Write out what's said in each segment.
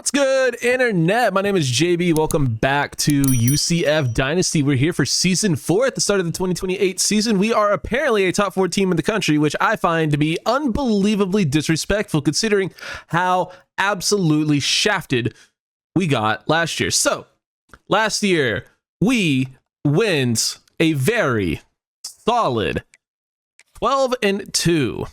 What's good, internet? My name is JB. Welcome back to UCF Dynasty. We're here for season 4 at the start of the 2028 season. We are apparently a top 4 team in the country, which I find to be unbelievably disrespectful considering how absolutely shafted we got last year. So, last year, we wins a very solid 12-2.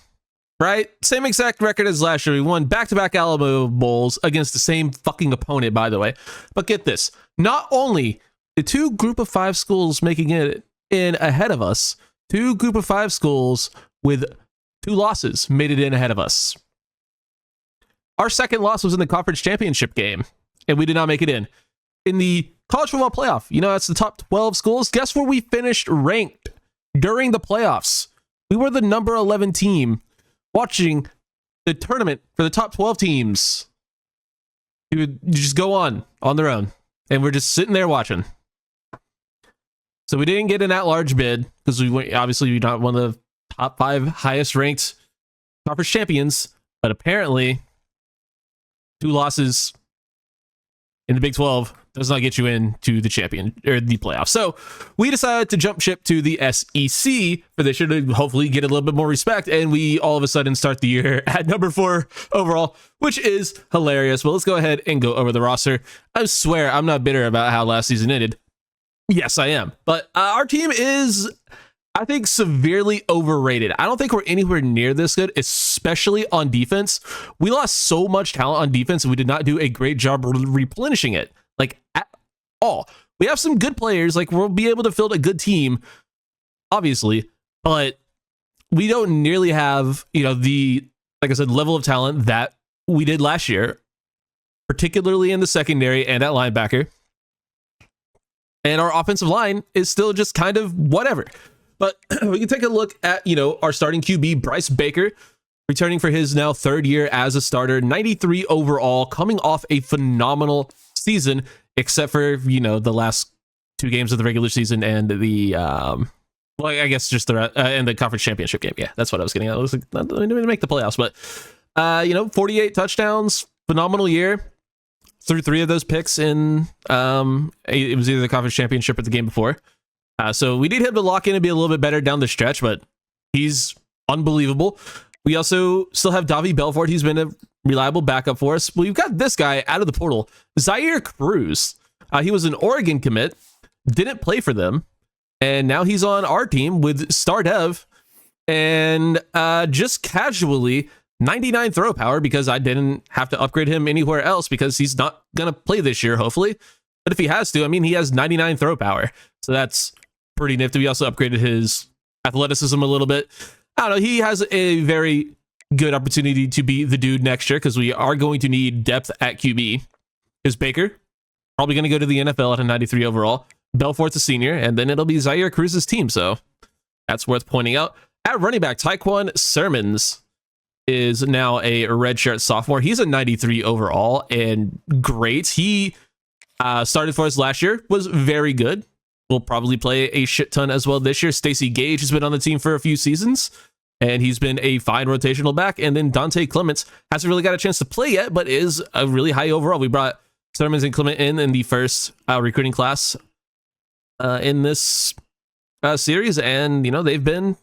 Right? Same exact record as last year. We won back-to-back Alamo Bowls against the same fucking opponent, by the way. But get this. Not only the 2 group of 5 schools making it in ahead of us, 2 group of 5 schools with 2 losses made it in ahead of us. Our second loss was in the conference championship game, and we did not make it in. In the college football playoff, that's the top 12 schools. Guess where we finished ranked during the playoffs? We were the number 11 team watching the tournament for the top 12 teams. You would just go on their own, and we're just sitting there watching. So we didn't get an at-large bid because we're not one of the top 5 highest ranked conference champions, but apparently 2 losses in the Big 12 does not get you into the champion or the playoffs. So we decided to jump ship to the SEC for this year to hopefully get a little bit more respect. And we all of a sudden start the year at number 4 overall, which is hilarious. Well, let's go ahead and go over the roster. I swear I'm not bitter about how last season ended. Yes, I am. But our team is, I think, severely overrated. I don't think we're anywhere near this good, especially on defense. We lost so much talent on defense, and we did not do a great job replenishing it. At all. We have some good players, we'll be able to field a good team, obviously, but we don't nearly have, the, like I said, level of talent that we did last year, particularly in the secondary and at linebacker. And our offensive line is still just kind of whatever. But we can take a look at, our starting QB, Bryce Baker, returning for his now 3rd year as a starter, 93 overall, coming off a phenomenal season, except for the last 2 games of the regular season and the I guess just the and the conference championship game. Yeah, that's what I was getting at. I was like, not going to make the playoffs, but 48 touchdowns, phenomenal year. Threw 3 of those picks in it was either the conference championship or the game before. So we need him to lock in and be a little bit better down the stretch, but he's unbelievable. We also still have Davi Belfort. He's been a reliable backup for us. We've got this guy out of the portal, Zaire Cruz. He was an Oregon commit, didn't play for them, and now he's on our team with Star Dev, and just casually 99 throw power because I didn't have to upgrade him anywhere else because he's not going to play this year, hopefully. But if he has to, he has 99 throw power. So that's pretty nifty. We also upgraded his athleticism a little bit. I don't know. He has a very good opportunity to be the dude next year because we are going to need depth at QB. Is Baker probably going to go to the NFL at a 93 overall? Belfort's a senior, and then it'll be Zaire Cruz's team. So that's worth pointing out. At running back, Tyquan Sermons is now a redshirt sophomore. He's a 93 overall and great. He started for us last year, was very good. Will probably play a shit ton as well this year. Stacey Gage has been on the team for a few seasons, and he's been a fine rotational back. And then Dante Clements hasn't really got a chance to play yet, but is a really high overall. We brought Sermons and Clement in the first recruiting class in this series, and they've been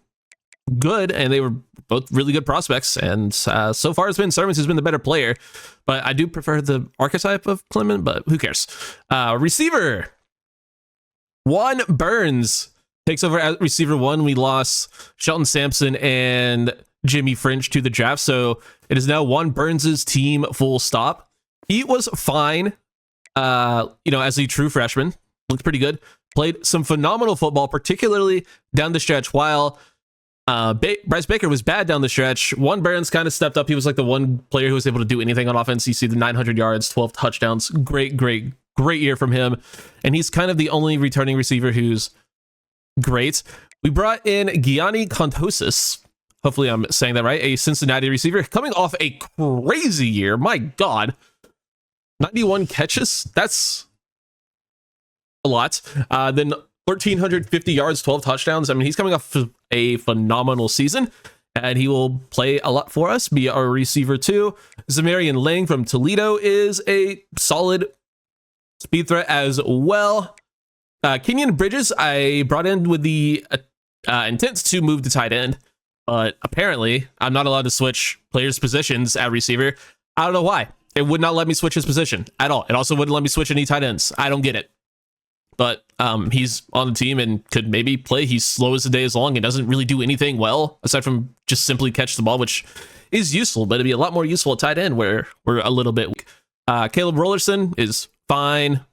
good, and they were both really good prospects. And so far, it's been Sermons who's been the better player, but I do prefer the archetype of Clement. But who cares? Receiver. Juan Burns takes over as receiver 1. We lost Shelton Sampson and Jimmy French to the draft, so it is now Juan Burns' team, full stop. He was fine, as a true freshman. Looked pretty good. Played some phenomenal football, particularly down the stretch, while Bryce Baker was bad down the stretch. Juan Burns kind of stepped up. He was like the one player who was able to do anything on offense. You see the 900 yards, 12 touchdowns. Great year from him, and he's kind of the only returning receiver who's great. We brought in Gianni Contosis. Hopefully I'm saying that right. A Cincinnati receiver coming off a crazy year. My God. 91 catches. That's a lot. Then 1,350 yards, 12 touchdowns. He's coming off a phenomenal season. and he will play a lot for us, be our receiver too. Zamarian Lang from Toledo is a solid speed threat as well. Kenyon Bridges, I brought in with the intent to move to tight end, but apparently I'm not allowed to switch players' positions at receiver. I don't know why. It would not let me switch his position at all. It also wouldn't let me switch any tight ends. I don't get it. But he's on the team and could maybe play. He's slow as the day is long and doesn't really do anything well, aside from just simply catch the ball, which is useful, but it'd be a lot more useful at tight end where we're a little bit weak. Caleb Rollerson is fine.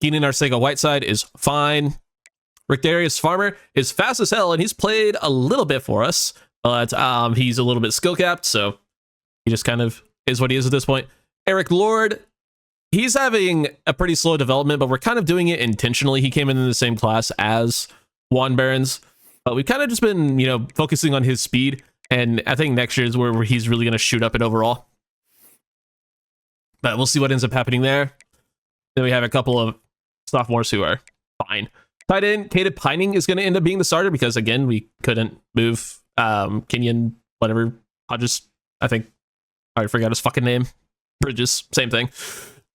Keenan Arcega-Whiteside is fine. Rick Darius Farmer is fast as hell, and he's played a little bit for us, but he's a little bit skill capped, so he just kind of is what he is at this point. Eric Lord, he's having a pretty slow development, but we're kind of doing it intentionally. He came in the same class as Juan Behrens, but we've kind of just been, focusing on his speed, and I think next year is where he's really going to shoot up it overall. But we'll see what ends up happening there. Then we have a couple of sophomores who are fine. Tight end, Caden Pining is going to end up being the starter because, again, we couldn't move Kenyon, whatever, Hodges, I think. I forgot his fucking name. Bridges, same thing.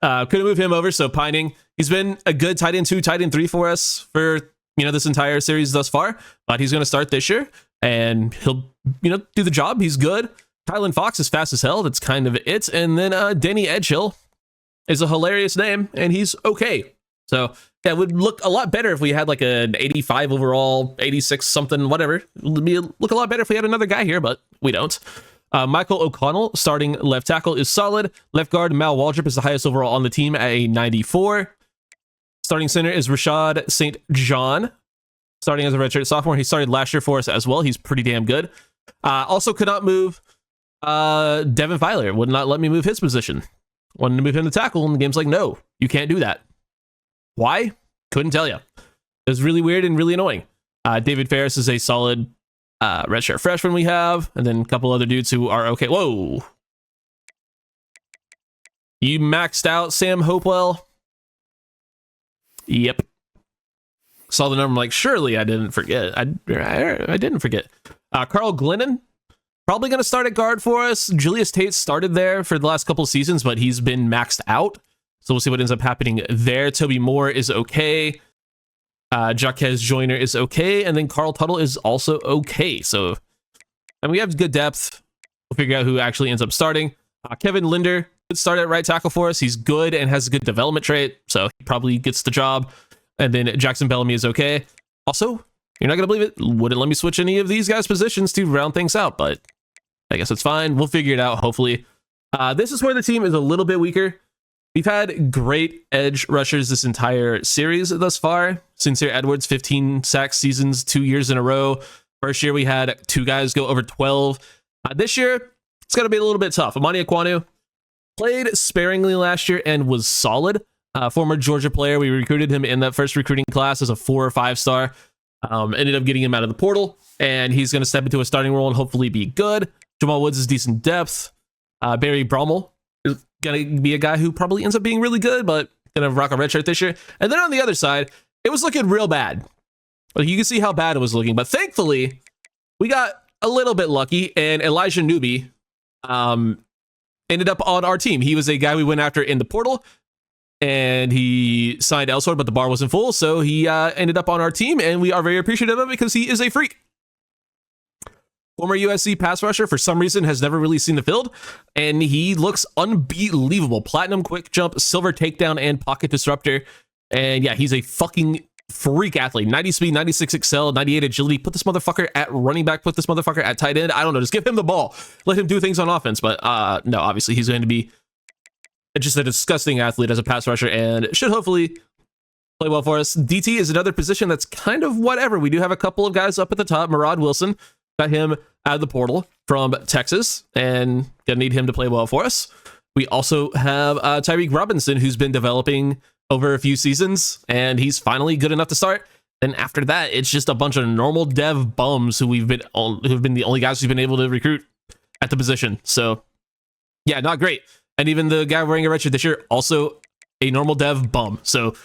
Couldn't move him over, so Pining, he's been a good tight end 2, tight end 3 for us for, this entire series thus far, but he's going to start this year, and he'll, do the job. He's good. Kylan Fox is fast as hell. That's kind of it. And then Danny Edgehill is a hilarious name, and he's okay. So, yeah, it would look a lot better if we had like an 85 overall, 86 something, whatever. It would look a lot better if we had another guy here, but we don't. Michael O'Connell, starting left tackle, is solid. Left guard, Mal Waldrop is the highest overall on the team at a 94. Starting center is Rashad St. John, starting as a redshirt sophomore. He started last year for us as well. He's pretty damn good. Also could not move Devin Filer. Would not let me move his position. Wanted to move him to tackle, and the game's like, no, you can't do that. Why? Couldn't tell you. It was really weird and really annoying. David Ferris is a solid redshirt freshman we have, and then a couple other dudes who are okay. Whoa. You maxed out Sam Hopewell? Yep. Saw the number, I'm like, surely I didn't forget. I didn't forget. Carl Glennon, probably going to start at guard for us. Julius Tate started there for the last couple of seasons, but he's been maxed out. So we'll see what ends up happening there. Toby Moore is okay. Jaquez Joyner is okay. And then Carl Tuttle is also okay. So, and we have good depth. We'll figure out who actually ends up starting. Kevin Linder could start at right tackle for us. He's good and has a good development trait, so he probably gets the job. And then Jackson Bellamy is okay. Also, you're not going to believe it, wouldn't let me switch any of these guys' positions to round things out, but I guess it's fine. We'll figure it out, hopefully. This is where the team is a little bit weaker. We've had great edge rushers this entire series thus far. Sincere Edwards, 15 sack seasons, 2 years in a row. First year, we had 2 guys go over 12. This year, it's going to be a little bit tough. Amani Ekwonu played sparingly last year and was solid. Former Georgia player. We recruited him in that first recruiting class as a 4 or 5 star. Ended up getting him out of the portal, and he's going to step into a starting role and hopefully be good. Jamal Woods is decent depth. Barry Brommel is going to be a guy who probably ends up being really good, but going to rock a red shirt this year. And then on the other side, it was looking real bad. Like, you can see how bad it was looking, but thankfully, we got a little bit lucky, and Elijah Newby ended up on our team. He was a guy we went after in the portal, and he signed elsewhere, but the bar wasn't full, so he ended up on our team, and we are very appreciative of it because he is a freak. Former USC pass rusher, for some reason, has never really seen the field, and he looks unbelievable. Platinum quick jump, silver takedown, and pocket disruptor. And yeah, he's a fucking freak athlete. 90 speed, 96 excel, 98 agility. Put this motherfucker at running back, put this motherfucker at tight end. I don't know, just give him the ball. Let him do things on offense. But no, obviously he's going to be just a disgusting athlete as a pass rusher and should hopefully play well for us. DT is another position that's kind of whatever. We do have a couple of guys up at the top. Murad Wilson, got him out of the portal from Texas and gonna need him to play well for us. We also have Tyreek Robinson, who's been developing over a few seasons, and he's finally good enough to start. Then after that, it's just a bunch of normal dev bums who've been the only guys who've been able to recruit at the position. So yeah, not great. And even the guy wearing a red shirt this year, also a normal dev bum. So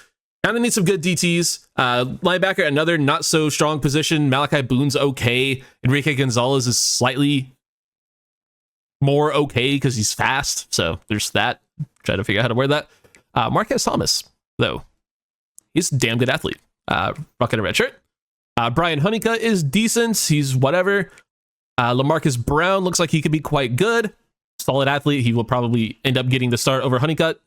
Kind of need some good DTs. Linebacker, another not so strong position. Malachi Boone's okay. Enrique Gonzalez is slightly more okay because he's fast. So there's that. Trying to figure out how to wear that. Marquez Thomas, though, he's a damn good athlete. Rocking a red shirt. Brian Honeycutt is decent. He's whatever. LaMarcus Brown looks like he could be quite good. Solid athlete. He will probably end up getting the start over Honeycutt.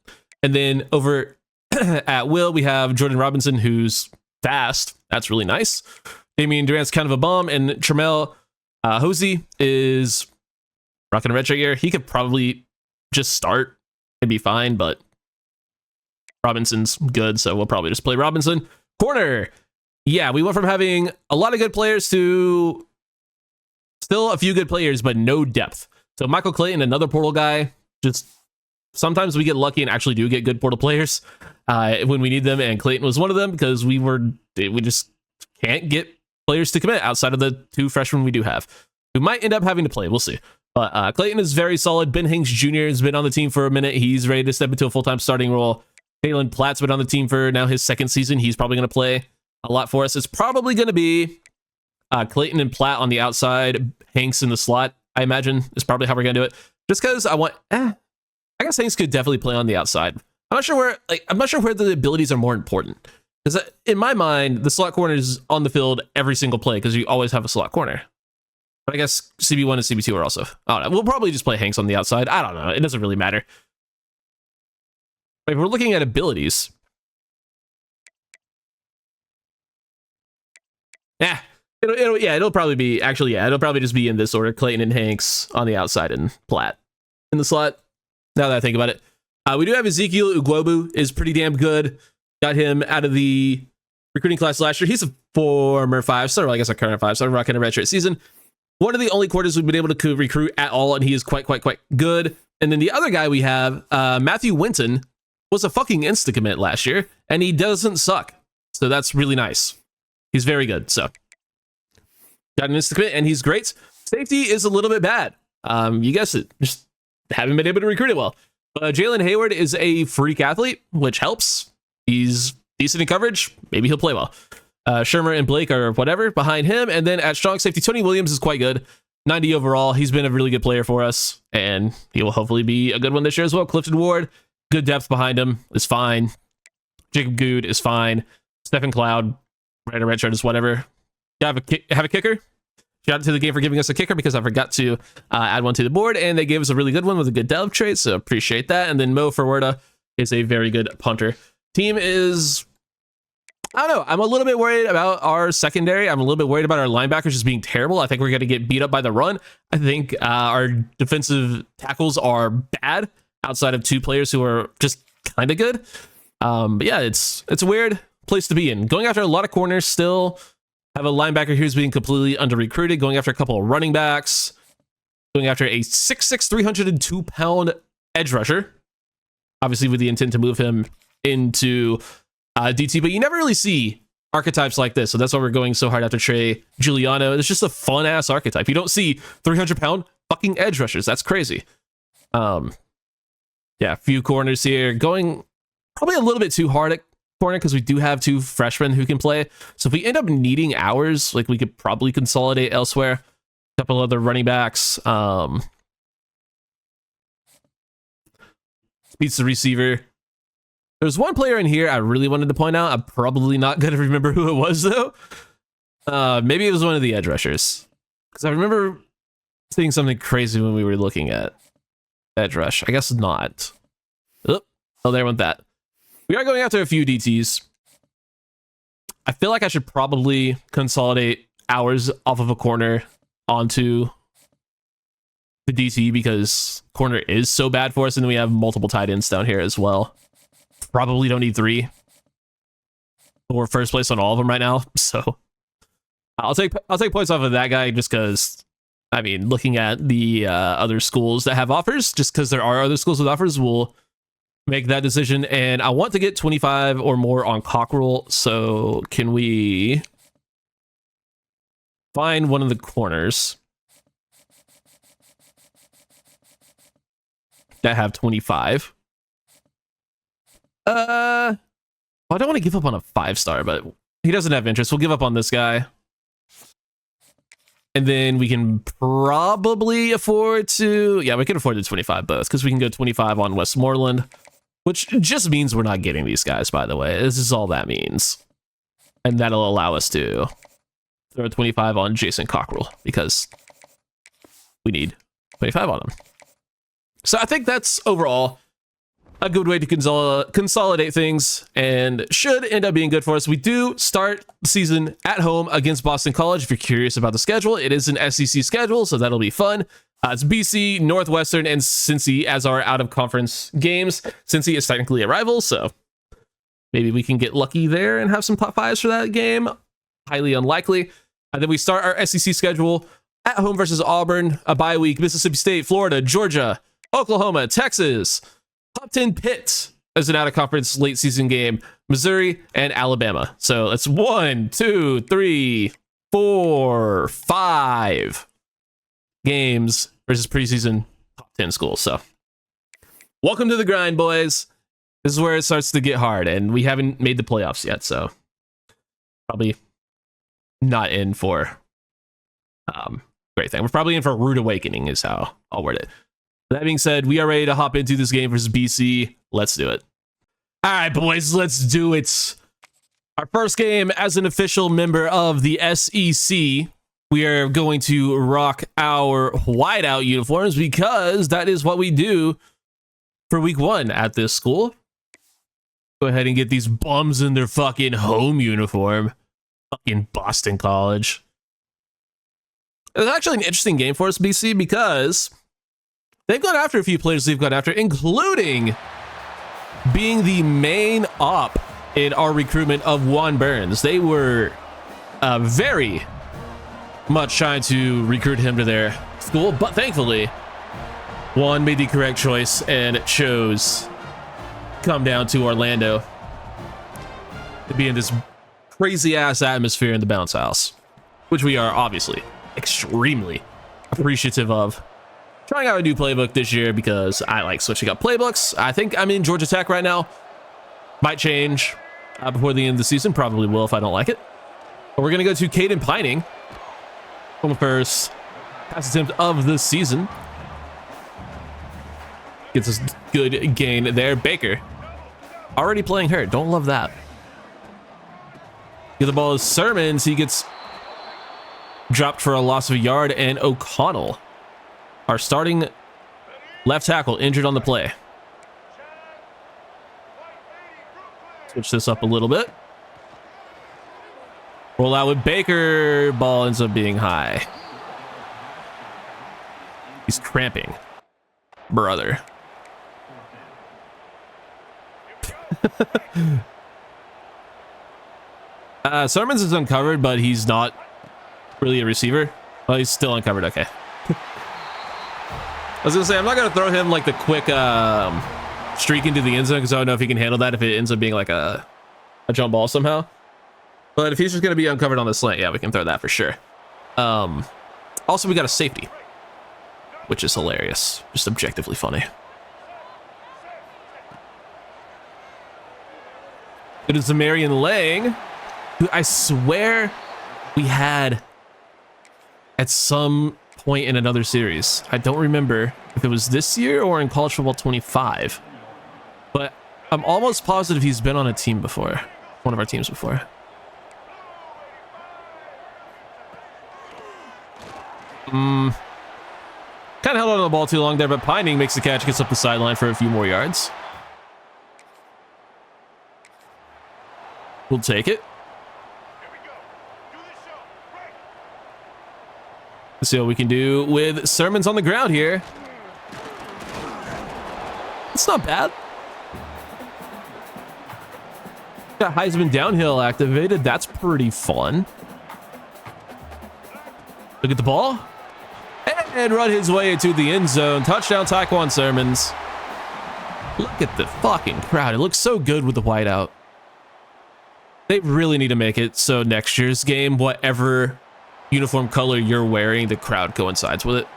And then over at will, we have Jordan Robinson, who's fast. That's really nice. Damian Durant's kind of a bum. And Tramel Hosey is rocking a red shirt here. He could probably just start and be fine, but Robinson's good, so we'll probably just play Robinson. Corner. Yeah, we went from having a lot of good players to still a few good players, but no depth. So Michael Clayton, another portal guy, just sometimes we get lucky and actually do get good portal players when we need them, and Clayton was one of them because we just can't get players to commit outside of the 2 freshmen we do have. We might end up having to play. We'll see. But Clayton is very solid. Ben Hanks Jr. has been on the team for a minute. He's ready to step into a full-time starting role. Kalen Platt's been on the team for now his 2nd season. He's probably going to play a lot for us. It's probably going to be Clayton and Platt on the outside, Hanks in the slot, I imagine, is probably how we're going to do it. Just because I guess Hanks could definitely play on the outside. I'm not sure where the abilities are more important. Because in my mind, the slot corner is on the field every single play because you always have a slot corner. But I guess CB1 and CB2 are also. I don't know. We'll probably just play Hanks on the outside. I don't know. It doesn't really matter. If we're looking at abilities, it'll probably be it'll probably just be in this order: Clayton and Hanks on the outside and Platt in the slot. Now that I think about it, we do have Ezekiel Ugwobu is pretty damn good. Got him out of the recruiting class last year. He's a former 5-star, I guess a current 5-star, rocking a redshirt season. One of the only quarters we've been able to recruit at all, and he is quite good. And then the other guy we have, Matthew Winton, was a fucking insta-commit last year, and he doesn't suck. So that's really nice. He's very good. So got an insta-commit, and he's great. Safety is a little bit bad. You guessed it. Just haven't been able to recruit it well. Jalen Hayward is a freak athlete, which helps. He's decent in coverage. Maybe he'll play well. Shermer and Blake are whatever behind him. And then at strong safety, Tony Williams is quite good. 90 overall. He's been a really good player for us, and he will hopefully be a good one this year as well. Clifton Ward, good depth behind him, is fine. Jacob Good is fine. Stephen Cloud, red shirt is whatever. Have a kicker. Shout out to the game for giving us a kicker because I forgot to add one to the board, and they gave us a really good one with a good depth trait, so appreciate that. And then Mo Ferwerda is a very good punter. Team is, I don't know, I'm a little bit worried about our secondary. I'm a little bit worried about our linebackers just being terrible. I think we're going to get beat up by the run. I think our defensive tackles are bad outside of 2 players who are just kind of good. But yeah, it's a weird place to be in. Going after a lot of corners still. Have a linebacker who's being completely under-recruited. Going after a couple of running backs. Going after a 6'6", 302-pound edge rusher. Obviously with the intent to move him into DT, but you never really see archetypes like this, so that's why we're going so hard after Trey Giuliano. It's just a fun-ass archetype. You don't see 300-pound fucking edge rushers. That's crazy. Yeah, a few corners here. Going probably a little bit too hard at corner because we do have 2 freshmen who can play. So if we end up needing hours, like we could probably consolidate elsewhere. A couple other running backs. Beats the receiver. There's one player in here I really wanted to point out. I'm probably not going to remember who it was, though. Maybe it was one of the edge rushers. Because I remember seeing something crazy when we were looking at edge rush. I guess not. Oh, there went that. We are going after a few DTs. I feel like I should probably consolidate hours off of a corner onto the DT because corner is so bad for us, and then we have multiple tight ends down here as well. Probably don't need 3. We're first place on all of them right now, so I'll take points off of that guy just because, I mean, looking at the other schools that have offers, just because there are other schools with offers, we'll make that decision. And I want to get 25 or more on Cockerel, so can we find one of the corners that have 25? I don't want to give up on a 5-star, but he doesn't have interest. We'll give up on this guy. And then we can probably afford to... Yeah, we can afford to 25 both, because we can go 25 on Westmoreland, which just means we're not getting these guys, by the way. This is all that means. And that'll allow us to throw 25 on Jason Cockrell, because we need 25 on him. So I think that's overall a good way to consolidate things, and should end up being good for us. We do start the season at home against Boston College. If you're curious about the schedule, it is an SEC schedule, so that'll be fun. It's BC, Northwestern, and Cincy as our out-of-conference games. Cincy is technically a rival, so maybe we can get lucky there and have some top 5s for that game. Highly unlikely. And then we start our SEC schedule at home versus Auburn, a bye week, Mississippi State, Florida, Georgia, Oklahoma, Texas, top 10 Pitt as an out-of-conference late season game, Missouri, and Alabama. So that's 1, 2, 3, 4, 5 games versus preseason top 10 schools. So welcome to the grind, boys. This is where it starts to get hard, and we haven't made the playoffs yet, so probably not in for great thing. We're probably in for a rude awakening is how I'll word it. That being said, we are ready to hop into this game versus BC. Let's do it. All right, boys, let's do it. Our first game as an official member of the SEC. We are going to rock our whiteout uniforms because that is what we do for week 1 at this school. Go ahead and get these bums in their fucking home uniform. Fucking Boston College. It's actually an interesting game for us, BC, because they've gone after a few players they've gone after, including being the main op in our recruitment of Juan Burns. They were very much trying to recruit him to their school, but thankfully, Juan made the correct choice and chose to come down to Orlando to be in this crazy-ass atmosphere in the bounce house, which we are obviously extremely appreciative of. Trying out a new playbook this year because I like switching up playbooks. I think I'm in Georgia Tech right now. Might change before the end of the season. Probably will if I don't like it. But we're going to go to Caden Pining. Home first pass attempt of the season. Gets us good gain there. Baker already playing hurt. Don't love that. Get the ball to Sermons. He gets dropped for a loss of a yard, and O'Connell, our starting left tackle, injured on the play. Switch this up a little bit. Roll out with Baker. Ball ends up being high. He's cramping. Brother. Sermons is uncovered, but he's not really a receiver. Well, he's still uncovered. Okay. I was gonna say, I'm not gonna throw him like the quick streak into the end zone because I don't know if he can handle that if it ends up being like a jump ball somehow. But if he's just gonna be uncovered on the slant, yeah, we can throw that for sure. Also, we got a safety, which is hilarious, just objectively funny. It is Zamarian Lang, who I swear we had at some point in another series. I don't remember if it was this year or in College Football 25, but I'm almost positive he's been on a team before, one of our teams before. Kind of held on to the ball too long there, but Pining makes the catch, gets up the sideline for a few more yards. We'll take it. Let's see what we can do with Sermons on the ground here. It's not bad. Got Heisman downhill activated. That's pretty fun. Look at the ball. And run his way into the end zone. Touchdown, Tyquan Sermons. Look at the fucking crowd. It looks so good with the whiteout. They really need to make it so next year's game, whatever uniform color you're wearing, the crowd coincides with it.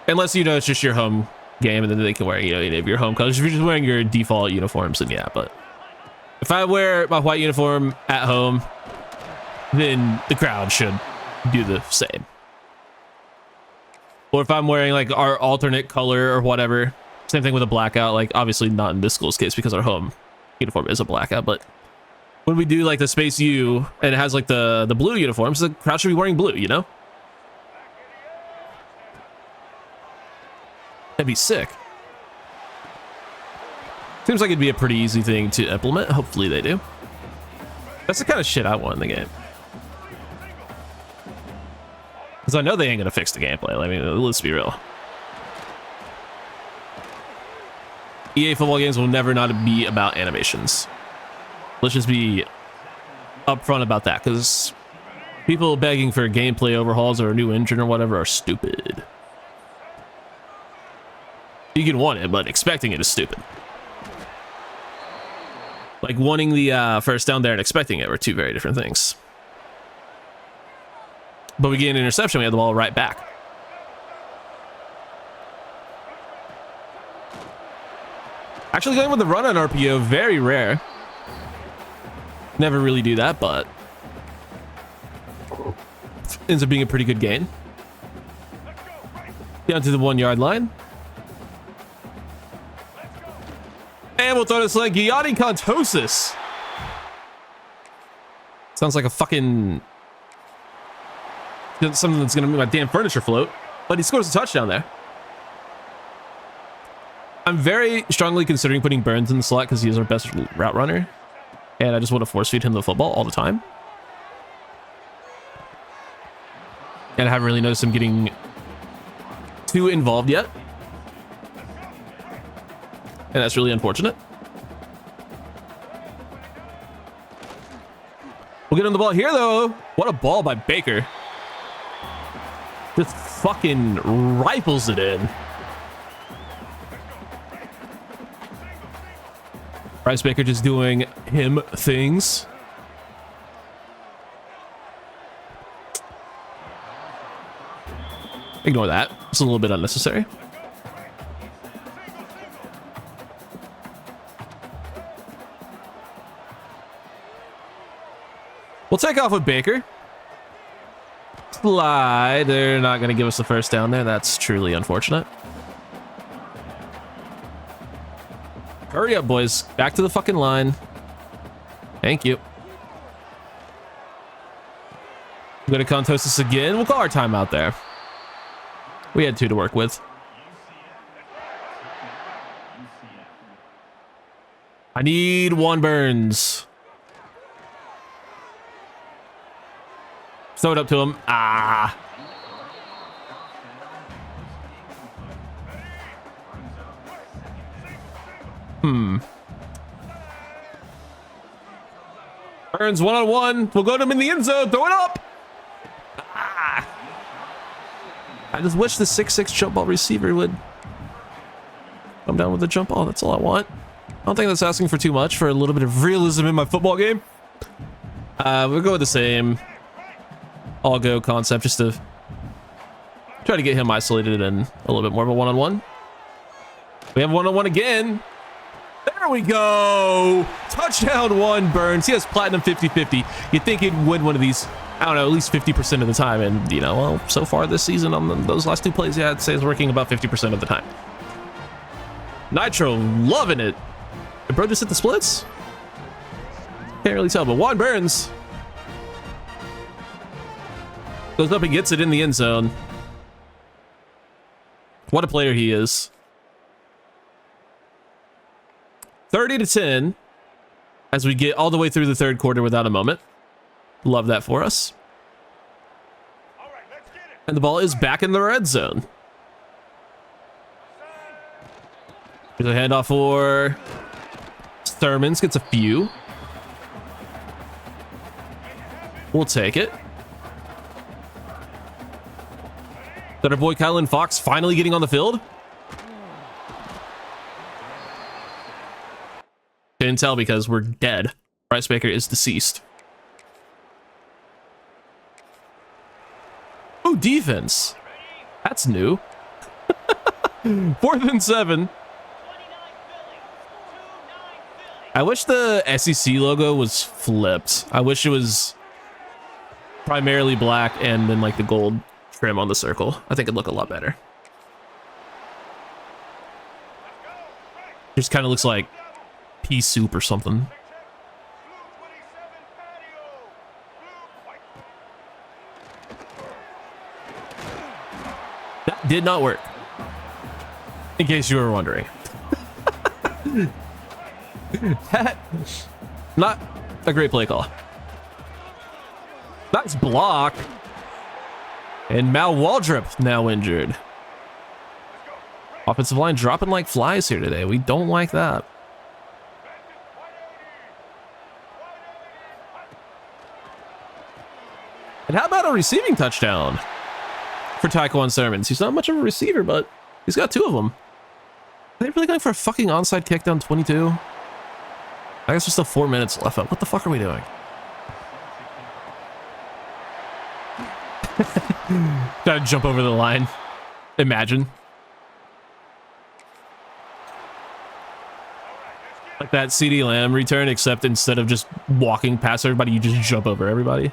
Unless, you know, it's just your home game and then they can wear, you know, any of your home colors. If you're just wearing your default uniforms, then yeah, but If I wear my white uniform at home, then the crowd should do the same. Or if I'm wearing like our alternate color or whatever, same thing with a blackout. Like obviously not in this school's case because our home uniform is a blackout, but when we do like the Space U and it has like the blue uniforms, the crowd should be wearing blue, you know? That'd be sick. Seems like it'd be a pretty easy thing to implement. Hopefully they do. That's the kind of shit I want in the game. Because I know they ain't gonna fix the gameplay. I mean, let's be real. EA football games will never not be about animations. Let's just be upfront about that, because people begging for gameplay overhauls or a new engine or whatever are stupid. You can want it, but expecting it is stupid. Like wanting the first down there and expecting it were two very different things. But we get an interception, we have the ball right back. Actually going with the run on RPO, very rare. Never really do that, but ends up being a pretty good gain. Down to the 1 yard line. And we'll throw this like Gianni Contosis. Sounds like a fucking something that's gonna make my damn furniture float, but he scores a touchdown there. I'm very strongly considering putting Burns in the slot because he is our best route runner, and I just want to force feed him the football all the time. And I haven't really noticed him getting too involved yet, and that's really unfortunate. We'll get on the ball here though. What a ball by Baker. Just fucking rifles it in. Bryce Baker just doing him things. Ignore that. It's a little bit unnecessary. We'll take off with Baker. Slide. They're not going to give us the first down there. That's truly unfortunate. Hurry up, boys. Back to the fucking line. Thank you. We're going to Contosis again. We'll call our timeout there. We had 2 to work with. I need 1 Burns. Throw it up to him. Ah. Burns 1-on-1. We'll go to him in the end zone. Throw it up. Ah. I just wish the 6'6" jump ball receiver would come down with the jump ball. That's all I want. I don't think that's asking for too much for a little bit of realism in my football game. We'll go with the same all go concept just to try to get him isolated and a little bit more of a one-on-one. We have one-on-one again. There we go. Touchdown 1 Burns. He has platinum 50-50. You'd think he'd win one of these, I don't know, at least 50% of the time. And, you know, well, so far this season on those last 2 plays, yeah, I'd say it's working about 50% of the time. Nitro loving it. Did bro just hit the splits? Can't really tell, but 1 Burns goes up and gets it in the end zone. What a player he is. 30-10 as we get all the way through the 3rd quarter without a moment. Love that for us. And the ball is back in the red zone. Here's a handoff for Thurmans. Gets a few. We'll take it. Got our boy Kylan Fox finally getting on the field. Couldn't tell because we're dead. Bryce Baker is deceased. Oh, defense. That's new. 4th and 7. I wish the SEC logo was flipped. I wish it was primarily black and then like the gold trim on the circle. I think it'd look a lot better. Just kind of looks like pea soup or something. That did not work. In case you were wondering. Not a great play call. Nice block. And Mal Waldrop now injured. Offensive line dropping like flies here today. We don't like that. And how about a receiving touchdown for Tyquan Sermons? He's not much of a receiver, but he's got 2 of them. Are they really going for a fucking onside kick down 22? I guess there's still 4 minutes left. What the fuck are we doing? Gotta jump over the line. Imagine. Like that CD Lamb return, except instead of just walking past everybody, you just jump over everybody.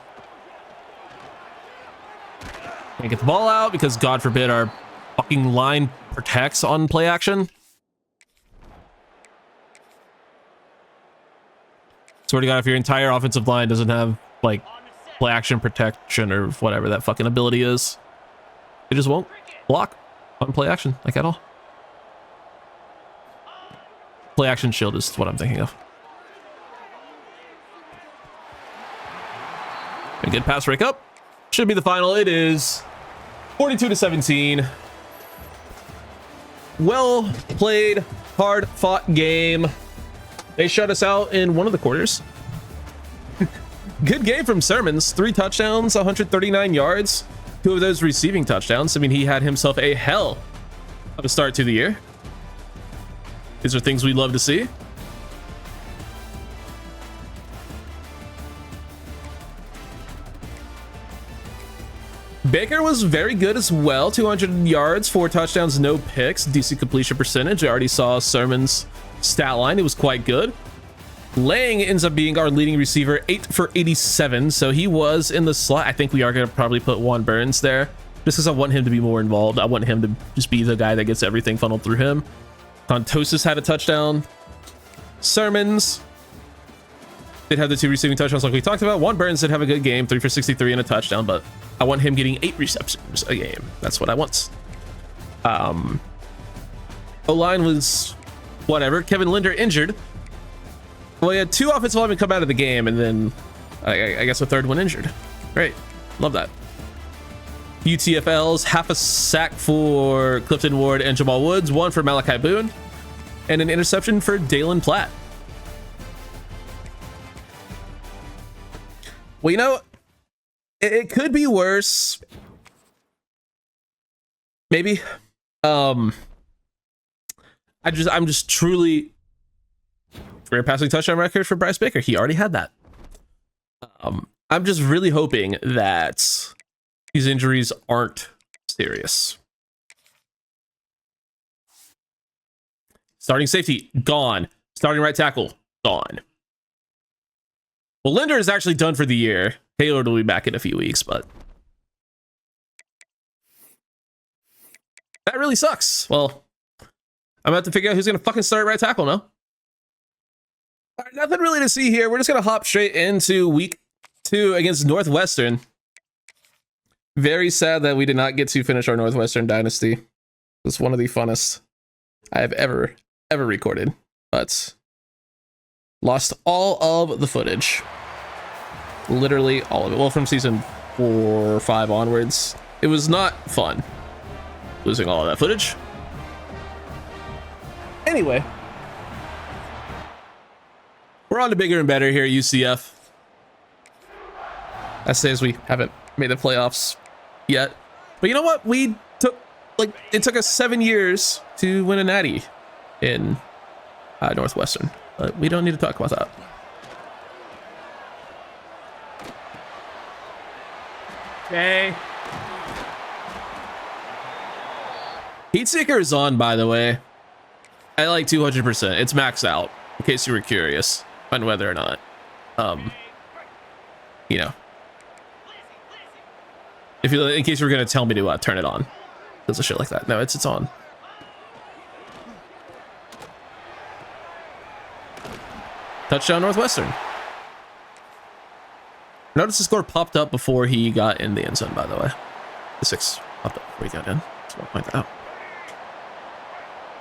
Can't get the ball out because, God forbid, our fucking line protects on play action. Swear to God, if your entire offensive line doesn't have, like, play action protection or whatever that fucking ability is, it just won't block on play action, like, at all. Play action shield is what I'm thinking of. A good pass break up. Should be the final. It is 42-17. Well played, hard fought game. They shut us out in one of the quarters. Good game from Sermons. 3 touchdowns, 139 yards. 2 of those receiving touchdowns. I mean, he had himself a hell of a start to the year. These are things we love to see. Baker was very good as well. 200 yards, 4 touchdowns, no picks. Decent completion percentage. I already saw Sermon's stat line. It was quite good. Lang ends up being our leading receiver, 8 for 87. So he was in the slot. I think we are going to probably put Juan Burns there just because I want him to be more involved. I want him to just be the guy that gets everything funneled through him. Contosis had a touchdown. Sermons did have the 2 receiving touchdowns like we talked about. Juan Burns did have a good game, 3 for 63 and a touchdown, but I want him getting 8 receptions a game. That's what I want. O-line was whatever. Kevin Linder injured. Well, he had 2 offensive linemen come out of the game, and then I guess a 3rd one injured. Great. Love that. UTFLs, half a sack for Clifton Ward and Jamal Woods, 1 for Malachi Boone, and an interception for Dalen Platt. Well, you know, it could be worse. Maybe. I'm just truly career passing touchdown record for Bryce Baker. He already had that. I'm just really hoping that these injuries aren't serious. Starting safety, gone. Starting right tackle, gone. Well, Linder is actually done for the year. Hayward will be back in a few weeks, but that really sucks. Well, I'm about to figure out who's going to fucking start right tackle now. All right, nothing really to see here. We're just going to hop straight into week 2 against Northwestern. Very sad that we did not get to finish our Northwestern Dynasty. It's one of the funnest I have ever recorded, but lost all of the footage. Literally all of it. Well, from season 4 or 5 onwards, it was not fun losing all of that footage. Anyway, we're on to bigger and better here at UCF. I say as we haven't made the playoffs yet, but you know what? We took, like, it took us 7 years to win a natty in Northwestern, but we don't need to talk about that. Okay. Heat Seeker is on, by the way. I like 200%. It's maxed out in case you were curious on whether or not, you know, if you, in case you were gonna tell me to turn it on, does a shit like that. No, it's on. Touchdown Northwestern. Notice the score popped up before he got in the end zone, by the way. The 6 popped up before he got in. Just want to point that out.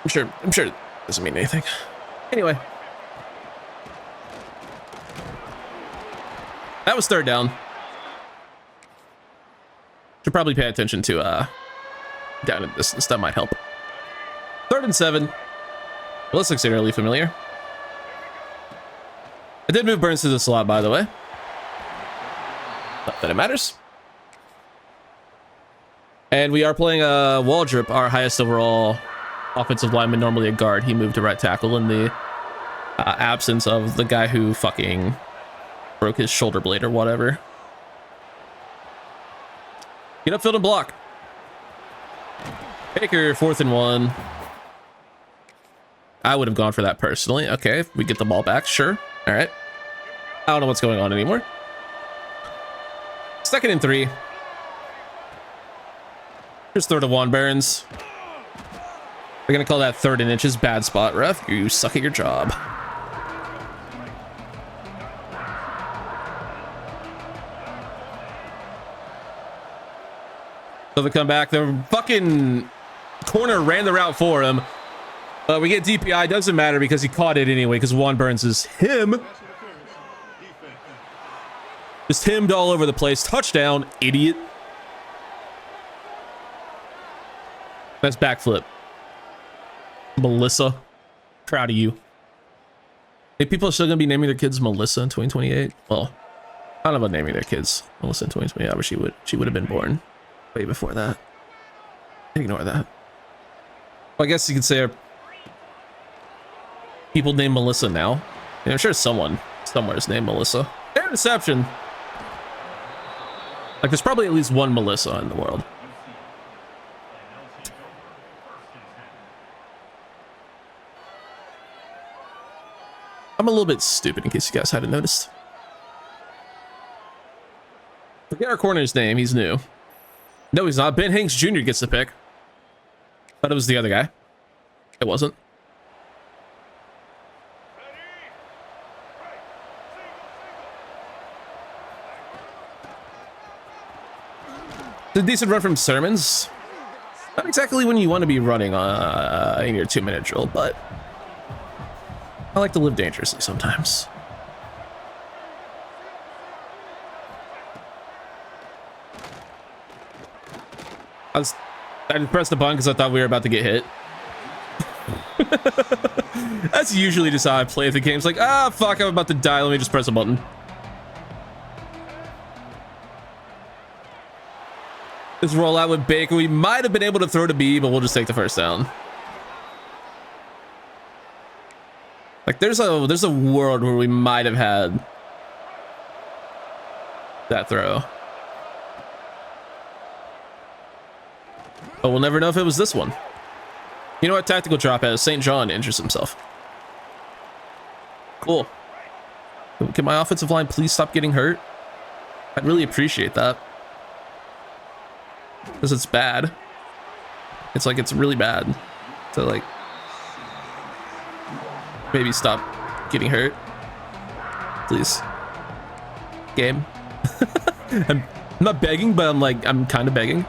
I'm sure it doesn't mean anything. Anyway. That was third down. Should probably pay attention to down at distance. That might help. 3rd and 7. Well, this looks eerily familiar. I did move Burns to the slot, by the way. Not that it matters. And we are playing Waldrop, our highest overall offensive lineman, normally a guard. He moved to right tackle in the absence of the guy who fucking broke his shoulder blade or whatever. Get upfield and block. Baker, 4th and 1. I would have gone for that personally. Okay, if we get the ball back, sure. All right. I don't know what's going on anymore. 2nd and 3. Here's 3rd and 1, Barons. We're gonna call that 3rd and inches. Bad spot, ref. You suck at your job. So they come back. The fucking corner ran the route for him. We get DPI. Doesn't matter because he caught it anyway because Juan Burns is him. Just himmed all over the place. Touchdown, idiot. Nice backflip. Melissa. Proud of you. Hey, people are still going to be naming their kids Melissa in 2028. Well, I don't know about naming their kids Melissa in 2028. I wish she would have been born way before that. Ignore that. Well, I guess you could say people named Melissa now. Yeah, I'm sure someone somewhere is named Melissa. Interception. Like, there's probably at least one Melissa in the world. I'm a little bit stupid in case you guys hadn't noticed. Forget our corner's name. He's new. No, he's not. Ben Hanks Jr. gets the pick. Thought it was the other guy. It wasn't. It's a decent run from Sermons. Not exactly when you want to be running in your 2-minute drill, but I like to live dangerously sometimes. I pressed the button because I thought we were about to get hit. That's usually just how I play the games. Like, ah, fuck, I'm about to die. Let me just press a button. This rollout with Baker. We might have been able to throw to B, but we'll just take the first down. Like, there's a world where we might have had that throw. But we'll never know if it was this one. You know what tactical drop has? St. John injures himself. Cool. Can my offensive line please stop getting hurt? I'd really appreciate that. Because it's bad. It's like, it's really bad. So like, maybe stop getting hurt. Please. Game. I'm not begging, but I'm kind of begging.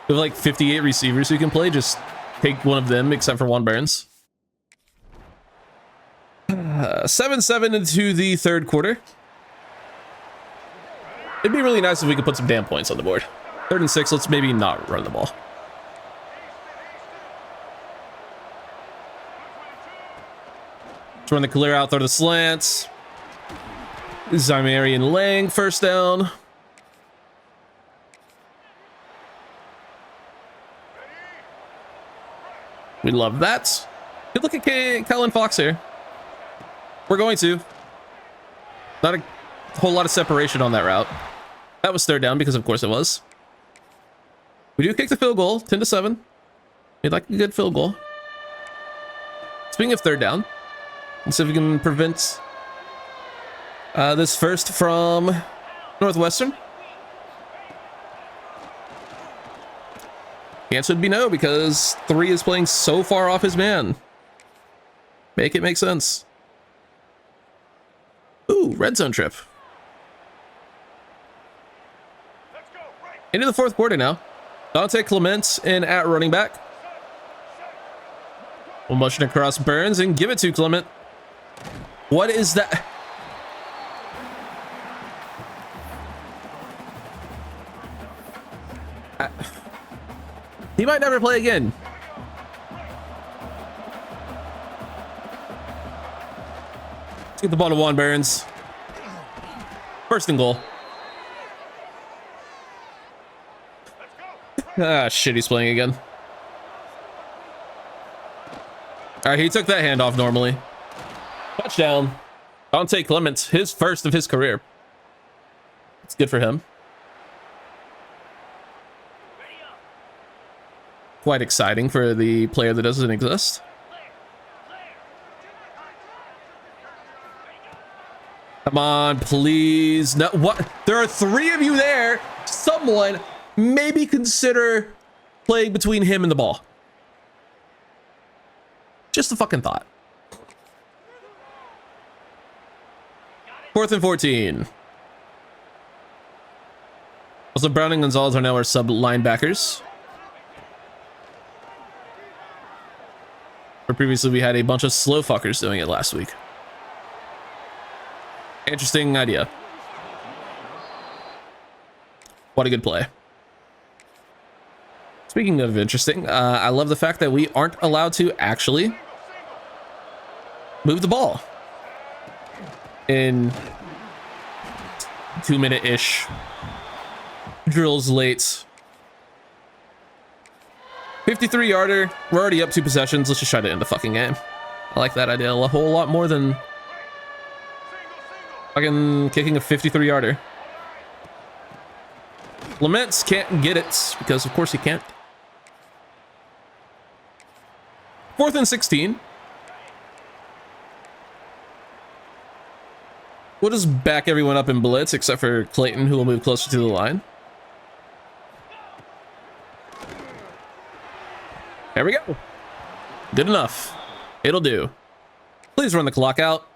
We have like 58 receivers who can play. Just take one of them, except for Juan Burns. 7-7 into the 3rd quarter. It'd be really nice if we could put some damn points on the board. 3rd and 6. Let's maybe not run the ball. Let's run the clear out, throw the slants. Zymarian Lang, first down. We love that. Good look at Kellen Fox here. We're going to. Not a whole lot of separation on that route. That was 3rd down because of course it was. We do kick the field goal, 10-7. We'd like a good field goal. Speaking of third down, let's see if we can prevent this first from Northwestern. The answer would be no, because 3 is playing so far off his man. Make it make sense. Ooh, red zone trip. Into the fourth quarter now. Dante Clement in at running back. We'll motion across Burns and give it to Clement. What is that? He might never play again. Let's get the ball to Juan Burns. First and goal. Ah, shit, he's playing again. All right, he took that handoff normally. Touchdown. Dante Clement, his first of his career. It's good for him. Quite exciting for the player that doesn't exist. Come on, please. No, what? There are 3 of you there. Someone maybe consider playing between him and the ball. Just a fucking thought. 4th and 14. Also, Brown and Gonzalez are now our sub linebackers. Where previously we had a bunch of slow fuckers doing it last week. Interesting idea. What a good play. Speaking of interesting, I love the fact that we aren't allowed to actually move the ball in 2-minute-ish drills late. 53-yarder. We're already up 2 possessions. Let's just try to end the fucking game. I like that idea a whole lot more than fucking kicking a 53-yarder. Clements can't get it because of course he can't. 4th and 16. We'll just back everyone up in blitz except for Clayton, who will move closer to the line. There we go. Good enough. It'll do. Please run the clock out.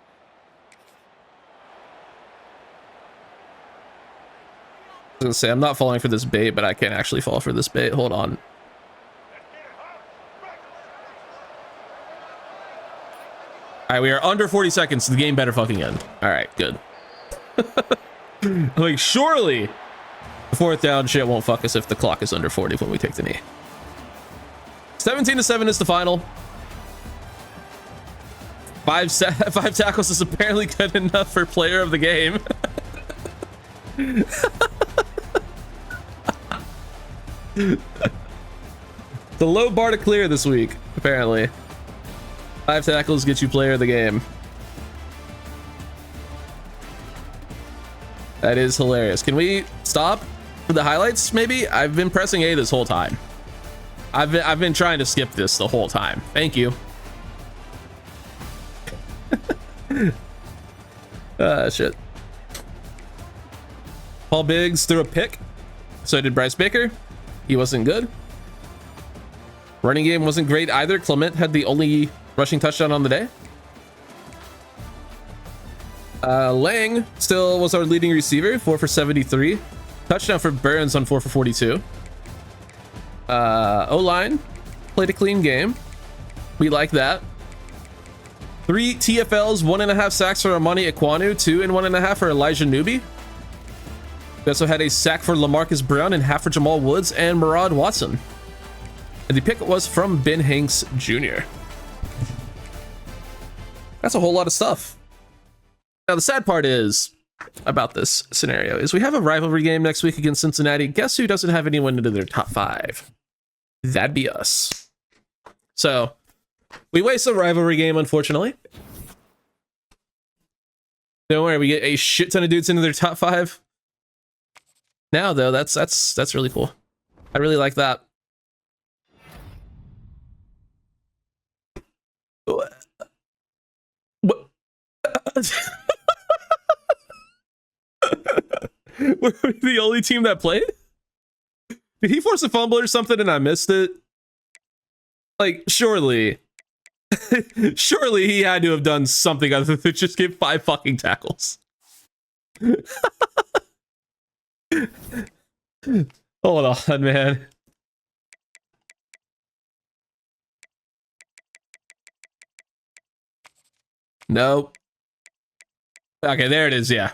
I was gonna say, I'm not falling for this bait, but I can't actually fall for this bait. Hold on. All right, we are under 40 seconds. So the game better fucking end. All right, good. Like, surely the 4th down shit won't fuck us if the clock is under 40 when we take the knee. 17-7 is the final. 5 tackles is apparently good enough for player of the game. The low bar to clear this week, apparently. 5 tackles get you player of the game. That is hilarious. Can we stop for the highlights, maybe? I've been pressing A this whole time. I've been trying to skip this the whole time. Thank you. Shit. Paul Biggs threw a pick. So did Bryce Baker. He wasn't good. Running game wasn't great either. Clement had the only rushing touchdown on the day. Lang still was our leading receiver, 4 for 73. Touchdown for Burns on 4 for 42. O-line played a clean game. We like that. 3 TFLs, 1.5 sacks for Amani Ikwanu, 2 and 1.5 for Elijah Newby. We also had a sack for Lamarcus Brown and half for Jamal Woods and Murad Watson. And the pick was from Ben Hanks Jr. That's a whole lot of stuff. Now, the sad part is about this scenario is we have a rivalry game next week against Cincinnati. Guess who doesn't have anyone into their top 5? That'd be us. So we waste a rivalry game, unfortunately. Don't worry, we get a shit ton of dudes into their top 5. Now, though, that's really cool. I really like that. What? Were we the only team that played? Did he force a fumble or something and I missed it? Like, surely. Surely he had to have done something other than just give 5 fucking tackles. Hold on, man. Nope. Okay, there it is, yeah.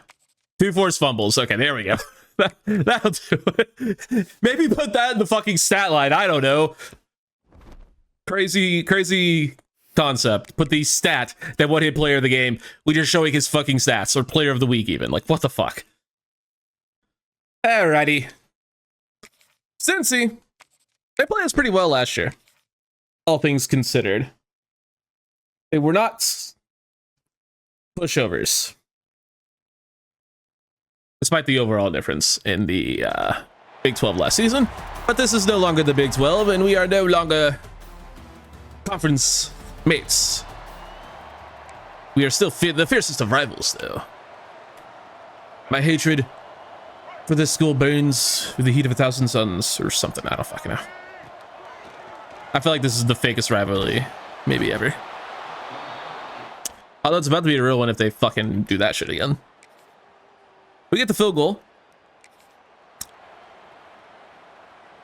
2 forced fumbles. Okay, there we go. That'll do it. Maybe put that in the fucking stat line. I don't know. Crazy concept. Put the stat that one-hit player of the game. We just showing his fucking stats, or player of the week even. Like, what the fuck? Alrighty. Cincy. They played us pretty well last year. All things considered. They were not pushovers. Despite the overall difference in the Big 12 last season. But this is no longer the Big 12, and we are no longer conference mates. We are still the fiercest of rivals, though. My hatred for this school burns with the heat of 1,000 suns, or something. I don't fucking know. I feel like this is the fakest rivalry, maybe ever. Although it's about to be a real one if they fucking do that shit again. We get the field goal.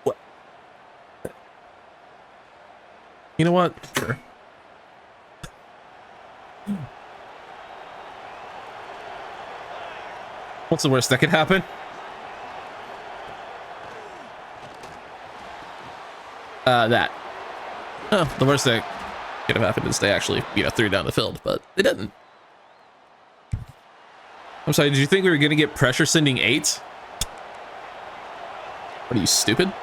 What? You know what? Sure. What's the worst that could happen? That. Oh, the worst that could have happened is they actually, threw down the field, but they didn't. I'm sorry, did you think we were going to get pressure sending 8? What are you, stupid?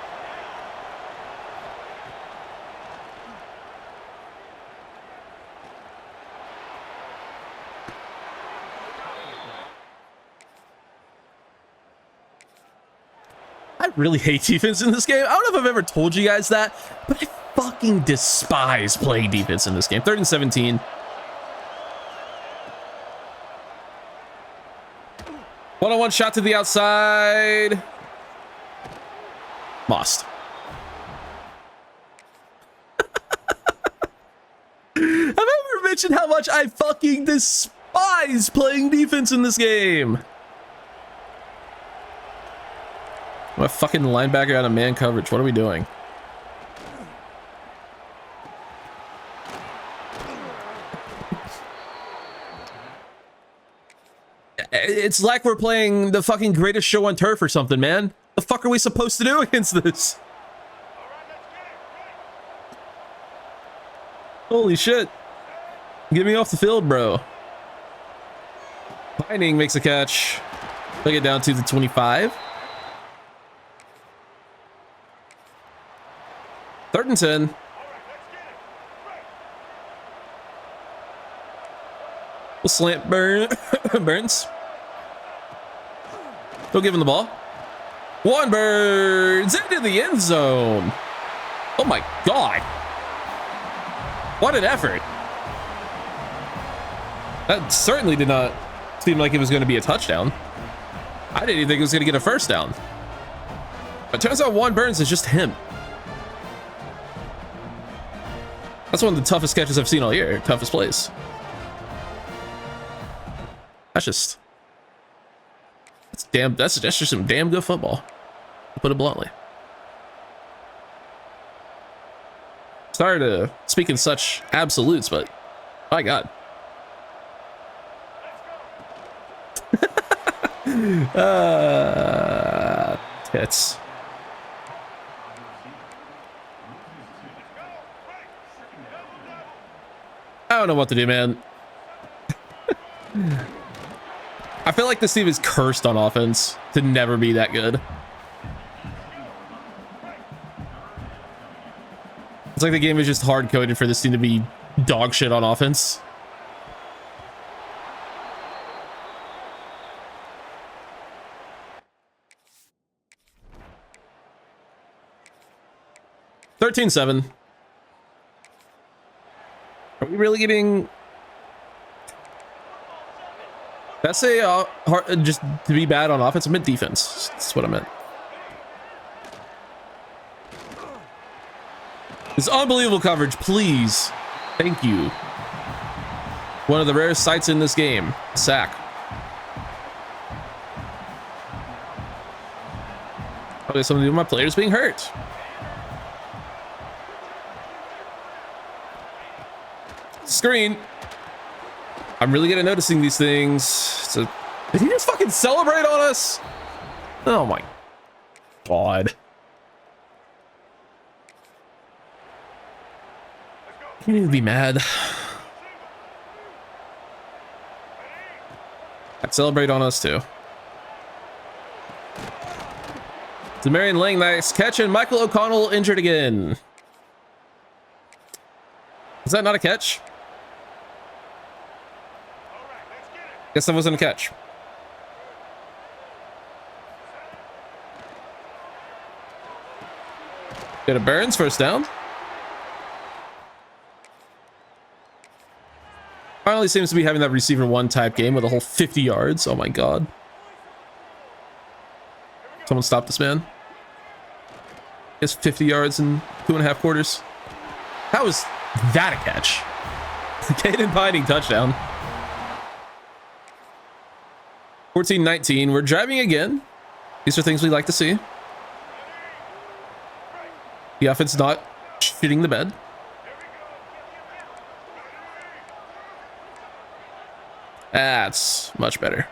I really hate defense in this game. I don't know if I've ever told you guys that, but I fucking despise playing defense in this game. 3rd and 17. One-on-one shot to the outside. Lost. Have I ever mentioned how much I fucking despise playing defense in this game? I'm a fucking linebacker out of man coverage. What are we doing? It's like we're playing the fucking greatest show on turf or something, man. The fuck are we supposed to do against this? Holy shit. Get me off the field, bro. Pining makes a catch. Bring it down to the 25. 3rd and 10. We'll slant Burns. Don't give him the ball. One Burns into the end zone. Oh my god. What an effort. That certainly did not seem like it was going to be a touchdown. I didn't even think it was going to get a first down. But it turns out Juan Burns is just him. That's one of the toughest catches I've seen all year. Toughest plays. That's just some damn good football, to put it bluntly. Sorry to speak in such absolutes, but my god. Tits. I don't know what to do, man. I feel like this team is cursed on offense to never be that good. It's like the game is just hard-coded for this team to be dog shit on offense. 13-7. Are we really getting... That's say hard, just to be bad on offense. I meant defense. That's what I meant. This unbelievable coverage, please. Thank you. One of the rarest sights in this game. Sack. Okay, some of my players being hurt. Screen. I'm really good at noticing these things. So, did he just fucking celebrate on us? Oh my god. You need to be mad. I'd celebrate on us too. Demarion Lang, nice catch, and Michael O'Connell injured again. Is that not a catch? Guess that wasn't a catch. Get a Burns, first down. Finally seems to be having that receiver one type game with a whole 50 yards. Oh my god. Someone stop this man. It's 50 yards in 2.5 quarters. How is that a catch? Caden Binding touchdown. 14-19. We're driving again. These are things we like to see. The offense not shitting the bed. That's much better.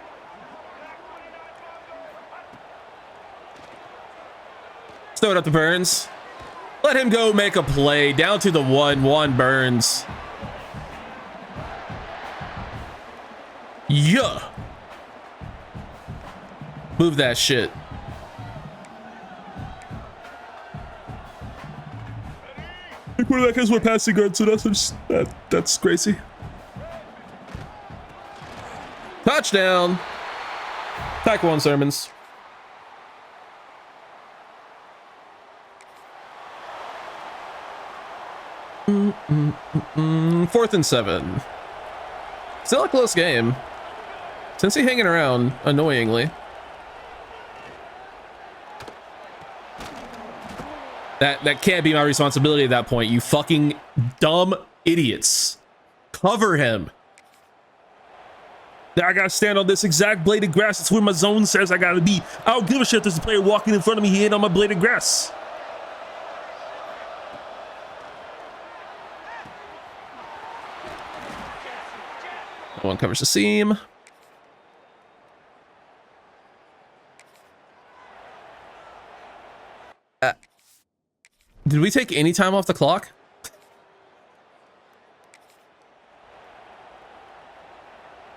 Throw it up to Burns. Let him go make a play. Down to the 1-1 Burns. Yeah. Move that shit. Quarterback has more passing guard, so that's crazy. Touchdown. Taekwondo sermons. Fourth and 7. Still a close game. Cincy hanging around, annoyingly. That can't be my responsibility at that point, you fucking dumb idiots. Cover him. I gotta stand on this exact blade of grass. It's where my zone says I gotta be. I don't give a shit if there's a player walking in front of me. He ain't on my blade of grass. One covers the seam. Did we take any time off the clock?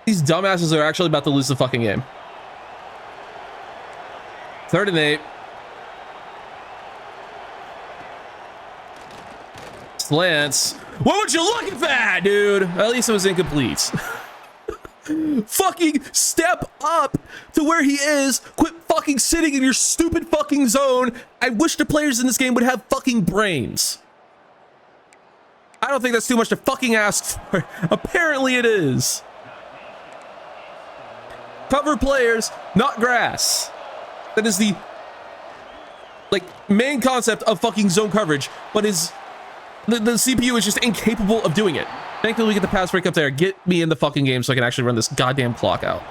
These dumbasses are actually about to lose the fucking game. 3rd and 8. Slants. What would you look at that, dude? At least it was incomplete. Fucking step up to where he is. Quit fucking sitting in your stupid fucking zone. I wish the players in this game would have fucking brains. I don't think that's too much to fucking ask for. Apparently it is. Cover players, not grass. That is the main concept of fucking zone coverage, but the CPU is just incapable of doing it. Thankfully we get the pass break up there. Get me in the fucking game so I can actually run this goddamn clock out.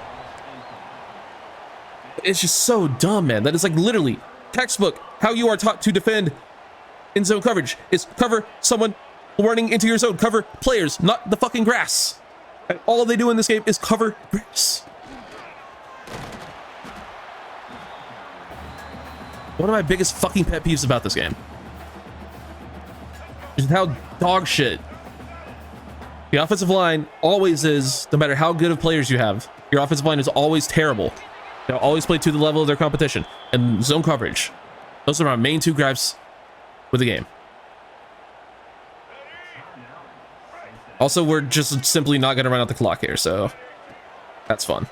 It's just so dumb, man. That is literally textbook how you are taught to defend in zone coverage is cover someone running into your zone. Cover players, not the fucking grass. And all they do in this game is cover grass. One of my biggest fucking pet peeves about this game is how dog shit the offensive line always is. No matter how good of players you have, your offensive line is always terrible. They'll always play to the level of their competition. And zone coverage, those are my main 2 gripes with the game. Also, we're just simply not going to run out the clock here, so that's fun.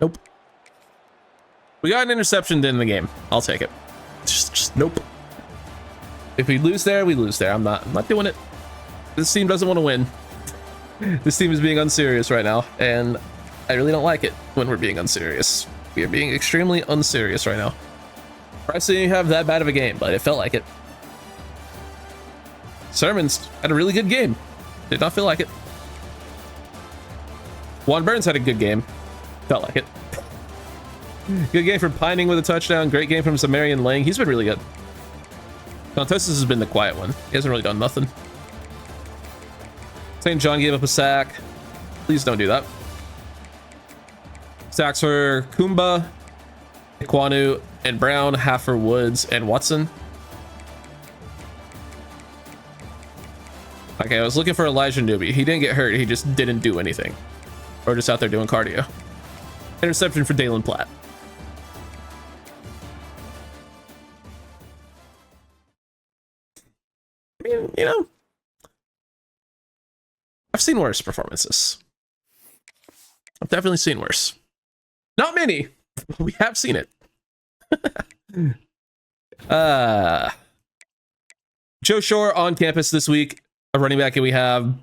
Nope. We got an interception in the game. I'll take it. Just nope. If we lose there, we lose there. I'm not doing it. This team doesn't want to win. This team is being unserious right now, and I really don't like it when we're being unserious. We are being extremely unserious right now. I see you have that bad of a game, but it felt like it. Sermons had a really good game. Did not feel like it. Juan Burns had a good game. Felt like it. Good game from Pining with a touchdown. Great game from Samarian Lang. He's been really good. Contosis has been the quiet one. He hasn't really done nothing. St. John gave up a sack. Please don't do that. Sacks for Kumba, Iquanu, and Brown. Half for Woods and Watson. Okay, I was looking for Elijah Newby. He didn't get hurt. He just didn't do anything. Or just out there doing cardio. Interception for Dalen Platt. I mean, you know, I've seen worse performances. I've definitely seen worse. Not many, but we have seen it. Joe Shore on campus this week, a running back, and we have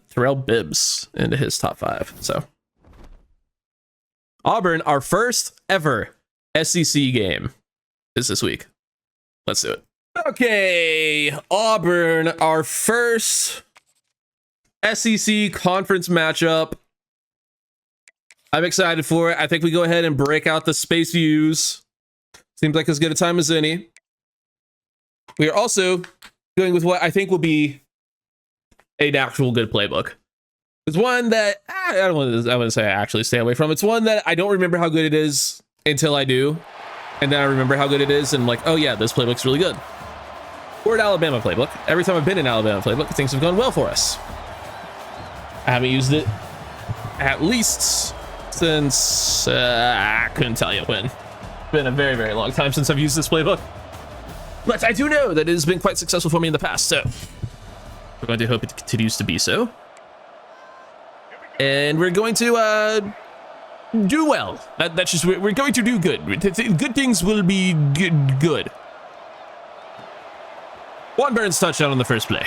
Terrell Bibbs into his top 5. So Auburn, our first ever SEC game is this week. Let's do it. Okay, Auburn, our first SEC conference matchup. I'm excited for it. I think we go ahead and break out the space views. Seems like as good a time as any. We are also going with what I think will be an actual good playbook. It's one that I want to say I actually stay away from. It's one that I don't remember how good it is until I do. And then I remember how good it is and I'm like, oh yeah, this playbook's really good. We're an Alabama playbook. Every time I've been in Alabama playbook, things have gone well for us. I haven't used it at least since I couldn't tell you when. It's been a very, very long time since I've used this playbook. But I do know that it has been quite successful for me in the past, so we're going to hope it continues to be so. And we're going to do well. That's just, we're going to do good. Good things will be good. Juan Burns touchdown on the first play.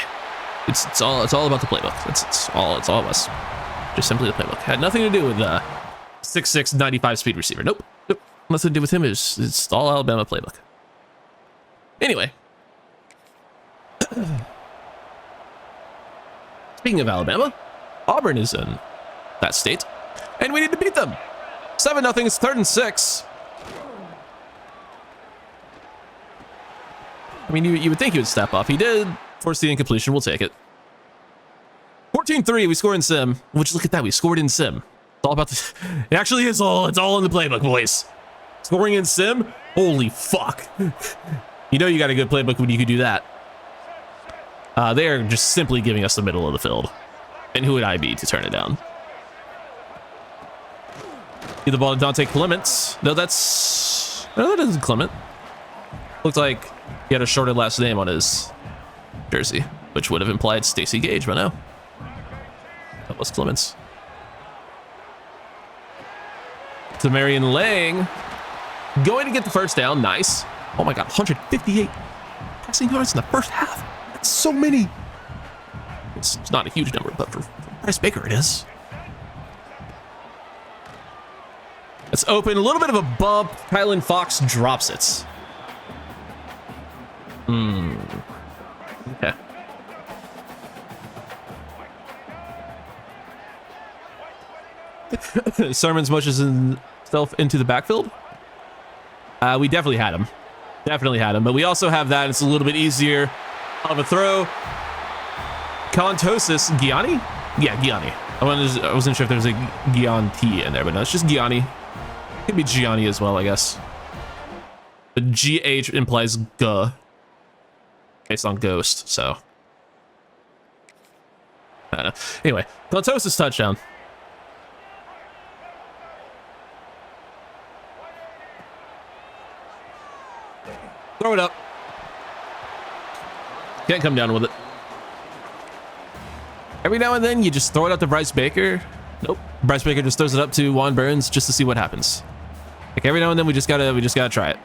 It's all about the playbook. It's all of us. Just simply the playbook. Had nothing to do with 6'6", 95 speed receiver. Nope. Nothing to do with him. It's all Alabama playbook. Anyway. Speaking of Alabama, Auburn is in that state, and we need to beat them. 7-0. It's 3rd and 6. I mean, you would think he would step up. He did force the incompletion. We'll take it. 14-3. We score in sim. Which, look at that. We scored in sim. It's all about the... It actually is all... It's all in the playbook, boys. Scoring in sim? Holy fuck. You know you got a good playbook when you can do that. They are just simply giving us the middle of the field. And who would I be to turn it down? Give the ball to Dante Clements. No, that's... No, that isn't Clement. Looked like he had a shorter last name on his jersey, which would have implied Stacey Gage, but no. That was Clements. To Marion Lang. Going to get the first down. Nice. Oh my god, 158 passing yards in the first half. That's so many. It's not a huge number, but for Bryce Baker it is. It's open. A little bit of a bump. Kylan Fox drops it. Okay. Sermons mushes himself into the backfield. We definitely had him. But we also have that. It's a little bit easier of a throw. Contosis. Gianni? Yeah, Gianni. I wasn't sure if there was a Gianti in there, but no, it's just Gianni. Could be Gianni as well, I guess. But GH implies G. Based on Ghost, so. I don't know. Anyway, Contosis touchdown. Throw it up. Can't come down with it. Every now and then, you just throw it out to Bryce Baker. Nope. Bryce Baker just throws it up to Juan Burns just to see what happens. Like every now and then we just gotta try it.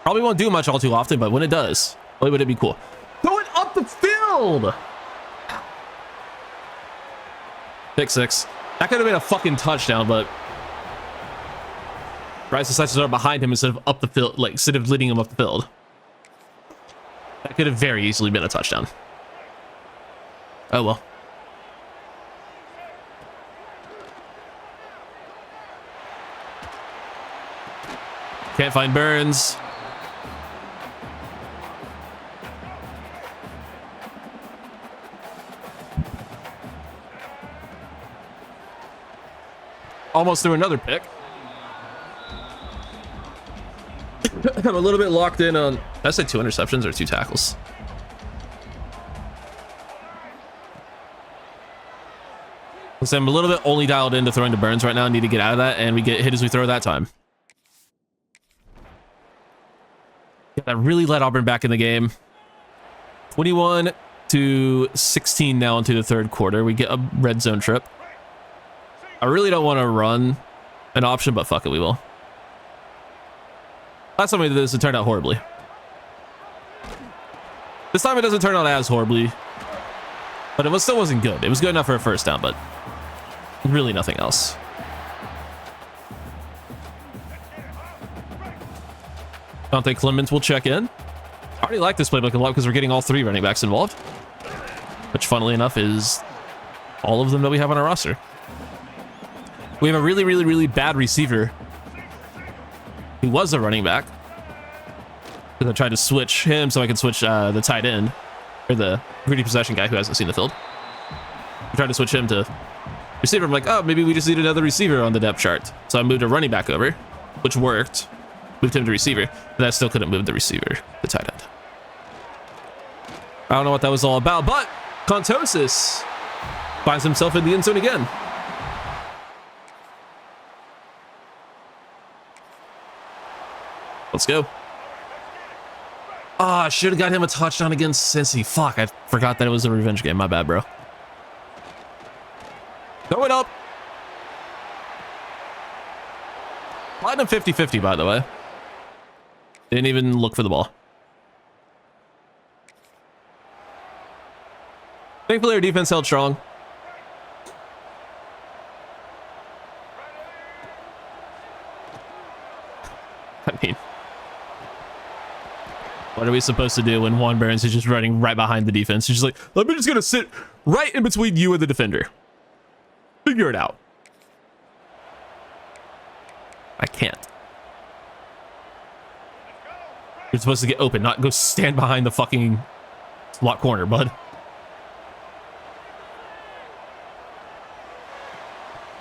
Probably won't do much all too often, but when it does, boy, would it be cool. Throw it up the field! Pick 6. That could have been a fucking touchdown, but Bryce decides to throw it behind him instead of up the field, like instead of leading him up the field. That could have very easily been a touchdown. Oh well. Can't find Burns. Almost threw another pick. I'm a little bit locked in on, I said 2 interceptions or 2 tackles. So I'm a little bit only dialed into throwing to Burns right now. I need to get out of that, and we get hit as we throw that time. Yeah, that really let Auburn back in the game. 21-16 now into the 3rd quarter. We get a red zone trip. I really don't want to run an option, but fuck it, we will. Last time we did this, it turned out horribly. This time it doesn't turn out as horribly, but it still wasn't good. It was good enough for a first down, but really nothing else. Dante Clemens will check in. I already like this playbook a lot because we're getting all 3 running backs involved, which funnily enough is all of them that we have on our roster. We have a really bad receiver. He was a running back. Because I tried to switch him so I could switch the tight end, or the greedy possession guy who hasn't seen the field. I tried to switch him to receiver. I'm like, oh, maybe we just need another receiver on the depth chart. So I moved a running back over, which worked. Moved him to receiver, but I still couldn't move the receiver, the tight end. I don't know what that was all about, but Contosis finds himself in the end zone again. Let's go. Ah, I should have got him a touchdown against Cincy. Fuck, I forgot that it was a revenge game. My bad, bro. Throw it up. Platinum 50-50, by the way. Didn't even look for the ball. Thankfully, our defense held strong. I mean, what are we supposed to do when Juan Burns is just running right behind the defense? He's just like, I'm just going to sit right in between you and the defender. Figure it out. I can't. You're supposed to get open, not go stand behind the fucking slot corner, bud.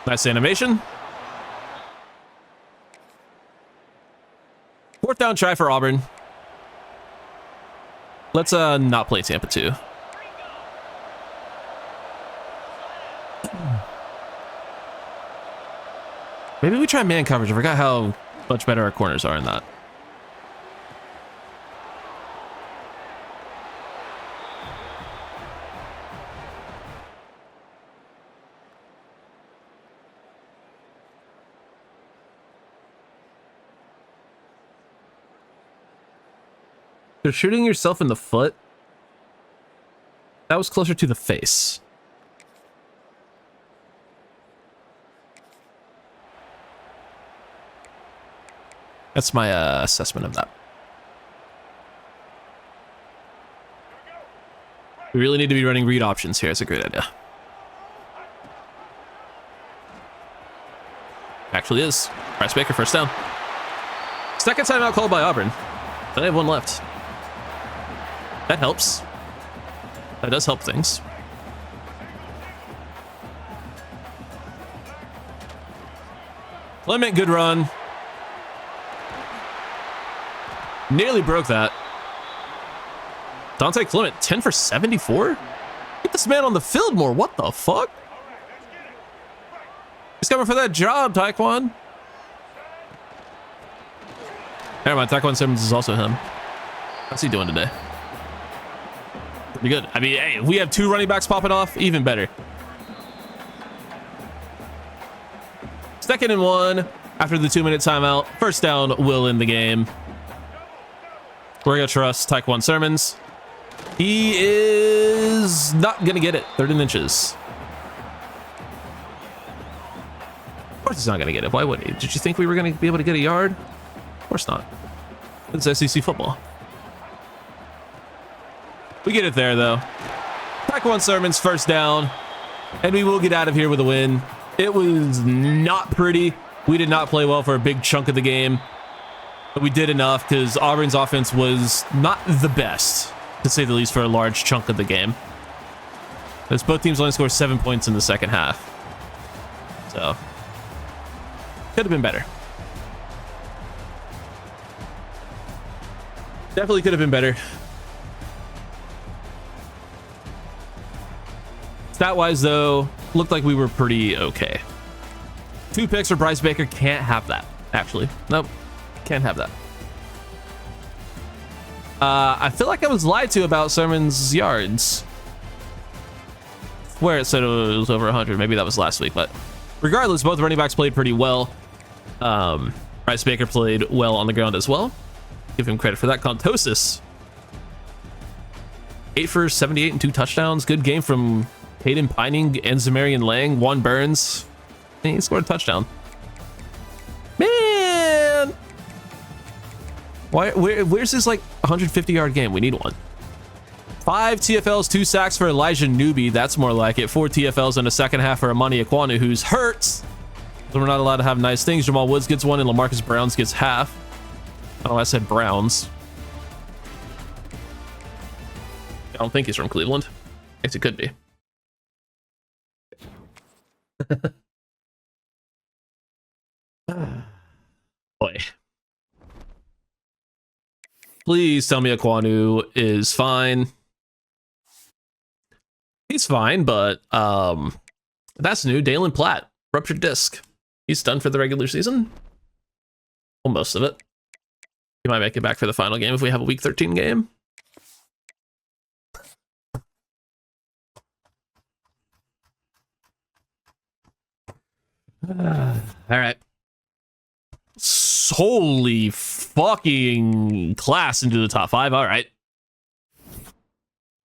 Nice animation. 4th down try for Auburn. Let's not play Tampa 2. Maybe we try man coverage. I forgot how much better our corners are in that. So shooting yourself in the foot, that was closer to the face. That's my assessment of that. We really need to be running read options here. It's a great idea. Actually is. Bryce Baker, 1st down. 2nd timeout called by Auburn. They have 1 left. That helps. That does help things. Clement, good run. Nearly broke that. Dante Clement, 10 for 74? Get this man on the field more. What the fuck? He's coming for that job, Taekwon. Never mind, Taekwon Simmons is also him. What's he doing today? Pretty good. I mean, hey, if we have 2 running backs popping off, even better. 2nd and 1 after the 2-minute timeout. First down will end the game. We're going to trust Taekwon Sermons. He is not going to get it. 3rd and inches. Of course he's not going to get it. Why would he? Did you think we were going to be able to get a yard? Of course not. It's SEC football. We get it there, though. Taekwon Sermons, first down. And we will get out of here with a win. It was not pretty. We did not play well for a big chunk of the game. But we did enough because Auburn's offense was not the best, to say the least, for a large chunk of the game. Because both teams only scored 7 points in the second half. So, could have been better. Definitely could have been better. Stat-wise, though, looked like we were pretty okay. 2 picks for Bryce Baker. Can't have that, actually. Nope. Can't have that. I feel like I was lied to about Sermon's yards. Where it said it was over 100. Maybe that was last week, but regardless, both running backs played pretty well. Bryce Baker played well on the ground as well. Give him credit for that. Contosis. 8 for 78 and 2 touchdowns. Good game from Hayden Pining and Zamarian Lang. Juan Burns. And he scored a touchdown. Man! Where's this like 150-yard game? We need one. 5 TFLs, 2 sacks for Elijah Newby. That's more like it. 4 TFLs in the second half for Amani Ekwonu, who's hurt. So we're not allowed to have nice things. Jamal Woods gets 1 and LaMarcus Browns gets half. Oh, I said Browns. I don't think he's from Cleveland. I guess he could be. Boy. Please tell me Ekwonu is fine. He's fine, but that's new. Dalen Platt, ruptured disc. He's done for the regular season. Well, most of it. He might make it back for the final game if we have a week 13 game. All right. Holy fucking class into the top 5. All right.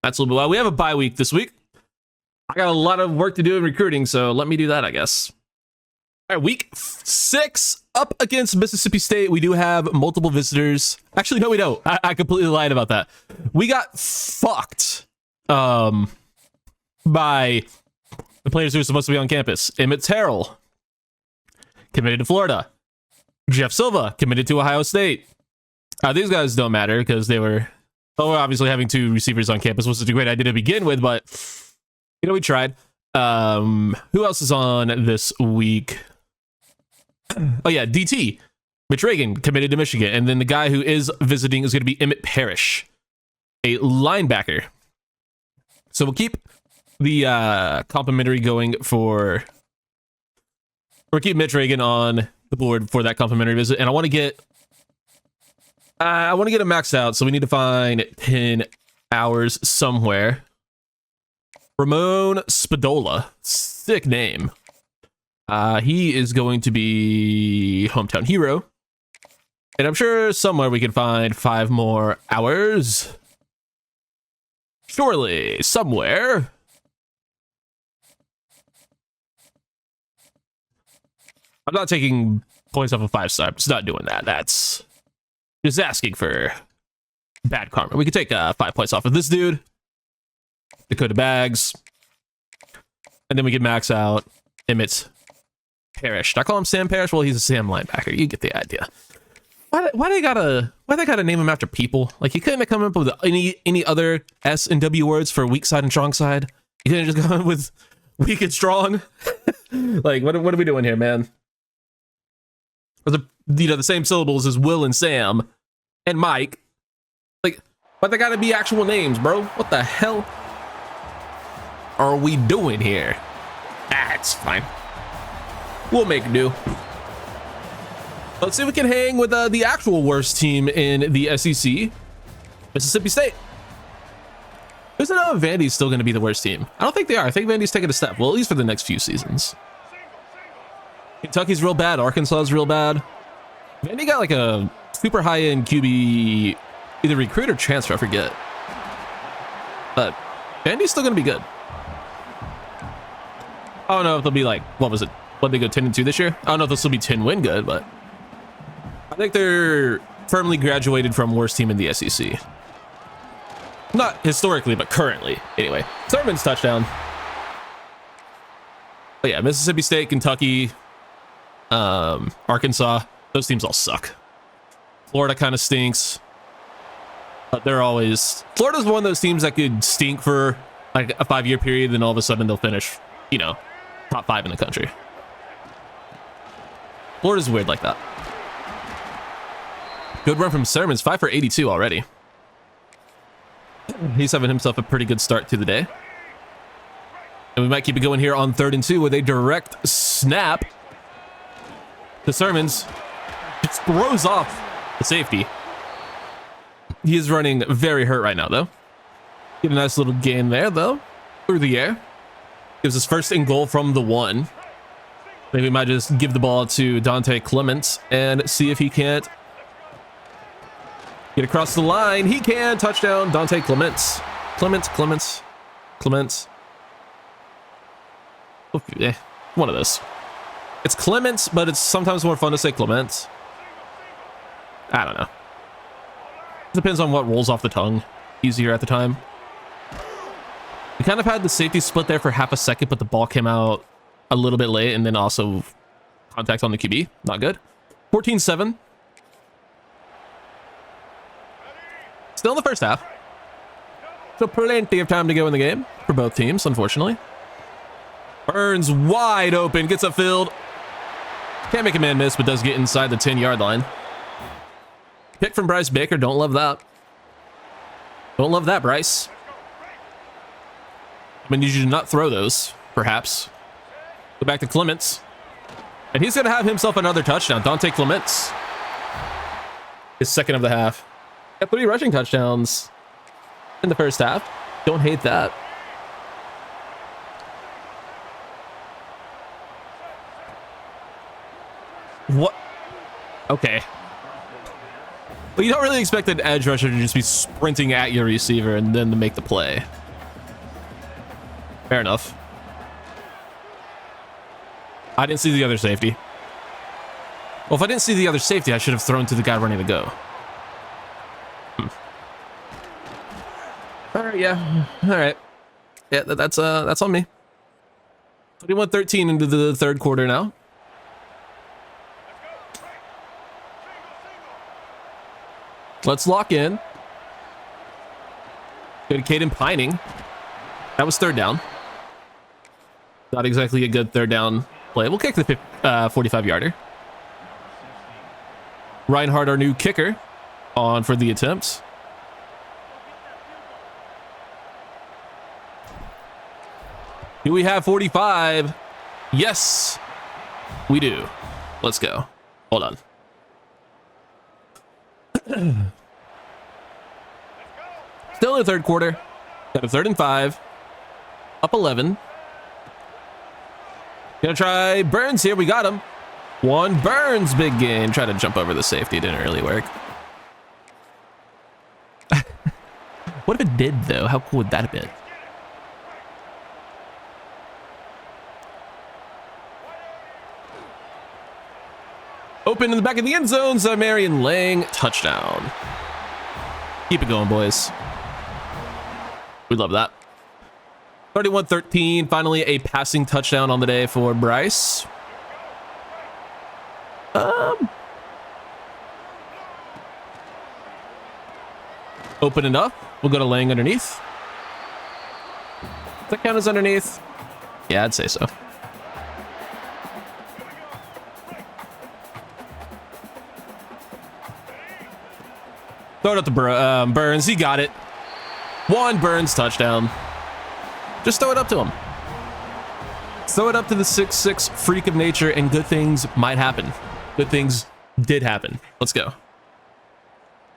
That's a little bit wild. We have a bye week this week. I got a lot of work to do in recruiting, so let me do that, I guess. All right, week 6 up against Mississippi State. We do have multiple visitors. Actually, no, we don't. I completely lied about that. We got fucked by the players who were supposed to be on campus. Emmett Terrell committed to Florida. Jeff Silva committed to Ohio State. These guys don't matter because they were obviously having 2 receivers on campus was such a great idea to begin with, but you know, we tried. Who else is on this week? Oh yeah, DT. Mitch Reagan committed to Michigan. And then the guy who is visiting is going to be Emmett Parrish, a linebacker. So we'll keep the complimentary going for... We'll keep Mitch Reagan on the board for that complimentary visit. And I want to get... I want to get him maxed out, so we need to find 10 hours somewhere. Ramon Spadola. Sick name. He is going to be hometown hero. And I'm sure somewhere we can find 5 more hours. Surely, somewhere. I'm not taking points off of 5-star. I'm just not doing that. That's just asking for bad karma. We could take 5 points off of this dude. Dakota Bags. And then we can max out Emmett Parrish. Did I call him Sam Parrish? Well, he's a Sam linebacker. You get the idea. Why they gotta name him after people? Like, you couldn't have come up with any other S and W words for weak side and strong side. You couldn't just go with weak and strong. Like, what are we doing here, man? The same syllables as Will and Sam and Mike. Like, but they gotta be actual names, bro. What the hell are we doing here? It's fine. We'll make do. Let's see if we can hang with the actual worst team in the SEC, Mississippi State. Who's to know if Vandy's still going to be the worst team? I don't think they are. I think Vandy's taking a step. Well, at least for the next few seasons. Kentucky's real bad. Arkansas is real bad. Vandy got like a super high-end QB, either recruit or transfer, I forget. But Vandy's still going to be good. I don't know if they'll be like, what was it? What, they go 10-2 this year? I don't know if they'll still be 10-win good, but I think they're firmly graduated from worst team in the SEC. Not historically, but currently. Anyway, Sermon's touchdown. But yeah, Mississippi State, Kentucky, Arkansas, those teams all suck. Florida kind of stinks. But they're always... Florida's one of those teams that could stink for like a 5-year period, and all of a sudden they'll finish, you know, top 5 in the country. Florida's weird like that. Good run from Sermons, 5 for 82 already. He's having himself a pretty good start to the day. And we might keep it going here on 3rd and 2 with a direct snap. The Sermons just throws off the safety. He is running very hurt right now, though. Get a nice little gain there, though, through the air. Gives us 1st and goal from the 1. Maybe we might just give the ball to Dante Clements and see if he can't get across the line. He can. Touchdown, Dante Clements. Clements. Okay, one of those. It's Clements, but it's sometimes more fun to say Clements. I don't know. Depends on what rolls off the tongue easier at the time. We kind of had the safety split there for half a second, but the ball came out a little bit late, and then also contact on the QB. Not good. 14-7. Still in the first half. So plenty of time to go in the game for both teams, unfortunately. Burns wide open, gets upfield. Can't make a man miss, but does get inside the 10-yard line. Pick from Bryce Baker. Don't love that. Don't love that, Bryce. I need you to not throw those, perhaps. Go back to Clements. And he's going to have himself another touchdown. Dante Clements. His 2nd of the half. Got 3 rushing touchdowns in the first half. Don't hate that. What? Okay. But you don't really expect an edge rusher to just be sprinting at your receiver and then to make the play. Fair enough. I didn't see the other safety. Well, if I didn't see the other safety, I should have thrown to the guy running to go. All right, yeah. All right. Yeah, that's on me. 21-13 into the 3rd quarter now. Let's lock in. Go to Caden Pining. That was 3rd down. Not exactly a good 3rd down play. We'll kick the 45-yarder. Reinhardt, our new kicker, on for the attempts. Do we have 45? Yes, we do. Let's go. Hold on. Still in the 3rd quarter. Got a 3rd and 5. Up 11. Gonna try Burns here. We got him. One Burns, big gain. Try to jump over the safety. Didn't really work. What if it did, though? How cool would that have been? Open in the back of the end zone. Marion Lang, touchdown. Keep it going, boys. We love that. 31-13. Finally, a passing touchdown on the day for Bryce. Open enough. We'll go to Lang underneath. Does that count as underneath? Yeah, I'd say so. Throw it up to Burns. He got it. One Burns touchdown. Just throw it up to him. Throw it up to the 6'6" freak of nature, and good things might happen. Good things did happen. Let's go.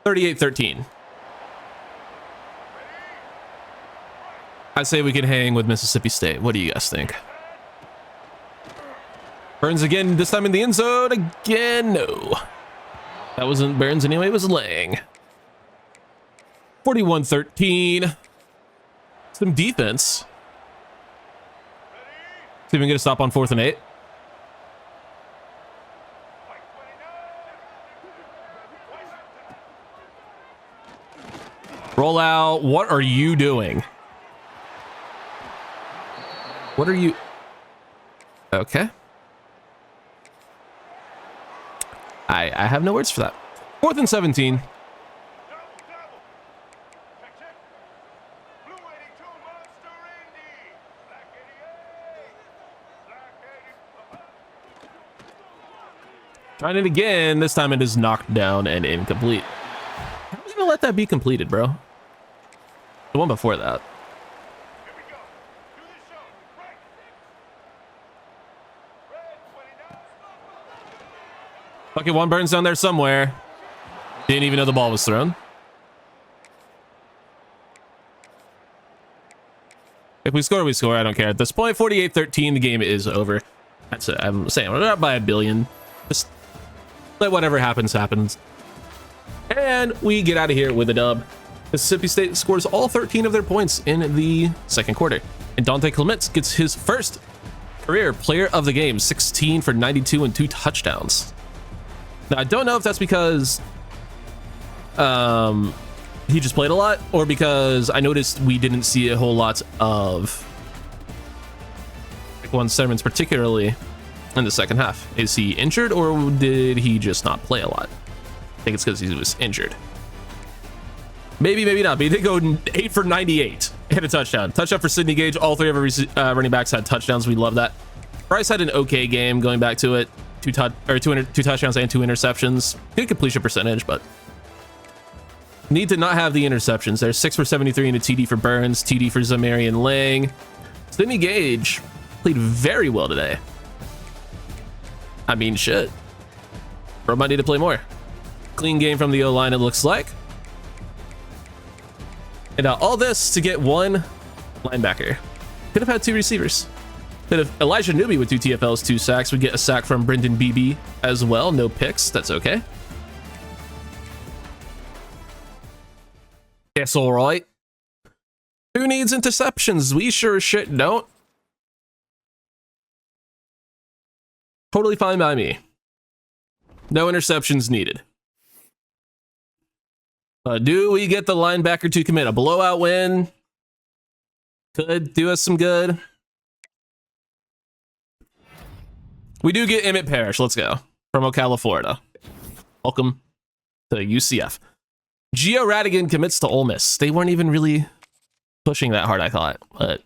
38-13. I say we can hang with Mississippi State. What do you guys think? Burns again, this time in the end zone. Again, no. That wasn't Burns anyway, it was Lang. 41-13. Some defense. See if we can get a stop on 4th and 8. Roll out. What are you doing? What are you? Okay. I have no words for that. 4th and 17. Trying it again. This time it is knocked down and incomplete. How are we gonna let that be completed, bro? The one before that. Okay, one Burns down there somewhere. Didn't even know the ball was thrown. If we score, we score. I don't care. At this point, 48-13, the game is over. That's it. I'm saying we're not by a billion. Just let whatever happens, happens. And we get out of here with a dub. Mississippi State scores all 13 of their points in the second quarter. And Dante Clements gets his first career player of the game, 16 for 92 and 2 touchdowns. Now, I don't know if that's because he just played a lot or because I noticed we didn't see a whole lot of One Simmons, particularly in the second half. Is he injured or did he just not play a lot? I think it's because he was injured. Maybe, maybe not, but he did go 8 for 98. Hit a touchdown. Touchdown for Sidney Gage. All three of our running backs had touchdowns. We love that. Bryce had an okay game going back to it. Two touchdowns and 2 interceptions. Good completion percentage, but need to not have the interceptions. There's 6 for 73 and a TD for Burns, TD for Zamarian Lang. Sidney Gage played very well today. I mean, shit. Bro might need to play more. Clean game from the O-line, it looks like. And all this to get 1 linebacker. Could have had 2 receivers. Could have Elijah Newby with 2 TFLs, 2 sacks. We get a sack from Brendan Beebe as well. No picks. That's okay. That's all right. Who needs interceptions? We sure as shit don't. Totally fine by me. No interceptions needed. Do we get the linebacker to commit? A blowout win could do us some good. We do get Emmett Parrish. Let's go. From Ocala, Florida. Welcome to UCF. Gio Radigan commits to Ole Miss. They weren't even really pushing that hard, I thought, but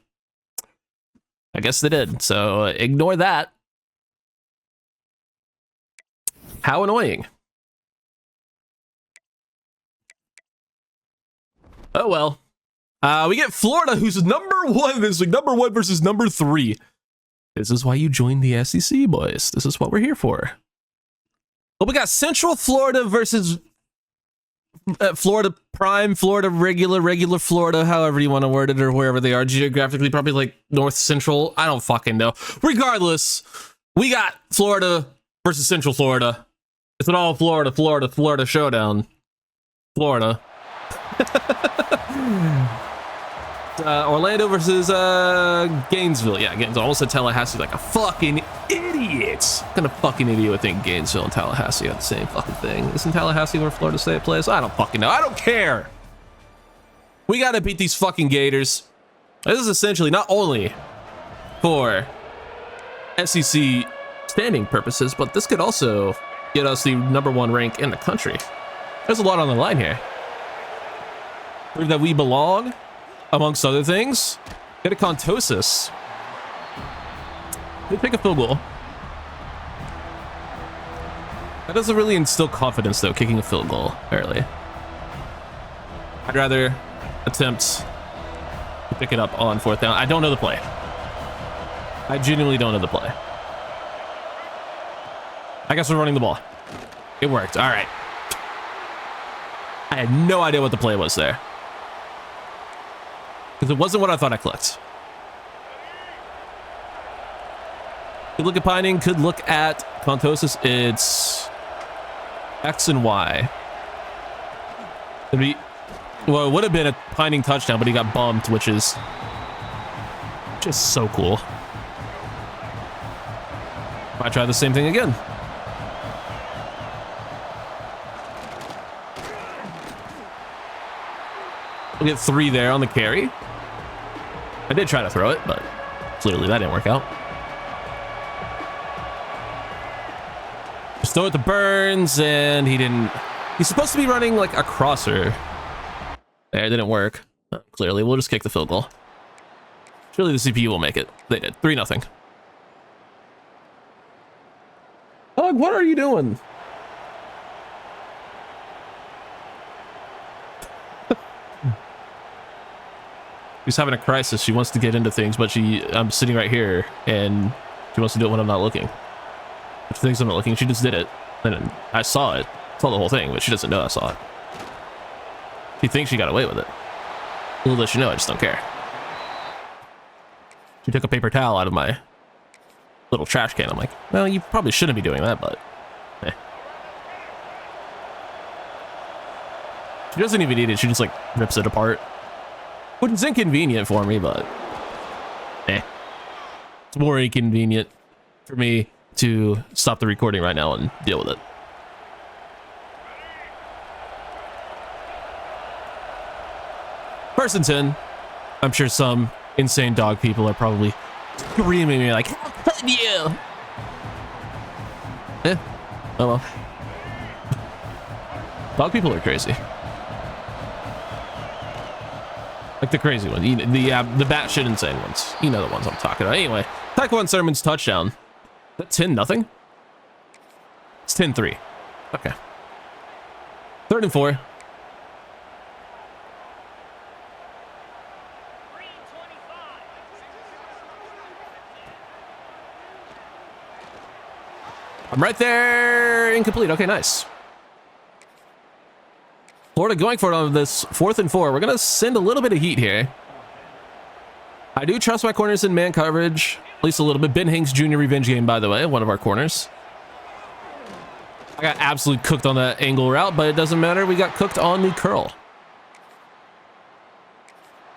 I guess they did. So ignore that. How annoying. Oh, well. We get Florida, who's number 1 this week. Number 1 versus number 3. This is why you joined the SEC, boys. This is what we're here for. Well, we got Central Florida versus Florida Prime, Florida regular Florida, however you want to word it, or wherever they are geographically, probably like North Central. I don't fucking know. Regardless, we got Florida versus Central Florida. It's an all Florida showdown. Florida. Orlando versus Gainesville. Yeah, Gainesville. Almost said Tallahassee like a fucking idiot. What kind of fucking idiot would think Gainesville and Tallahassee are the same fucking thing? Isn't Tallahassee where Florida State plays? I don't fucking know. I don't care. We gotta beat these fucking Gators. This is essentially not only for SEC standing purposes, but this could also get us the number 1 rank in the country. There's a lot on the line here. Prove that we belong, amongst other things. Get a Contosis. They take a field goal. That doesn't really instill confidence, though, kicking a field goal early. I'd rather attempt to pick it up on 4th down. I don't know the play. I genuinely don't know the play. I guess we're running the ball. It worked. All right. I had no idea what the play was there, because it wasn't what I thought I clicked. Could look at Pining, could look at Contosis. It's X and Y. It'd be, well, it would have been a Pining touchdown, but he got bumped, which is just so cool. Might try the same thing again. We'll get 3 there on the carry. I did try to throw it, but clearly that didn't work out. Just throw it to Burns, and he didn't. He's supposed to be running like a crosser. There, it didn't work. Clearly, we'll just kick the field goal. Surely the CPU will make it. They did. 3-0. Doug, what are you doing? She's having a crisis. She wants to get into things, but I'm sitting right here, and she wants to do it when I'm not looking. If she thinks I'm not looking, she just did it. And I saw it. Saw the whole thing, but she doesn't know I saw it. She thinks she got away with it. Little does she know, I just don't care. She took a paper towel out of my little trash can. I'm like, well, you probably shouldn't be doing that, but eh. She doesn't even eat it. She just like rips it apart. Which is inconvenient for me, but eh. It's more inconvenient for me to stop the recording right now and deal with it. First and 10. I'm sure some insane dog people are probably screaming at me like, how could you? Eh. Oh well. Dog people are crazy. Like the crazy ones, the batshit insane ones. You know the ones I'm talking about. Anyway, Taekwon Sermon's touchdown. Is that 10-0? It's 10-3. Okay. 3rd and 4. I'm right there. Incomplete. Okay, nice. Florida going for it on this 4th and 4. We're going to send a little bit of heat here. I do trust my corners in man coverage, at least a little bit. Ben Hanks Jr. revenge game, by the way, one of our corners. I got absolutely cooked on that angle route, but it doesn't matter. We got cooked on the curl.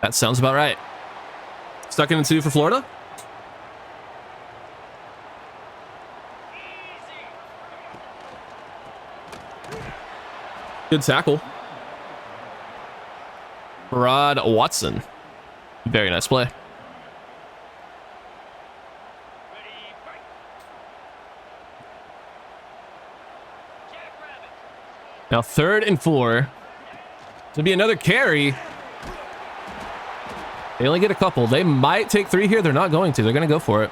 That sounds about right. 2nd and 2 for Florida. Good tackle. Rod Watson. Very nice play. Now 3rd and 4. To be another carry. They only get a couple. They might take 3 here. They're not going to. They're going to go for it.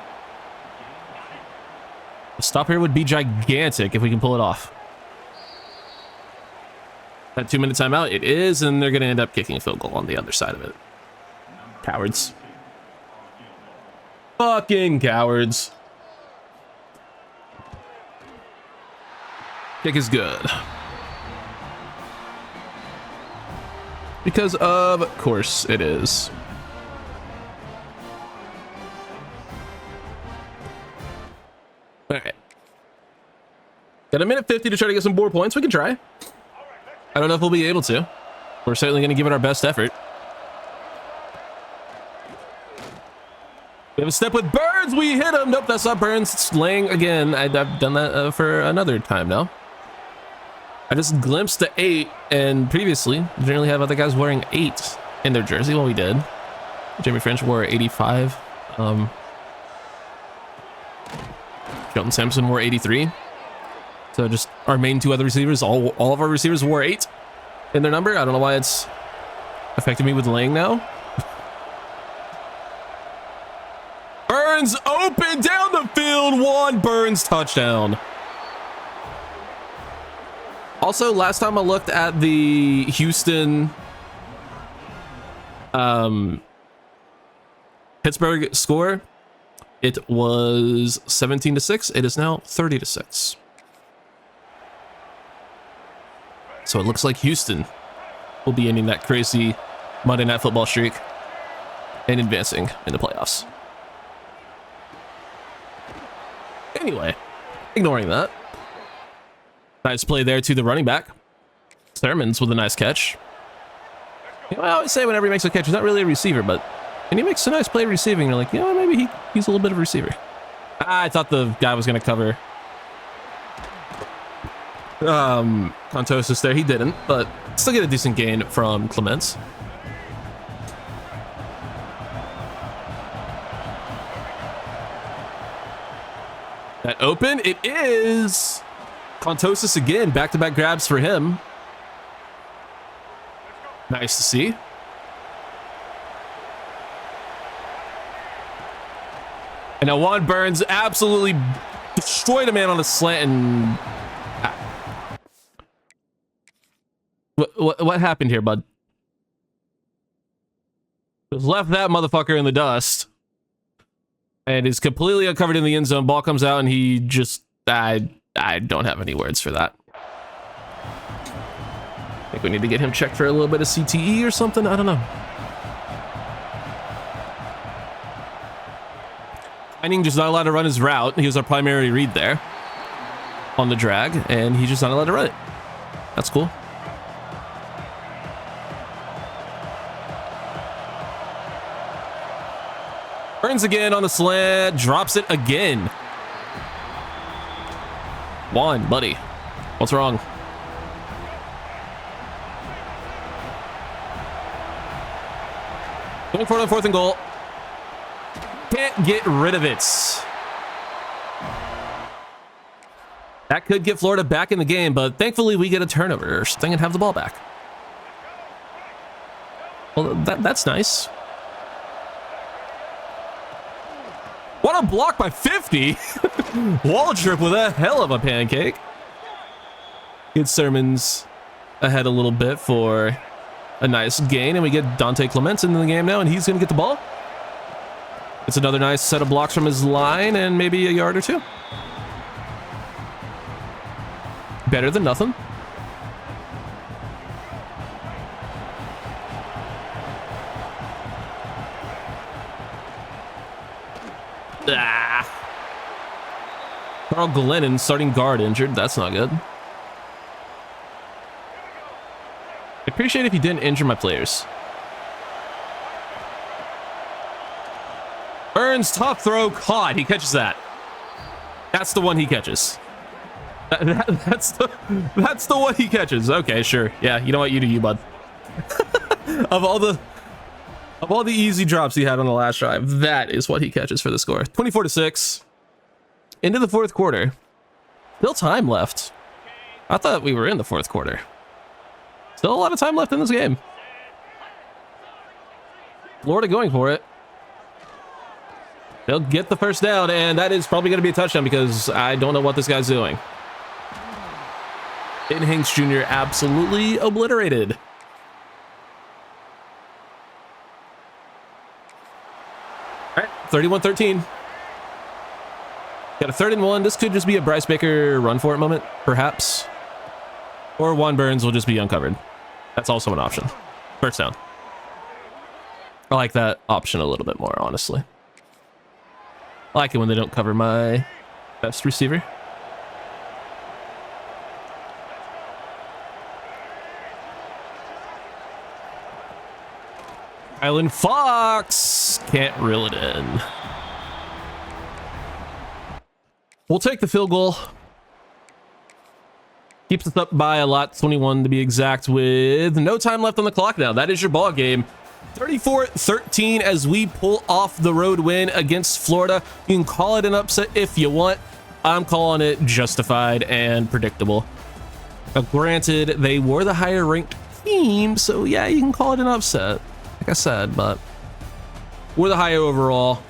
The stop here would be gigantic if we can pull it off. That 2-minute timeout, it is, and they're going to end up kicking a field goal on the other side of it. Cowards. Fucking cowards. Kick is good. Because of course it is. All right. Got a minute 50 to try to get some more points. We can try. I don't know if we'll be able to. We're certainly going to give it our best effort. We have a step with Burns. We hit him. Nope, that's not Burns. It's Lang again. I've done that for another time now. I just glimpsed the 8, and previously, generally have other guys wearing 8 in their jersey. Well, we did. Jimmy French wore 85. Shelton Sampson wore 83. So just our main 2 other receivers, all of our receivers wore 8 in their number. I don't know why it's affecting me with Lang now. Burns open down the field. 1 Burns touchdown. Also, last time I looked at the Houston Pittsburgh score, it was 17-6. It is now 30-6. So it looks like Houston will be ending that crazy Monday Night Football streak and advancing in the playoffs. Anyway, ignoring that. Nice play there to the running back. Sermons with a nice catch. You know, I always say whenever he makes a catch, he's not really a receiver, but when he makes a nice play receiving, you're like, you know, maybe he's a little bit of a receiver. I thought the guy was going to cover Contosis there. He didn't, but still get a decent gain from Clements. That open, it is Contosis again. Back-to-back grabs for him. Nice to see. And now Juan Burns absolutely destroyed a man on a slant and... What happened here, bud? Just left that motherfucker in the dust. And is completely uncovered in the end zone. Ball comes out and he just... I don't have any words for that. I think we need to get him checked for a little bit of CTE or something. I don't know. Heining just not allowed to run his route. He was our primary read there on the drag, and he's just not allowed to run it. That's cool. Burns again on the slant, drops it again. Juan, buddy, what's wrong? Going forward on 4th and goal. Can't get rid of it. That could get Florida back in the game, but thankfully we get a turnover or something and have the ball back. Well, that's nice. What a block by 50. Waldrop with a hell of a pancake. Get Sermons ahead a little bit for a nice gain, and we get Dante Clements into the game now, and he's going to get the ball. It's another nice set of blocks from his line, and maybe a yard or two. Better than nothing. Carl Glennon, starting guard, injured. That's not good. I appreciate if you didn't injure my players. Burns, tough throw, caught. He catches that. That's the one he catches. That's the one he catches. Okay, sure. Yeah, you know what? You do you, bud. Of all the easy drops he had on the last drive, that is what he catches for the score. 24-6. Into the 4th quarter. Still time left. I thought we were in the 4th quarter. Still a lot of time left in this game. Florida going for it. They'll get the first down, and that is probably going to be a touchdown because I don't know what this guy's doing. Aiden Hanks Jr. absolutely obliterated. All right, 31-13. Got a 3rd and 1. This could just be a Bryce Baker run for it moment, perhaps. Or Juan Burns will just be uncovered. That's also an option. First down. I like that option a little bit more, honestly. I like it when they don't cover my best receiver. Island Fox can't reel it in. We'll take the field goal. Keeps us up by a lot, 21 to be exact, with no time left on the clock now. That is your ball game. 34-13 as we pull off the road win against Florida. You can call it an upset if you want. I'm calling it justified and predictable. Now, granted, they were the higher ranked team, so yeah, you can call it an upset, like I said, but we're the higher overall.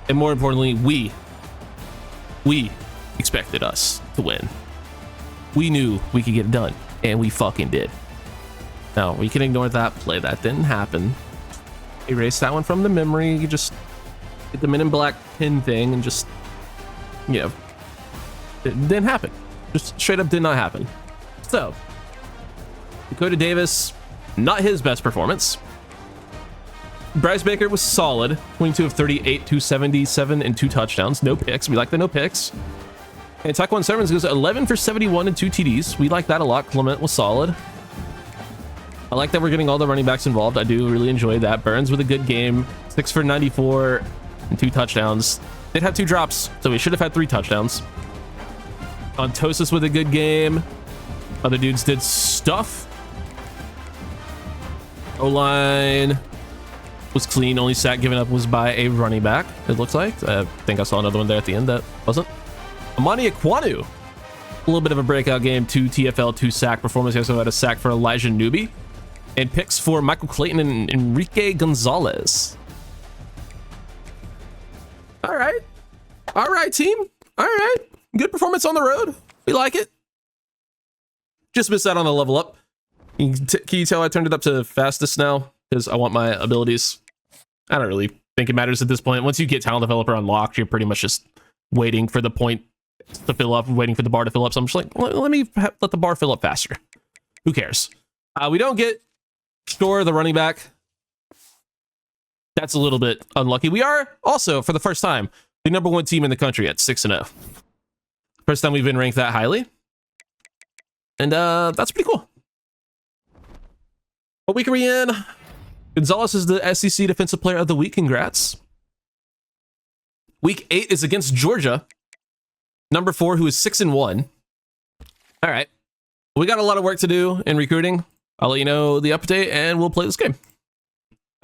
And more importantly, we expected us to win. We knew we could get it done, and we fucking did. Now, we can ignore that play. That didn't happen. Erase that one from the memory. You just get the Men in Black pin thing and just, you know, it didn't happen. Just straight up did not happen. So, Dakota Davis, not his best performance. Bryce Baker was solid. 22 of 38, 277, and 2 touchdowns. No picks. We like the no picks. And Taekwon Sermons goes 11 for 71 and 2 TDs. We like that a lot. Clement was solid. I like that we're getting all the running backs involved. I do really enjoy that. Burns with a good game. 6 for 94 and 2 touchdowns. Did have 2 drops, so we should have had 3 touchdowns. Ontosis with a good game. Other dudes did stuff. O-line was clean. Only sack given up was by a running back, it looks like. I think I saw another one there at the end that wasn't. Amani Ekwonu. A little bit of a breakout game. 2 TFL, 2 sack performance. He also had a sack for Elijah Newby. And picks for Michael Clayton and Enrique Gonzalez. All right. All right, team. All right. Good performance on the road. We like it. Just missed out on the level up. Can you tell I turned it up to fastest now? Because I want my abilities. I don't really think it matters at this point. Once you get Talent Developer unlocked, you're pretty much just waiting for the point to fill up, waiting for the bar to fill up. So I'm just like, let me let the bar fill up faster. Who cares? We don't get Store, the running back. That's a little bit unlucky. We are also, for the first time, the #1 team in the country at 6-0. First time we've been ranked that highly. And that's pretty cool. What week are we in? Gonzalez is the SEC Defensive Player of the Week. Congrats. Week 8 is against Georgia. #4, who is 6-1. All right. We got a lot of work to do in recruiting. I'll let you know the update, and we'll play this game.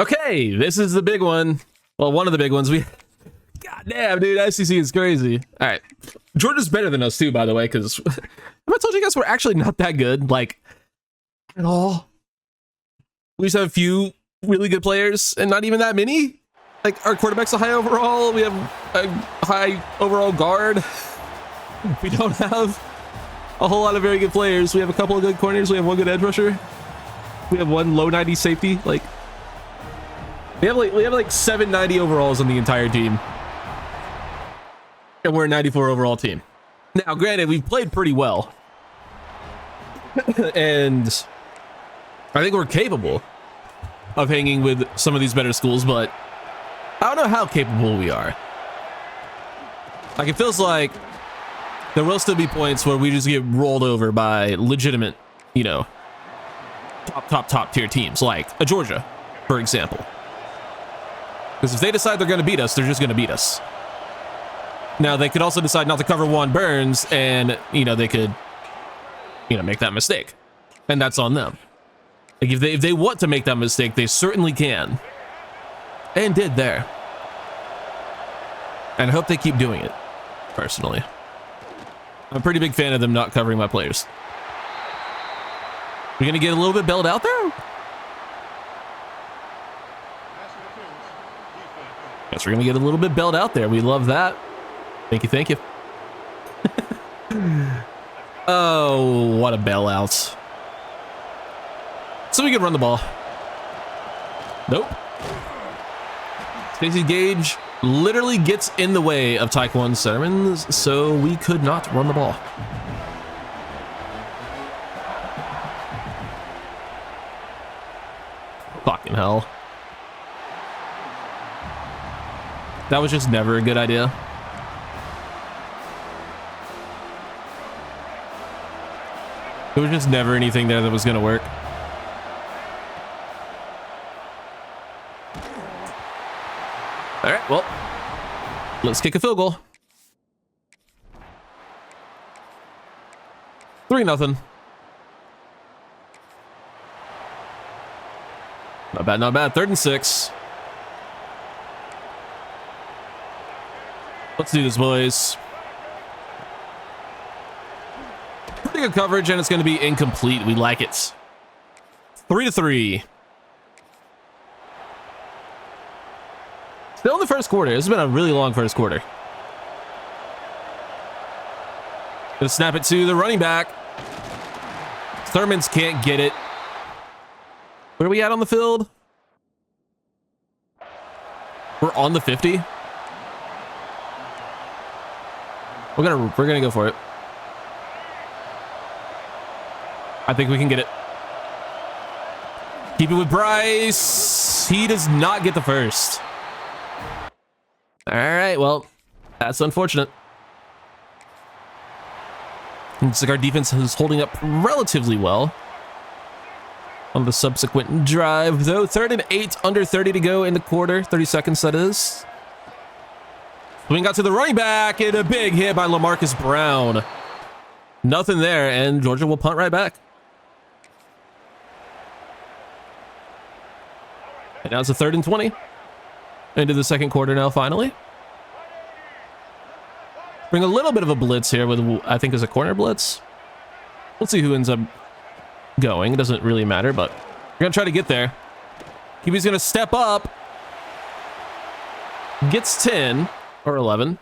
Okay, this is the big one. Well, one of the big ones. God damn, dude, SEC is crazy. All right. Georgia's better than us, too, by the way, because have I told you guys we're actually not that good, like, at all? We just have a few really good players, and not even that many. Like, our quarterback's a high overall. We have a high overall guard. We don't have a whole lot of very good players. We have a couple of good corners. We have 1 good edge rusher. We have 1 low 90 safety. Like, we have like 790 overalls on the entire team, and we're a 94 overall team. Now, granted, we've played pretty well, and I think we're capable of hanging with some of these better schools, but I don't know how capable we are. Like, it feels like there will still be points where we just get rolled over by legitimate, you know, top tier teams, like a Georgia, for example. Because if they decide they're going to beat us, they're just going to beat us. Now, they could also decide not to cover Juan Burns, and, you know, they could, you know, make that mistake. And that's on them. Like, if they want to make that mistake, they certainly can. And did there. And I hope they keep doing it, personally. I'm a pretty big fan of them not covering my players. We're going to get a little bit bailed out there? Guess we're going to get a little bit bailed out there. We love that. Thank you, thank you. Oh, what a bailout. So we can run the ball. Nope. Stacey Gage literally gets in the way of Taekwon Sermons, so we could not run the ball. Fucking hell. That was just never a good idea. There was just never anything there that was going to work. All right, well, let's kick a field goal. 3-0. Not bad, not bad. 3rd and 6. Let's do this, boys. Pretty good coverage, and it's going to be incomplete. We like it. 3-3. Still in the first quarter. This has been a really long first quarter. Gonna snap it to the running back. Thurmans can't get it. Where are we at on the field? We're on the 50. We're gonna go for it. I think we can get it. Keep it with Bryce. Burns, he does not get the first. All right, well, that's unfortunate. Looks like our defense is holding up relatively well on the subsequent drive, though. 3rd and 8, under 30 to go in the quarter. 30 seconds, that is. Swing out to the running back, and a big hit by LaMarcus Brown. Nothing there, and Georgia will punt right back. And now it's a 3rd and 20. Into the second quarter now, finally. Bring a little bit of a blitz here with, I think, is a corner blitz. Let's see who ends up going. It doesn't really matter, but we're going to try to get there. QB's going to step up. Gets 10 or 11.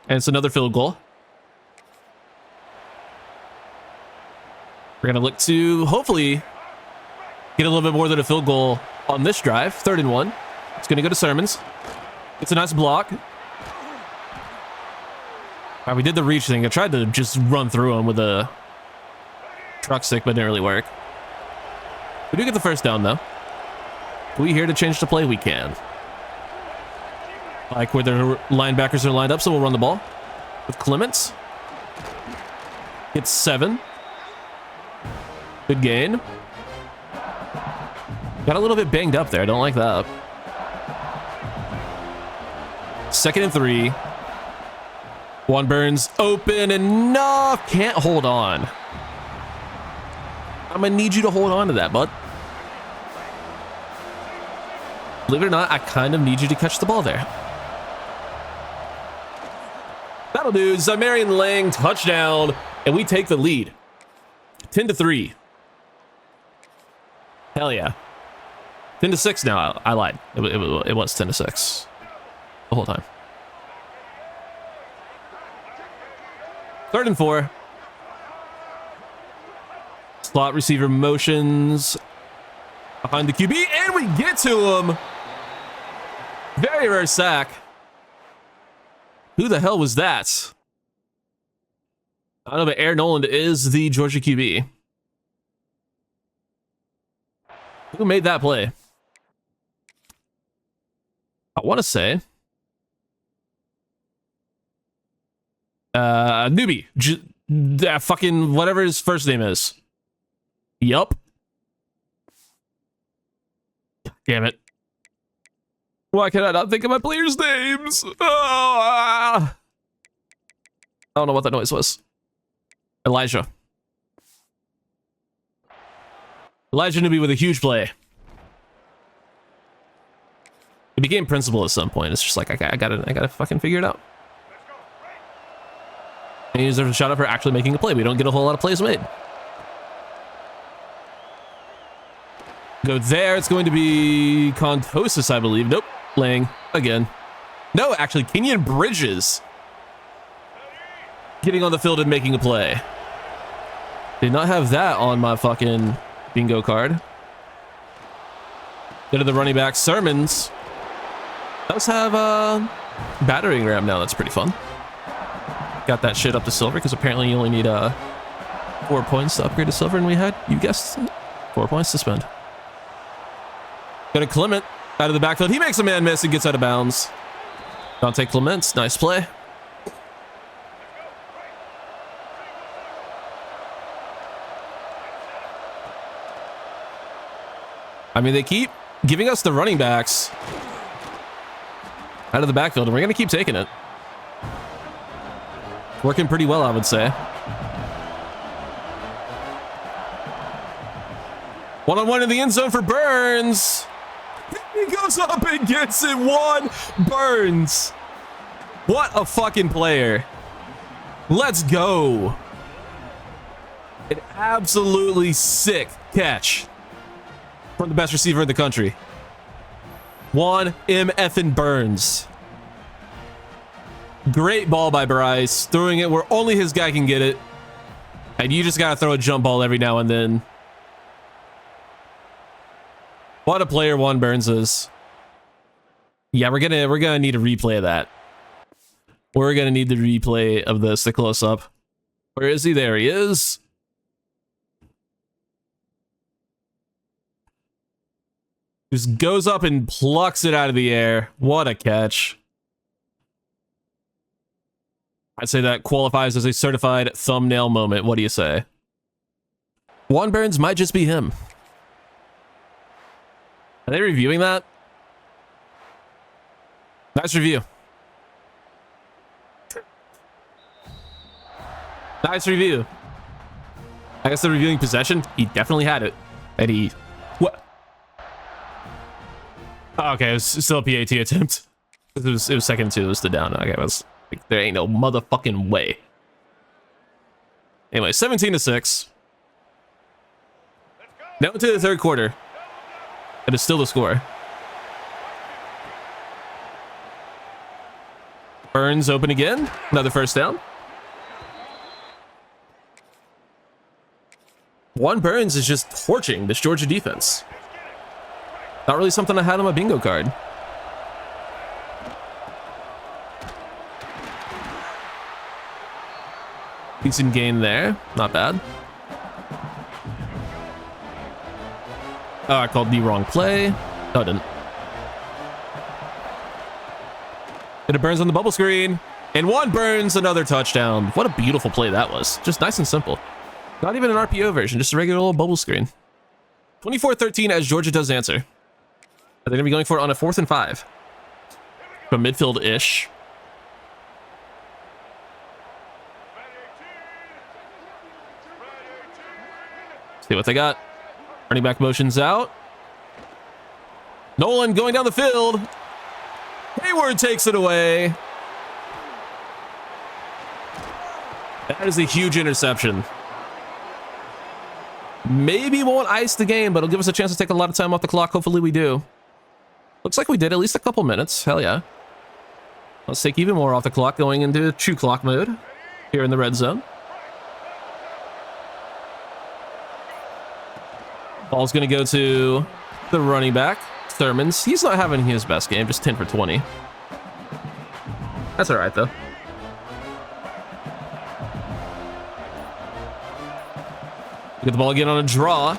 And it's another field goal. We're going to look to hopefully get a little bit more than a field goal on this drive. 3rd and 1. It's going to go to Sermons. It's a nice block. All right, we did the reach thing. I tried to just run through him with a truck stick, but it didn't really work. We do get the first down, though. Are we here to change the play? We can. Like where the linebackers are lined up, so we'll run the ball with Clements. It's 7. Good gain. Got a little bit banged up there. I don't like that. 2nd and 3. Juan Burns open enough. Can't hold on. I'm gonna need you to hold on to that, bud. Believe it or not, I kind of need you to catch the ball there. That'll do. Zamarian Lang, touchdown, and we take the lead. 10-3. Hell yeah. 10-6 now. I lied. It was 10-6 the whole time. 3rd and 4. Slot receiver motions behind the QB, and we get to him. Very rare sack. Who the hell was that? I don't know, but Aaron Noland is the Georgia QB. Who made that play? I want to say newbie, fucking whatever his first name is. Yup. Damn it. Why can I not think of my players' names? I don't know what that noise was. Elijah Newby with a huge play. It became principal at some point. It's just like I gotta fucking figure it out. And he deserves a shout out for actually making a play. We don't get a whole lot of plays made. Go there. It's going to be Contosis, I believe. Nope. Lang again. No, actually, Kenyon Bridges getting on the field and making a play. Did not have that on my fucking bingo card. Go to the running back. Sermons does have a battering ram now. That's pretty fun. Got that shit up to silver because apparently you only need 4 points to upgrade to silver, and we had, you guessed it, 4 points to spend. Go to Clement out of the backfield. He makes a man miss and gets out of bounds. Dante Clements, nice play. I mean, they keep giving us the running backs out of the backfield, and we're going to keep taking it. Working pretty well, I would say. One-on-one in the end zone for Burns. He goes up and gets it. One. Burns. What a fucking player. Let's go. An absolutely sick catch from the best receiver in the country. Juan M. Effin Burns. Great ball by Bryce. Throwing it where only his guy can get it. And you just gotta throw a jump ball every now and then. What a player Juan Burns is. Yeah, we're gonna need a replay of that. We're gonna need the replay of this, the close-up. Where is he? There he is. Just goes up and plucks it out of the air. What a catch. I'd say that qualifies as a certified thumbnail moment. What do you say? Juan Burns might just be him. Are they reviewing that? Nice review. Nice review. I guess they're reviewing possession. He definitely had it. And he... What? Oh, okay, it was still a PAT attempt. It was second two. It was the down. Okay, it was... Like, there ain't no motherfucking way. Anyway, 17-6. Now into the third quarter. It is still the score. Burns open again. Another first down. Juan Burns is just torching this Georgia defense. Not really something I had on my bingo card. Decent gain there. Not bad. Oh, I called the wrong play. Oh, I didn't. And it Burns on the bubble screen. And Juan Burns, another touchdown. What a beautiful play that was. Just nice and simple. Not even an RPO version, just a regular old bubble screen. 24-13 as Georgia does answer. Are they going to be going for it on a 4th and 5? From midfield-ish. See what they got. Running back motions out. Nolan going down the field. Hayward takes it away. That is a huge interception. Maybe won't ice the game, but it'll give us a chance to take a lot of time off the clock. Hopefully we do. Looks like we did at least a couple minutes. Hell yeah. Let's take even more off the clock going into true clock mode here in the red zone. Ball's going to go to the running back, Thurmans. He's not having his best game, just 10 for 20. That's all right, though. Get the ball again on a draw.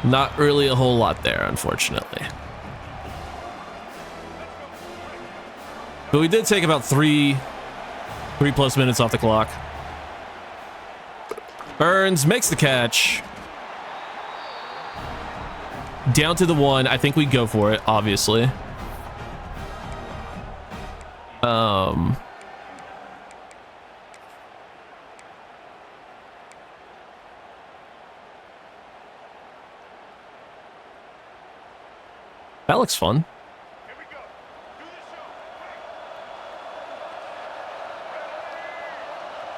Not really a whole lot there, unfortunately. But we did take about three plus minutes off the clock. Burns makes the catch. Down to the 1. I think we go for it, obviously. That looks fun.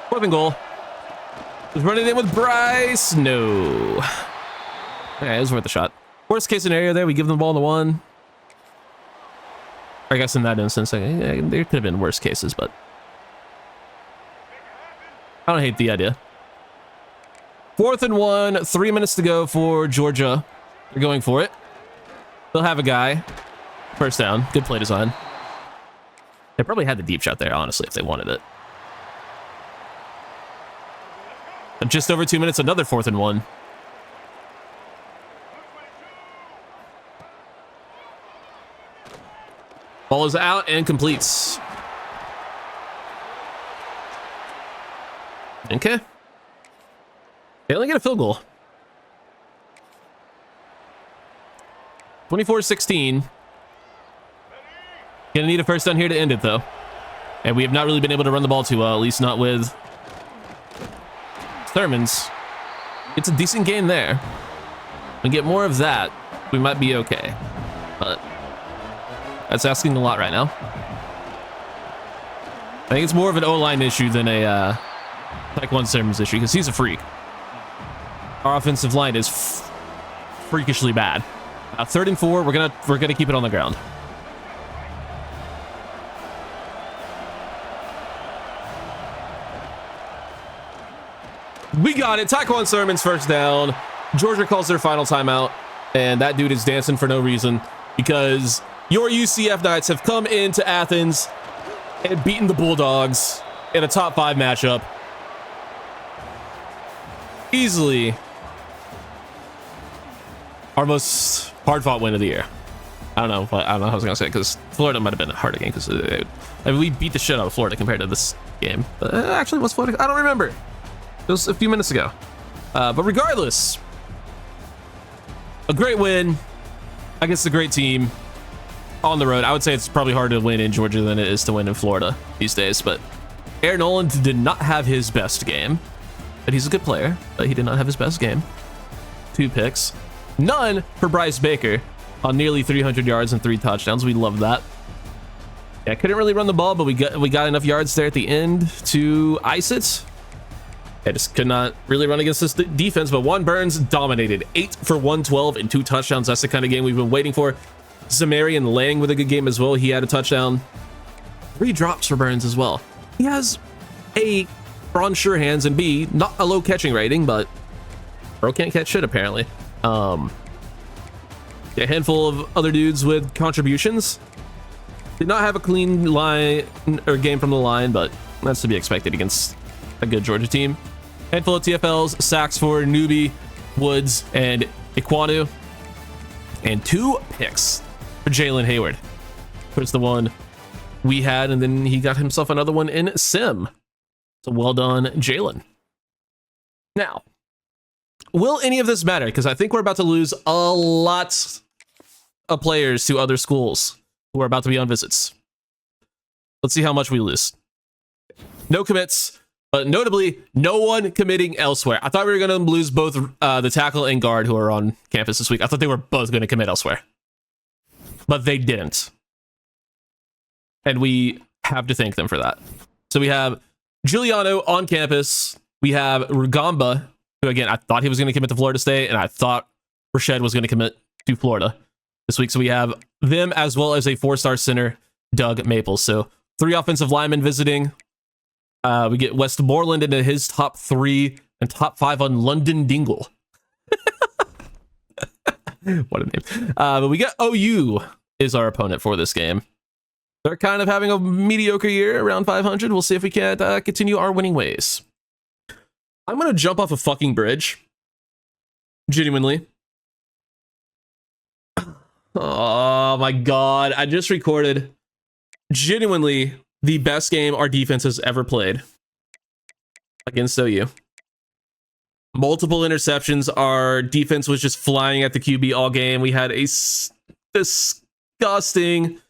Fourth and goal. Was running in with Bryce. No. Okay, it was worth a shot. Worst case scenario there, we give them the ball in the 1. I guess in that instance, there could have been worse cases, but I don't hate the idea. 4th and 1, 3 minutes to go for Georgia. They're going for it. They'll have a guy. First down. Good play design. They probably had the deep shot there, honestly, if they wanted it. But just over 2 minutes, another 4th and 1. Ball is out and completes. Okay. They only get a field goal. 24-16. Gonna need a first down here to end it, though. And we have not really been able to run the ball too well, at least not with Thurmans. It's a decent game there. We get more of that, we might be okay. But that's asking a lot right now. I think it's more of an O-line issue than a Taekwon Thurmans issue, because he's a freak. Our offensive line is freakishly bad. 3rd and 4, we're gonna keep it on the ground. We got it. Taekwon Thurmans first down. Georgia calls their final timeout, and that dude is dancing for no reason because your UCF Knights have come into Athens and beaten the Bulldogs in a top 5 matchup. our most hard-fought win of the year. I don't know how I was gonna say it, because Florida might have been a harder game, because I mean, we beat the shit out of Florida compared to this game. But actually, was Florida? I don't remember. It was a few minutes ago. But regardless, a great win against a great team on the road. I would say it's probably harder to win in Georgia than it is to win in Florida these days. But Aaron Noland did not have his best game, but he's a good player. But he did not have his best game. 2 picks, none for Bryce Baker on nearly 300 yards and 3 touchdowns. We love that. Yeah, couldn't really run the ball, but we got enough yards there at the end to ice it. I just could not really run against this defense, but Juan Burns dominated. 8 for 112 and 2 touchdowns. That's the kind of game we've been waiting for. Zamarian Lang with a good game as well. He had a touchdown. 3 drops for Burns as well. He has A, on sure hands, and B, not a low catching rating, but bro can't catch shit apparently. A handful of other dudes with contributions. Did not have a clean line or game from the line, but that's to be expected against a good Georgia team. Handful of TFLs, sacks for Newbie, Woods, and Iquanu, and 2 picks for Jalen Hayward. First the one we had, and then he got himself another one in Sim. So well done, Jalen. Now, will any of this matter? Because I think we're about to lose a lot of players to other schools who are about to be on visits. Let's see how much we lose. No commits, but notably, no one committing elsewhere. I thought we were going to lose both the tackle and guard who are on campus this week. I thought they were both going to commit elsewhere, but they didn't. And we have to thank them for that. So we have Giuliano on campus. We have Rugamba, who again, I thought he was going to commit to Florida State, and I thought Rashed was going to commit to Florida this week. So we have them as well as a 4-star center, Doug Maples. So 3 offensive linemen visiting. We get Westmoreland into his top 3 and top 5 on London Dingle. What a name. But we got OU is our opponent for this game. They're kind of having a mediocre year, around 500. We'll see if we can continue our winning ways. I'm going to jump off a fucking bridge. Genuinely. Oh my God. I just recorded genuinely the best game our defense has ever played against OU. Multiple interceptions. Our defense was just flying at the QB all game. We had a disgusting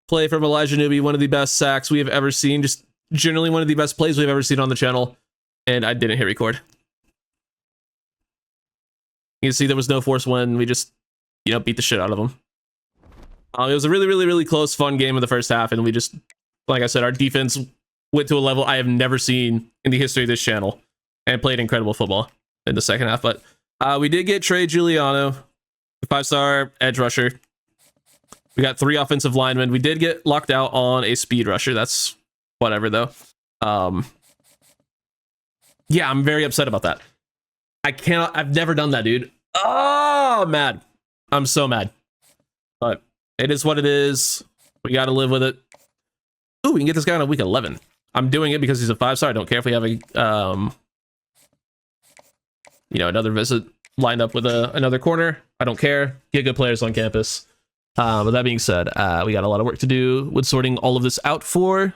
play from Elijah Newby, one of the best sacks we have ever seen. Just generally one of the best plays we've ever seen on the channel. And I didn't hit record. You can see there was no force when we just, beat the shit out of them. It was a really, really, really close, fun game in the first half. And we just, like I said, our defense went to a level I have never seen in the history of this channel and played incredible football in the second half. But we did get Trey Giuliano, the 5-star edge rusher. We got 3 offensive linemen. We did get locked out on a speed rusher. That's whatever, though. Yeah, I'm very upset about that. I've never done that, dude. Oh, I'm mad. I'm so mad. But it is what it is. We got to live with it. Ooh, we can get this guy on a week 11. I'm doing it because he's a 5-star. I don't care if we have a, another visit lined up with another corner. I don't care. Get good players on campus. But that being said, we got a lot of work to do with sorting all of this out for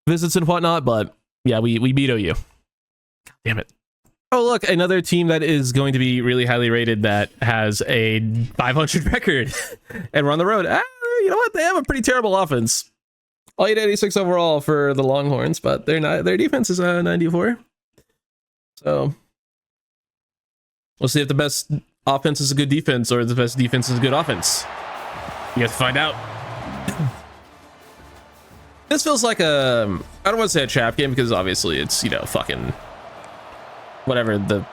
visits and whatnot. But yeah, we beat OU. God damn it. Oh, look, another team that is going to be really highly rated that has a 500 record and we're on the road. You know what? They have a pretty terrible offense. All 886 overall for the Longhorns, but their defense is 94. So we'll see if the best offense is a good defense or the best defense is a good offense. You have to find out. This feels like I don't want to say a trap game because obviously it's, fucking whatever the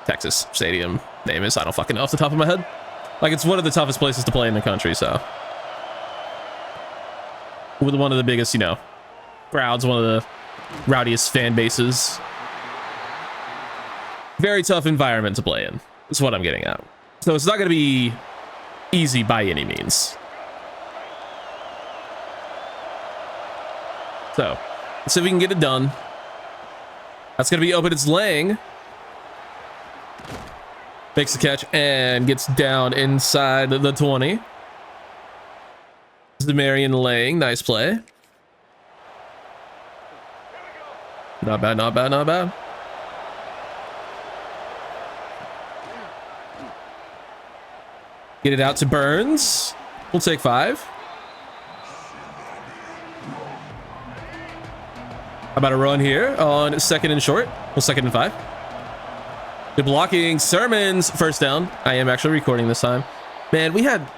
Texas Stadium name is. I don't fucking know off the top of my head. Like, it's one of the toughest places to play in the country, so. With one of the biggest, crowds, one of the rowdiest fan bases. Very tough environment to play in. That's what I'm getting at. So it's not going to be easy by any means. So, let's see if we can get it done. That's going to be open. It's Lang. Makes the catch and gets down inside the 20. Marion laying. Nice play. Not bad, not bad, not bad. Get it out to Burns. We'll take 5. How about a run here on 2nd and short? Well, 2nd and 5. Good blocking. Sermons, first down. I am actually recording this time. Man, we had a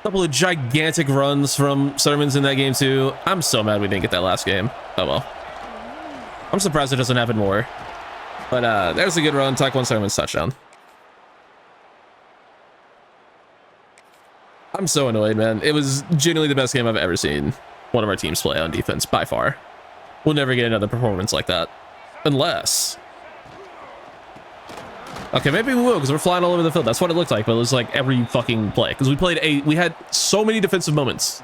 couple of gigantic runs from Sermons in that game too. I'm so mad we didn't get that last game. Oh well. I'm surprised it doesn't happen more. But there's a good run. Tyquan Sermons touchdown. I'm so annoyed, man. It was genuinely the best game I've ever seen one of our teams play on defense, by far. We'll never get another performance like that. Unless... Okay, maybe we will, because we're flying all over the field. That's what it looked like, but it was like every fucking play. Because we had so many defensive moments.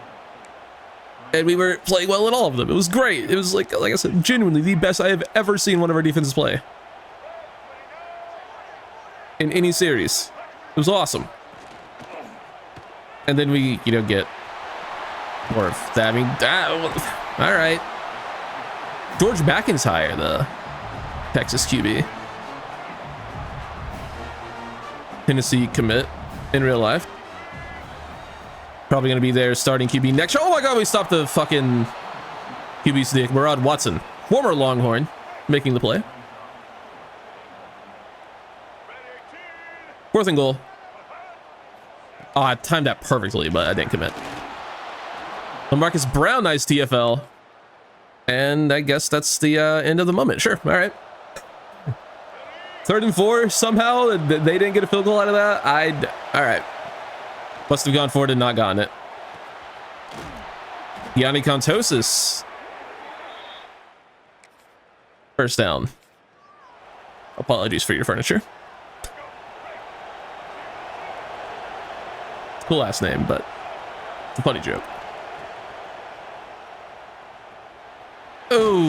And we were playing well in all of them. It was great. It was like I said, genuinely the best I have ever seen one of our defenses play. In any series. It was awesome. And then we, get more of that. I mean, all right. George McIntyre, the Texas QB. Tennessee commit in real life. Probably going to be their starting QB next year. Oh my God, we stopped the fucking QB sneak. Murad Watson, former Longhorn, making the play. 4th and goal. Oh, I timed that perfectly, but I didn't commit. LaMarcus Brown, nice TFL. And I guess that's the end of the moment. Sure, all right. 3rd and 4, somehow they didn't get a field goal out of that. All right. Must have gone for it and not gotten it. Yanni Contosis. First down. Apologies for your furniture. Cool ass name, but it's a funny joke. Oh.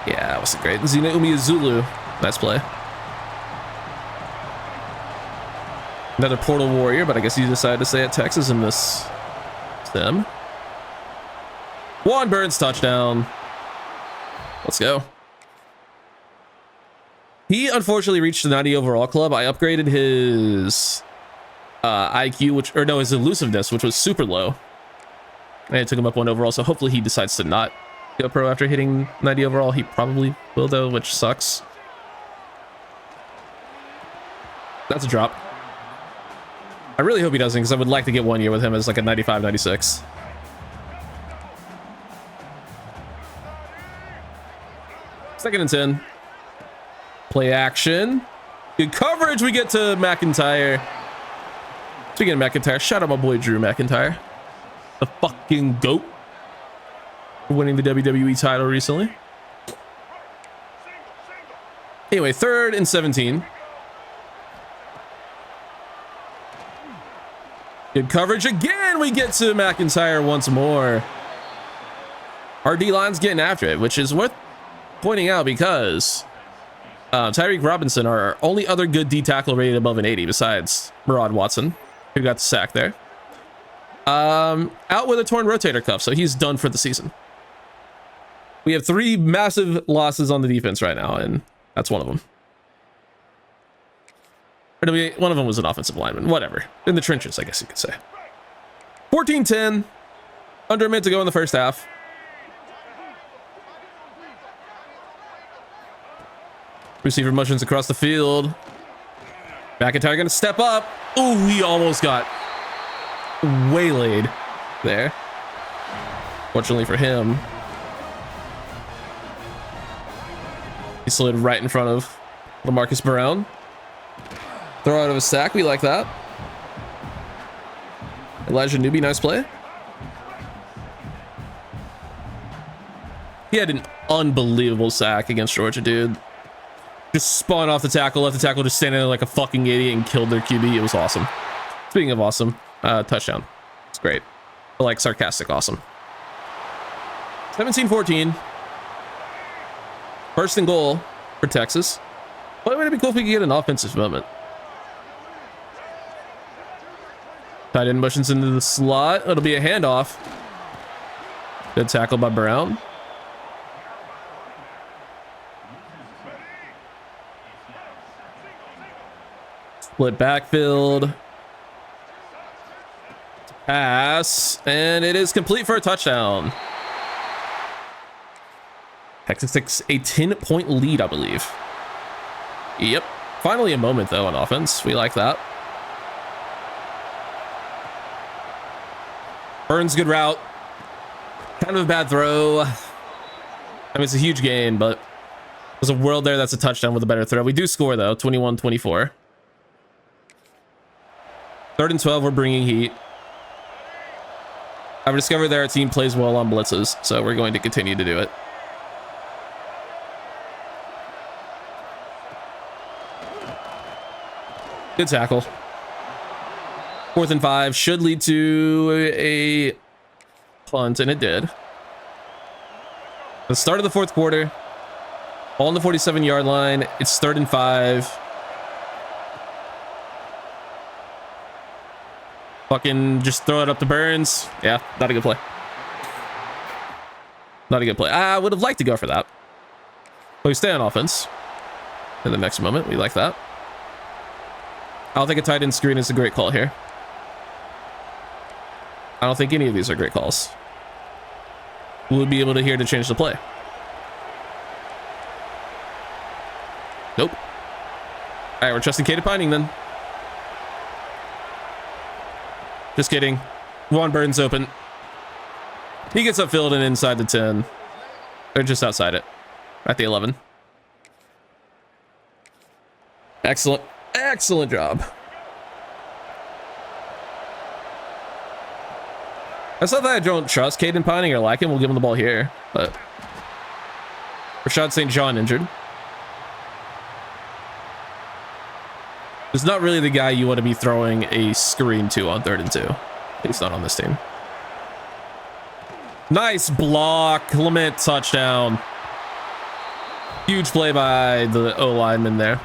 Yeah, that wasn't great. Zina Umeazulu. Nice play. Another portal warrior, but I guess he decided to stay at Texas and miss them. Juan Burns touchdown. Let's go. He unfortunately reached the 90 overall club. I upgraded his IQ, his elusiveness, which was super low. And I took him up 1 overall, so hopefully he decides to not go pro after hitting 90 overall. He probably will though, which sucks. That's a drop. I really hope he doesn't, because I would like to get 1 year with him as like a 95, 96. Second and 10. Play action. Good coverage. We get to McIntyre. Speaking of McIntyre, shout out my boy Drew McIntyre. The fucking GOAT. For winning the WWE title recently. Anyway, 3rd and 17. Good coverage again. We get to McIntyre once more. Our D-line's getting after it, which is worth pointing out because Tyreek Robinson, our only other good D tackle rated above an 80 besides Murad Watson, who got the sack there. Out with a torn rotator cuff, so he's done for the season. We have 3 massive losses on the defense right now, and that's one of them. One of them was an offensive lineman. Whatever. In the trenches, I guess you could say. 14-10. Under a minute to go in the first half. Receiver motions across the field. McIntyre going to step up. Oh, he almost got waylaid there. Fortunately for him, he slid right in front of LaMarcus Brown. Throw out of a sack. We like that. Elijah Newby, nice play. He had an unbelievable sack against Georgia, dude. Just spawned off the tackle, left the tackle just standing there like a fucking idiot and killed their QB. It was awesome. Speaking of awesome, touchdown. It's great. I like sarcastic awesome. 17-14. 1st and goal for Texas. But would it be cool if we could get an offensive moment? Tight end motions into the slot. It'll be a handoff. Good tackle by Brown. Split backfield. Pass. And it is complete for a touchdown. Texas takes a 10-point lead, I believe. Yep. Finally a moment, though, on offense. We like that. Burns, good route. Kind of a bad throw. I mean, it's a huge gain, but there's a world there that's a touchdown with a better throw. We do score, though. 21-24. 3rd and 12, we're bringing heat. I've discovered that our team plays well on blitzes, so we're going to continue to do it. Good tackle. 4th and 5 should lead to a punt, and it did. The start of the 4th quarter, all on the 47-yard line. It's 3rd and 5. Fucking just throw it up to Burns. Yeah, not a good play. Not a good play. I would have liked to go for that. But we stay on offense. In the next moment, we like that. I don't think a tight end screen is a great call here. I don't think any of these are great calls. We'll be able to hear to change the play. Nope. All right, we're trusting Caden Pining then. Just kidding. Juan Burns open. He gets upfield and inside the 10. Or just outside it. At the 11. Excellent. Excellent job. It's not that I don't trust Caden Pining or like him. We'll give him the ball here. But Rashad St. John injured. He's not really the guy you want to be throwing a screen to on 3rd and 2. At least not on this team. Nice block. Clement touchdown. Huge play by the O lineman there.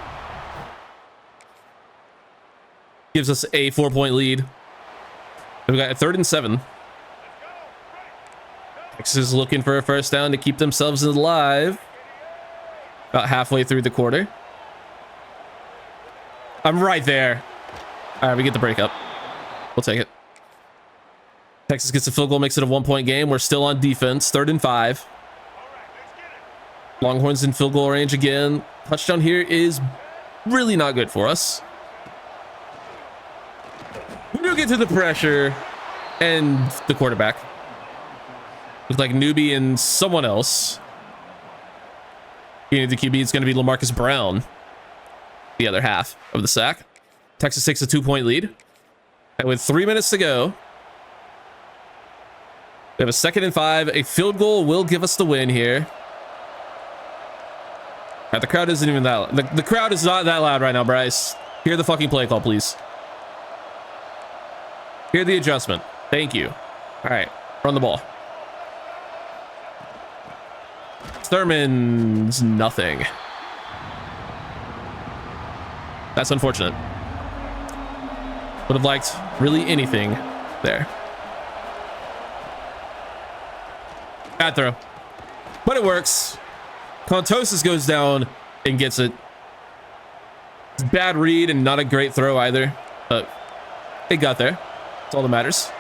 Gives us a 4-point lead. We got a 3rd and 7. Texas is looking for a first down to keep themselves alive. About halfway through the quarter. I'm right there. All right, we get the breakup. We'll take it. Texas gets a field goal, makes it a 1-point game. We're still on defense. 3rd and 5. Longhorns in field goal range again. Touchdown here is really not good for us. We do get to the pressure and the quarterback. Looks like Newbie and someone else. The QB is going to be LaMarcus Brown. The other half of the sack. Texas takes a 2-point lead. And with 3 minutes to go, we have a 2nd and 5. A field goal will give us the win here. All right, the crowd isn't even that loud. The crowd is not that loud right now, Bryce. Hear the fucking play call, please. Hear the adjustment. Thank you. All right, run the ball. Thurman's nothing. That's unfortunate. Would have liked really anything there. Bad throw. But it works. Contosis goes down and gets it. It's a bad read and not a great throw either. But it got there. That's all that matters.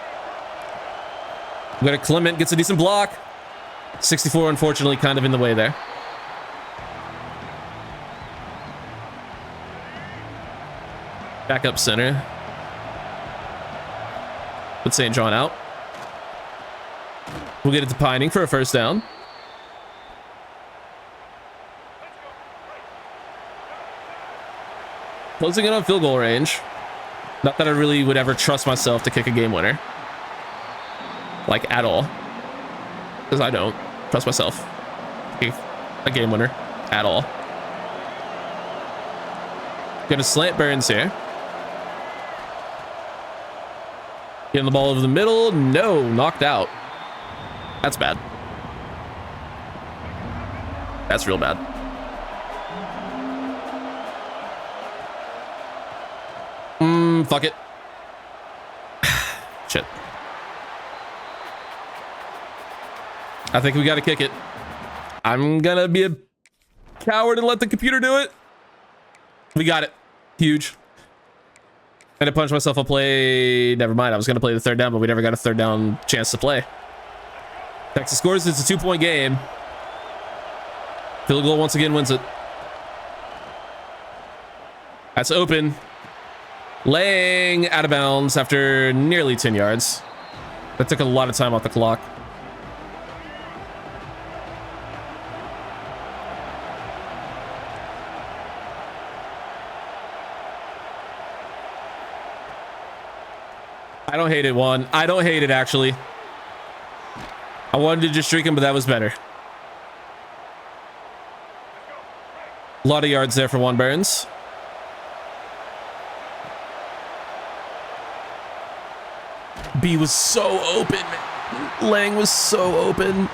We got a Clement, gets a decent block. 64, unfortunately, kind of in the way there. Back up center. Put St. John out. We'll get it to Pining for a first down. Closing in on field goal range. Not that I really would ever trust myself to kick a game winner. Like, at all. Because I don't trust myself to kick a game winner at all. Gonna slant Burns here. Getting the ball over the middle. No, knocked out. That's bad. That's real bad. Fuck it. Shit. I think we got to kick it. I'm gonna be a coward and let the computer do it. We got it. Huge. And I punched myself a play. Never mind. I was gonna play the third down, but we never got a third down chance to play. Texas scores. It's a 2-point game. Field goal once again wins it. That's open. Lang out of bounds after nearly 10 yards. That took a lot of time off the clock. I don't hate it, Juan. I don't hate it, actually. I wanted to just streak him, but that was better. A lot of yards there for Juan Burns. B was so open, man. Lang was so open.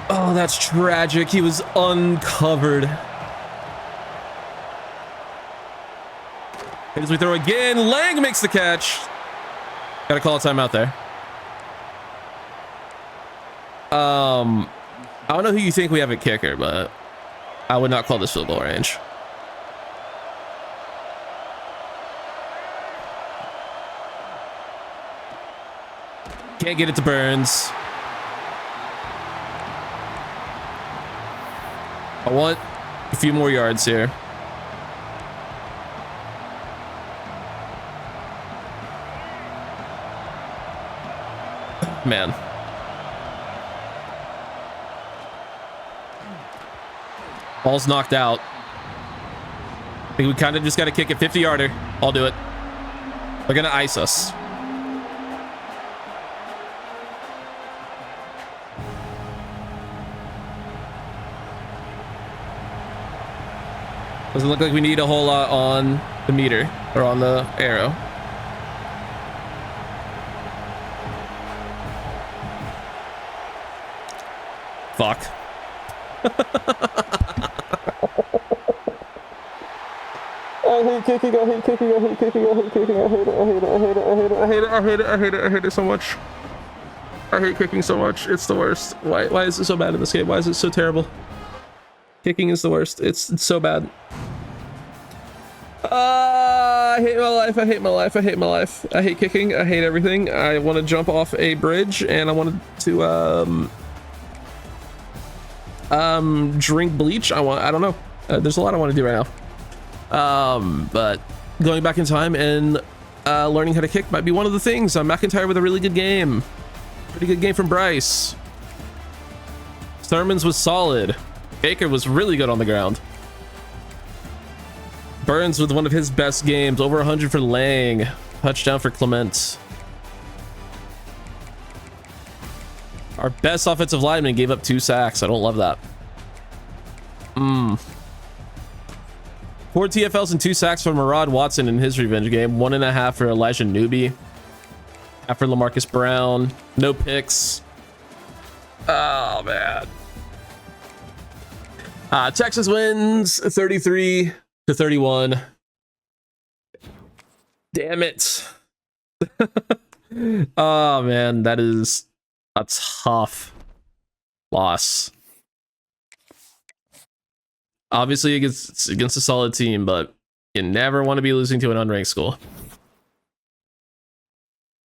Oh, that's tragic. He was uncovered. As we throw again, Lang makes the catch. Gotta call a timeout there. I don't know who you think we have at kicker, but I would not call this field goal range. Can't get it to Burns. I want a few more yards here. Man. Ball's knocked out. I think we kind of just got to kick it 50-yarder. I'll do it. They're going to ice us. Doesn't look like we need a whole lot on the meter or on the arrow. Fuck. I hate kicking, I hate kicking, I hate kicking, I hate kicking, I hate it, I hate it, I hate it, I hate it, I hate it, I hate it, I hate it, I hate it so much. I hate kicking so much. It's the worst. Why is it so bad in this game? Why is it so terrible? Kicking is the worst. It's so bad. I hate my life. I hate my life. I hate my life. I hate kicking. I hate everything. I want to jump off a bridge and I wanted to drink bleach. I don't know. There's a lot I want to do right now. But going back in time and learning how to kick might be one of the things. McIntyre with a really good game. Pretty good game from Bryce. Thurman's was solid. Baker was really good on the ground. Burns with one of his best games. Over 100 for Lang. Touchdown for Clement. Our best offensive lineman gave up 2 sacks. I don't love that. 4 TFLs and 2 sacks for Murad Watson in his revenge game. 1.5 for Elijah Newby. Half for Lamarcus Brown. No picks. Oh, man. Texas wins 33-31. Damn it. Oh, man. That is a tough loss. Obviously, against a solid team, but you never want to be losing to an unranked school.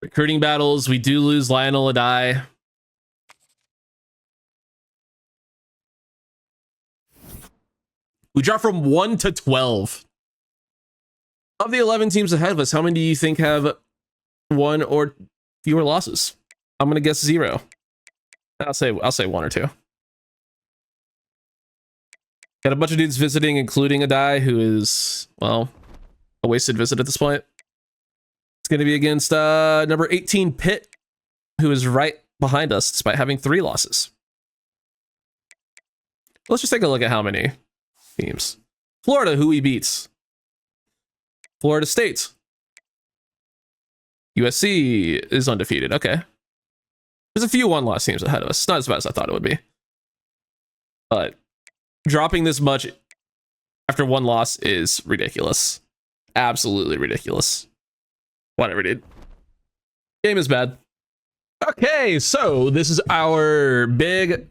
Recruiting battles, we do lose Lionel Adai. We drop from 1 to 12. Of the 11 teams ahead of us, how many do you think have 1 or fewer losses? I'm gonna guess 0. I'll say 1 or 2. Got a bunch of dudes visiting, including Adai, who is, well, a wasted visit at this point. It's going to be against number 18 Pitt, who is right behind us despite having 3 losses. Let's just take a look at how many teams. Florida, who he beats. Florida State. USC is undefeated. Okay. There's a few one-loss teams ahead of us. It's not as bad as I thought it would be. But dropping this much after 1 loss is ridiculous. Absolutely ridiculous. Whatever, dude. Game is bad. Okay, so this is our big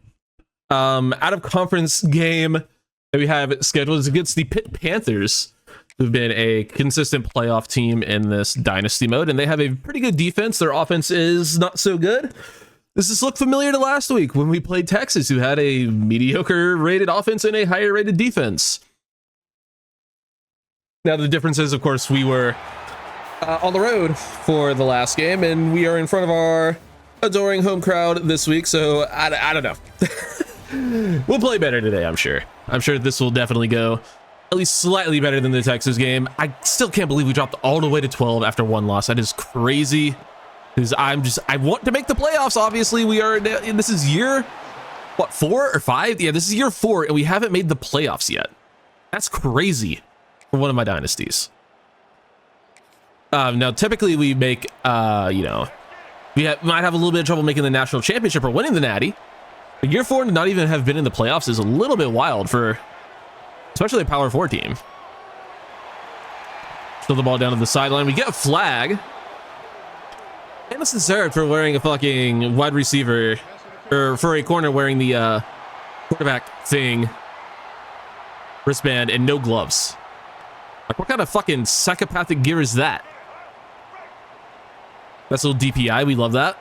out of conference game that we have scheduled. It's against the Pitt Panthers, who've been a consistent playoff team in this dynasty mode, and they have a pretty good defense. Their offense is not so good. Does this look familiar to last week when we played Texas, who had a mediocre rated offense and a higher rated defense? Now, the difference is, of course, we were on the road for the last game, and we are in front of our adoring home crowd this week, so I don't know. We'll play better today, I'm sure. I'm sure this will definitely go at least slightly better than the Texas game. I still can't believe we dropped all the way to 12 after one loss. That is crazy. Because I want to make the playoffs, obviously. We are, this is year, what, 4 or 5? Yeah, this is year 4, and we haven't made the playoffs yet. That's crazy for one of my dynasties. Now, typically we make, you know, might have a little bit of trouble making the national championship or winning the natty. But year 4 to not even have been in the playoffs is a little bit wild for, especially a power 4 team. Throw the ball down to the sideline. We get a flag. And it's deserved for wearing a fucking wide receiver, or for a corner wearing the quarterback thing, wristband, and no gloves. Like, what kind of fucking psychopathic gear is that? That's a little DPI. We love that.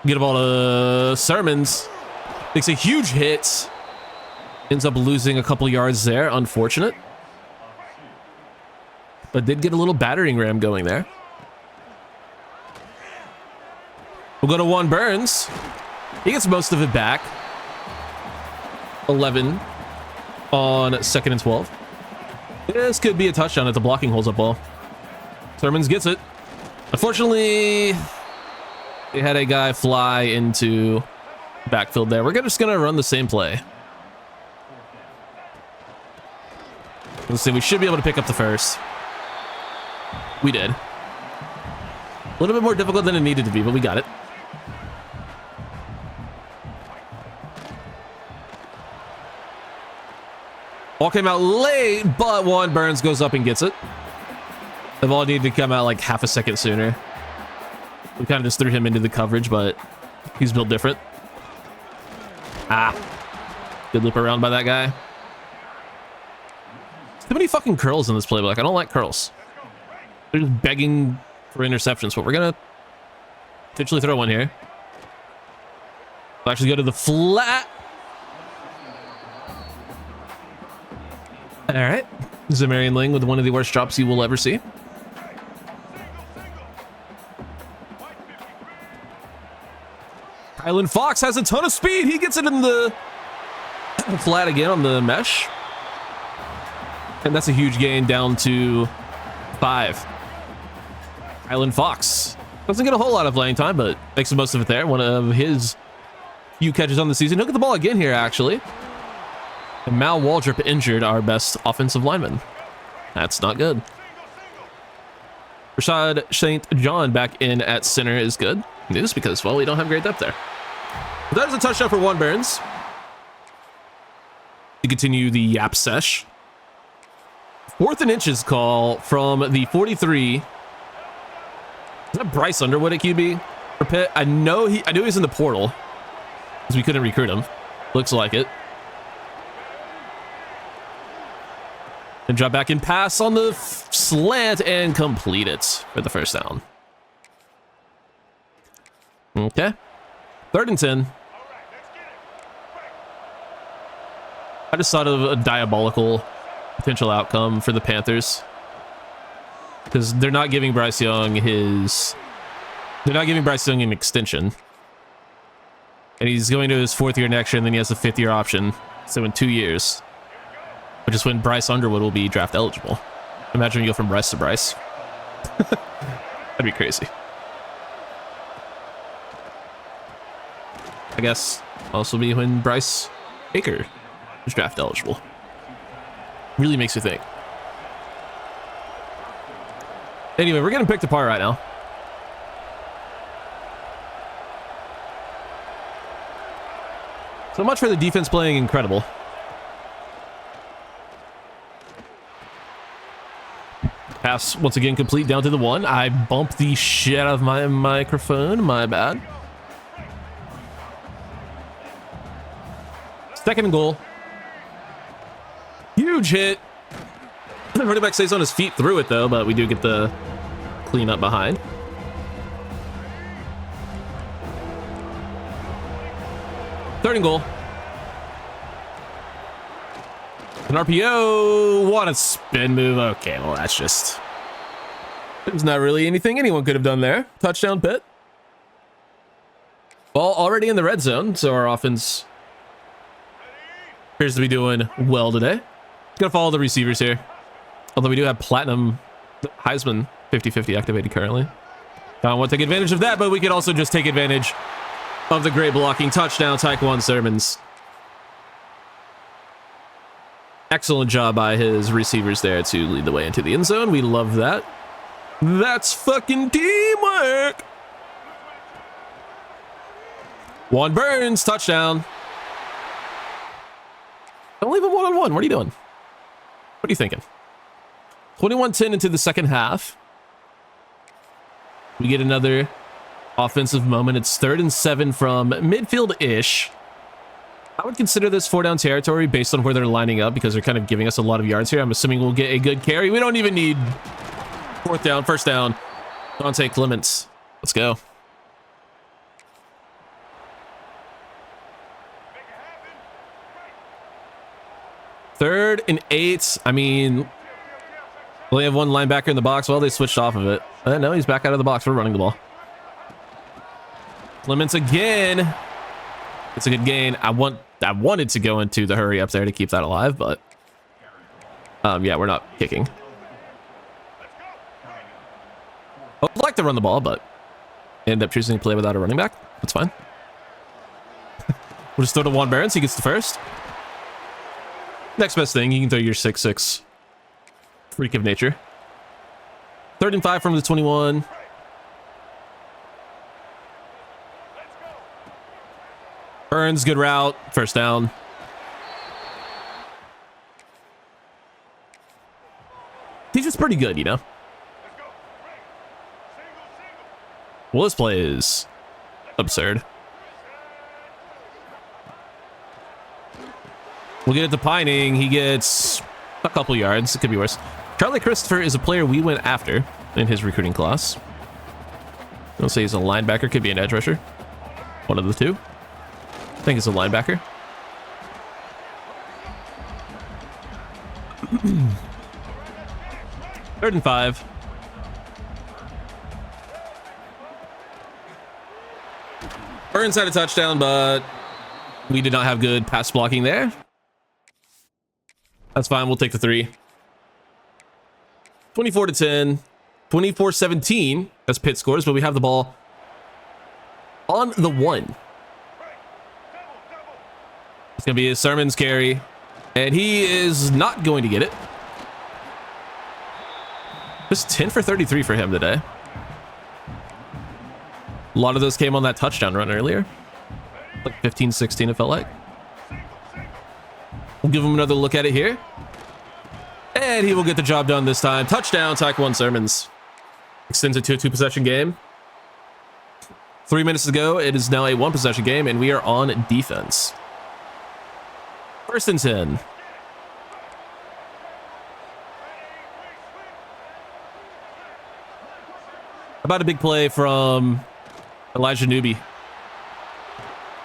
Get a ball to Sermons. Takes a huge hit. Ends up losing a couple yards there. Unfortunate. But did get a little battering ram going there. We'll go to Juan Burns. He gets most of it back. 11 on 2nd and 12. This could be a touchdown if the blocking holds up ball. Sermons gets it. Unfortunately, they had a guy fly into backfield there. We're just going to run the same play. Let's see. We should be able to pick up the first. We did. A little bit more difficult than it needed to be, but we got it. Ball came out late, but Juan Burns goes up and gets it. The ball needed to come out like half a second sooner. We kind of just threw him into the coverage, but he's built different. Good loop around by that guy. Too many fucking curls in this playbook. I don't like curls. They're just begging for interceptions, but we're going to potentially throw one here. We'll actually go to the flat. All right. Zamarian Ling with one of the worst drops you will ever see. Kylan Fox has a ton of speed. He gets it in the flat again on the mesh. And that's a huge gain down to 5. Kylan Fox doesn't get a whole lot of playing time, but makes the most of it there. One of his few catches on the season. He'll get the ball again here, actually. And Mal Waldrop injured our best offensive lineman. That's not good. Rashad St. John back in at center is good news because, well, we don't have great depth there. But that is a touchdown for Juan Burns. To continue the yap sesh. 4th and inches call from the 43. Is that Bryce Underwood at QB for Pitt? I knew he's in the portal because we couldn't recruit him. Looks like it. And drop back and pass on the slant and complete it for the first down. Okay. 3rd and 10. I just thought of a diabolical potential outcome for the Panthers. Because they're not giving Bryce Young an extension. And he's going to his 4th year next year, and then he has a 5th year option. So in 2 years. Which is when Bryce Underwood will be draft eligible. Imagine you go from Bryce to Bryce. That'd be crazy. I guess also be when Bryce Baker is draft eligible. Really makes you think. Anyway, we're getting picked apart right now. So much for the defense playing incredible. Pass once again complete down to the 1. I bumped the shit out of my microphone. My bad. Second and goal. Huge hit. Running back stays on his feet through it though, but we do get the clean up behind. Third and goal. An RPO. What a spin move. Okay, well, that's just... There's not really anything anyone could have done there. Touchdown, Pitt. Ball already in the red zone, so our offense appears to be doing well today. Gonna follow the receivers here. Although we do have Platinum Heisman 50-50 activated currently. I want to take advantage of that, but we could also just take advantage of the great blocking. Touchdown, Taekwon Sermons. Excellent job by his receivers there to lead the way into the end zone. We love that. That's fucking teamwork. Juan Burns, touchdown. Don't leave him one-on-one. What are you doing? What are you thinking? 21-10 into the second half. We get another offensive moment. It's 3rd and 7 from midfield-ish. I would consider this 4-down territory based on where they're lining up because they're kind of giving us a lot of yards here. I'm assuming we'll get a good carry. We don't even need 4th down, 1st down. Dante Clements. Let's go. Third and 8. I mean, we only have one linebacker in the box. Well, they switched off of it. No, he's back out of the box. We're running the ball. Clements again. It's a good gain. I wanted to go into the hurry up there to keep that alive, but yeah, we're not kicking. I'd like to run the ball, but end up choosing to play without a running back. That's fine. We'll just throw to Juan Barons. He gets the first. Next best thing, you can throw your 6'6" freak of nature. 3rd and 5 from the 21. Burns, good route. 1st down. He's just pretty good, you know? Well, this play is absurd. We'll get it to Pining. He gets a couple yards. It could be worse. Charlie Christopher is a player we went after in his recruiting class. I'll say he's a linebacker. Could be an edge rusher. One of the two. I think it's a linebacker. Third and 5. Burns had a touchdown, but we did not have good pass blocking there. That's fine. We'll take the 3. 24-10. 24-17 as Pitt scores, but we have the ball on the 1. It's going to be his Sermons carry, and he is not going to get it. Just 10 for 33 for him today. A lot of those came on that touchdown run earlier. Like 15-16 it felt like. We'll give him another look at it here. And he will get the job done this time. Touchdown, Taekwon Sermons. Extends it to a 2-possession game. 3 minutes to go. It is now a 1-possession game, and we are on defense. 1st and 10. How about a big play from Elijah Newby?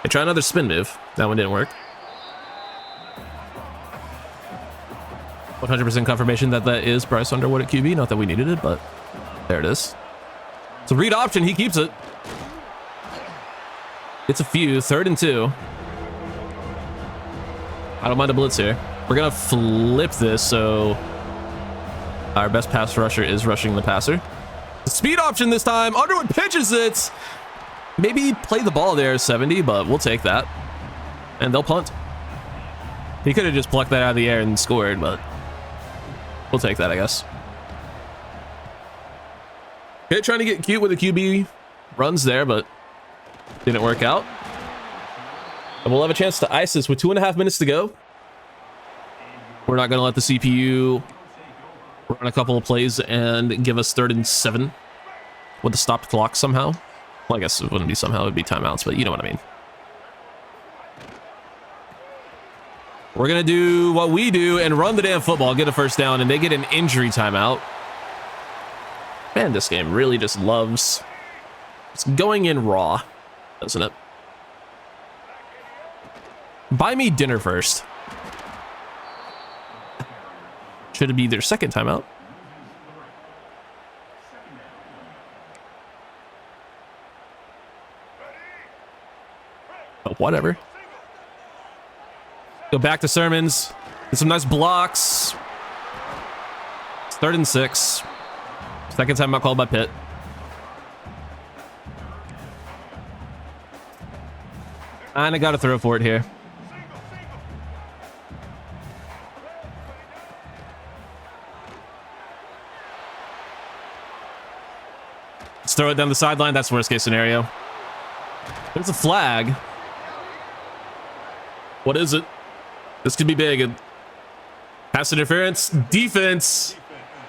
They try another spin move. That one didn't work. 100% confirmation that that is Bryce Underwood at QB. Not that we needed it, but there it is. It's a read option. He keeps it. It's a few. 3rd and 2. I don't mind a blitz here. We're going to flip this, so our best pass rusher is rushing the passer. The speed option this time. Underwood pitches it. Maybe play the ball there, 70, but we'll take that. And they'll punt. He could have just plucked that out of the air and scored, but we'll take that, I guess. Okay, trying to get cute with the QB runs there, but didn't work out. And we'll have a chance to ice this with 2.5 minutes to go. We're not going to let the CPU run a couple of plays and give us 3rd and 7 with a stopped clock somehow. Well, I guess it wouldn't be somehow, it would be timeouts, but you know what I mean. We're going to do what we do and run the damn football, get a first down, and they get an injury timeout. Man, this game really just loves... It's going in raw, doesn't it? Buy me dinner first. Should it be their second timeout? But whatever. Go back to Sermons. Get some nice blocks. It's 3rd and 6. Second timeout called by Pitt. And I got to throw for it here. Let's throw it down the sideline. That's worst case scenario. There's a flag. What is it? This could be big. Pass interference. Defense.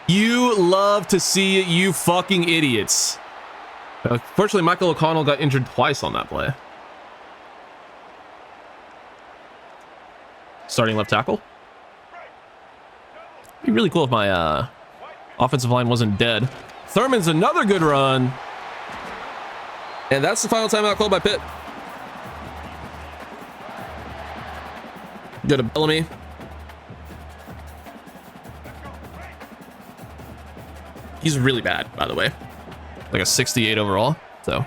You love to see it, you fucking idiots. Fortunately, Michael O'Connell got injured twice on that play. Starting left tackle. It'd be really cool if my offensive line wasn't dead. Thurman's another good run. And that's the final timeout called by Pitt. Go to Bellamy. He's really bad, by the way. Like a 68 overall. So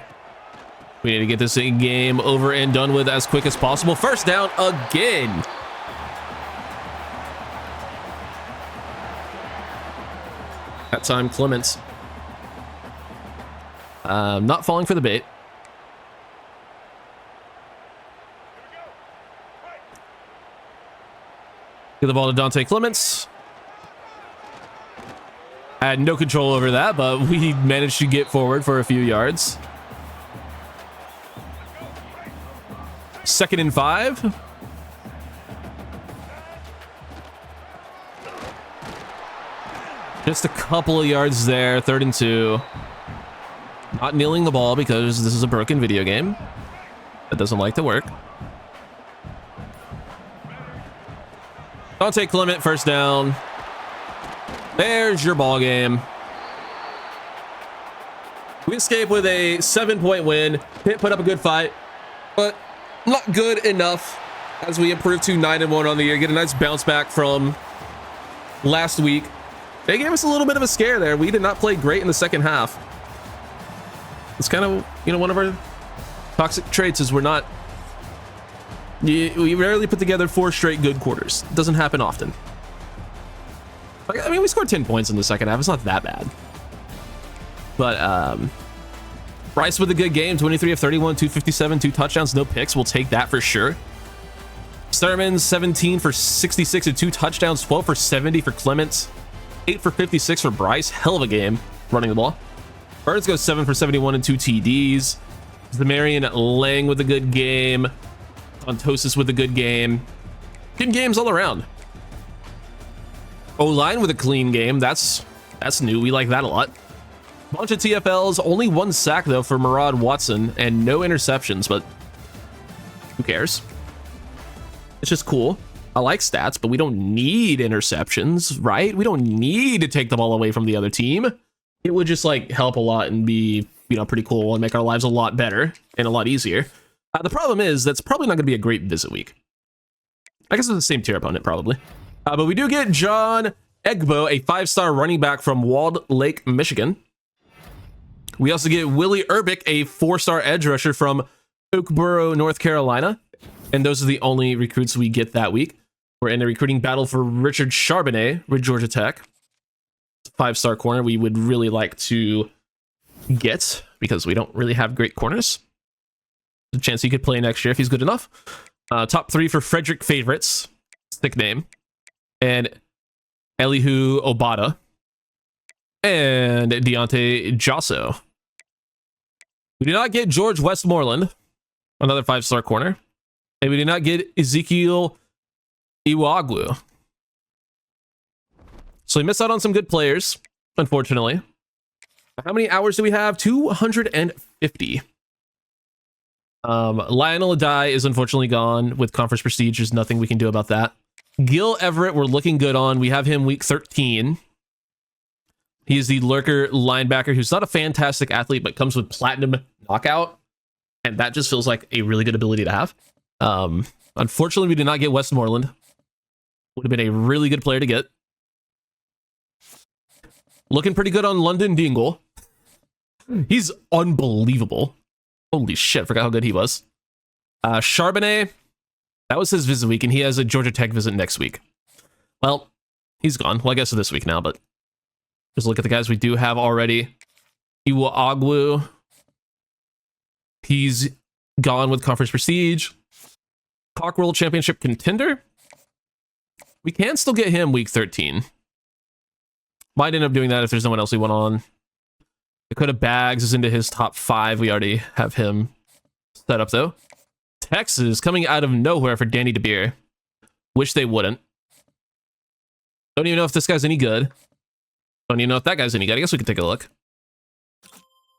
we need to get this game over and done with as quick as possible. First down again. That time, Clements. Not falling for the bait. Give the ball to Dante Clements. I had no control over that, but we managed to get forward for a few yards. 2nd and 5. Just a couple of yards there. 3rd and 2. Not kneeling the ball because this is a broken video game. That doesn't like to work. Dante Clement, first down. There's your ball game. We escape with a 7-point win. Pitt put up a good fight, but not good enough as we improve to 9-1 on the year. Get a nice bounce back from last week. They gave us a little bit of a scare there. We did not play great in the second half. It's kind of, you know, one of our toxic traits is we rarely put together 4 straight good quarters. It doesn't happen often. I mean, we scored 10 points in the second half. It's not that bad. But Bryce with a good game. 23 of 31, 257, 2 touchdowns, no picks. We'll take that for sure. Sturman, 17 for 66 and 2 touchdowns, 12 for 70 for Clements, 8 for 56 for Bryce. Hell of a game running the ball. Burns goes 7 for 71 and 2 TDs. Zamarian Lang with a good game. Ontosis with a good game. Good games all around. O-line with a clean game. That's new. We like that a lot. Bunch of TFLs. Only 1 sack, though, for Murad Watson. And no interceptions, but who cares? It's just cool. I like stats, but we don't need interceptions, right? We don't need to take the ball away from the other team. It would just, like, help a lot and be, you know, pretty cool and make our lives a lot better and a lot easier. The problem is that's probably not going to be a great visit week. I guess it's the same tier opponent, probably. But we do get John Egbo, a 5-star running back from Walled Lake, Michigan. We also get Willie Urbick, a 4-star edge rusher from Oakboro, North Carolina. And those are the only recruits we get that week. We're in a recruiting battle for Richard Charbonnet with Georgia Tech. 5-star corner we would really like to get because we don't really have great corners. There's a chance he could play next year if he's good enough. Top 3 for Frederick Favorites. Sick name. And Elihu Obata. And Deontay Josso. We do not get George Westmoreland, another 5-star corner. And we do not get Ezekiel Iwagwu. So we missed out on some good players, unfortunately. How many hours do we have? 250. Lionel Adai is unfortunately gone with conference prestige. There's nothing we can do about that. Gil Everett, we're looking good on. We have him week 13. He is the lurker linebacker who's not a fantastic athlete, but comes with platinum knockout. And that just feels like a really good ability to have. Unfortunately, we did not get Westmoreland. Would have been a really good player to get. Looking pretty good on London Dingle. He's unbelievable. Holy shit, forgot how good he was. Charbonnet, that was his visit week, and he has a Georgia Tech visit next week. Well, he's gone. Well, I guess this week now, but just look at the guys we do have already. Iwa Agwu. He's gone with conference prestige. Cock World Championship contender. We can still get him week 13. Might end up doing that if there's no one else we want on. Dakota Bags is into his top 5. We already have him set up, though. Texas coming out of nowhere for Danny DeBeer. Wish they wouldn't. Don't even know if this guy's any good. Don't even know if that guy's any good. I guess we could take a look.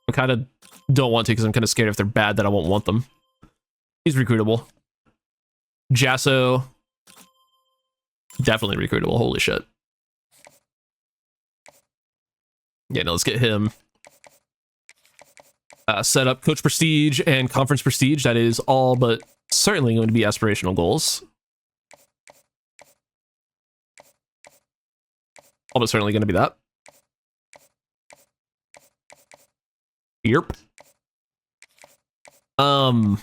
I kind of don't want to because I'm kind of scared if they're bad that I won't want them. He's recruitable. Jasso. Definitely recruitable. Holy shit. Yeah, no, let's get him set up. Coach prestige and conference prestige. That is all but certainly going to be aspirational goals. All but certainly going to be that. Yep. Not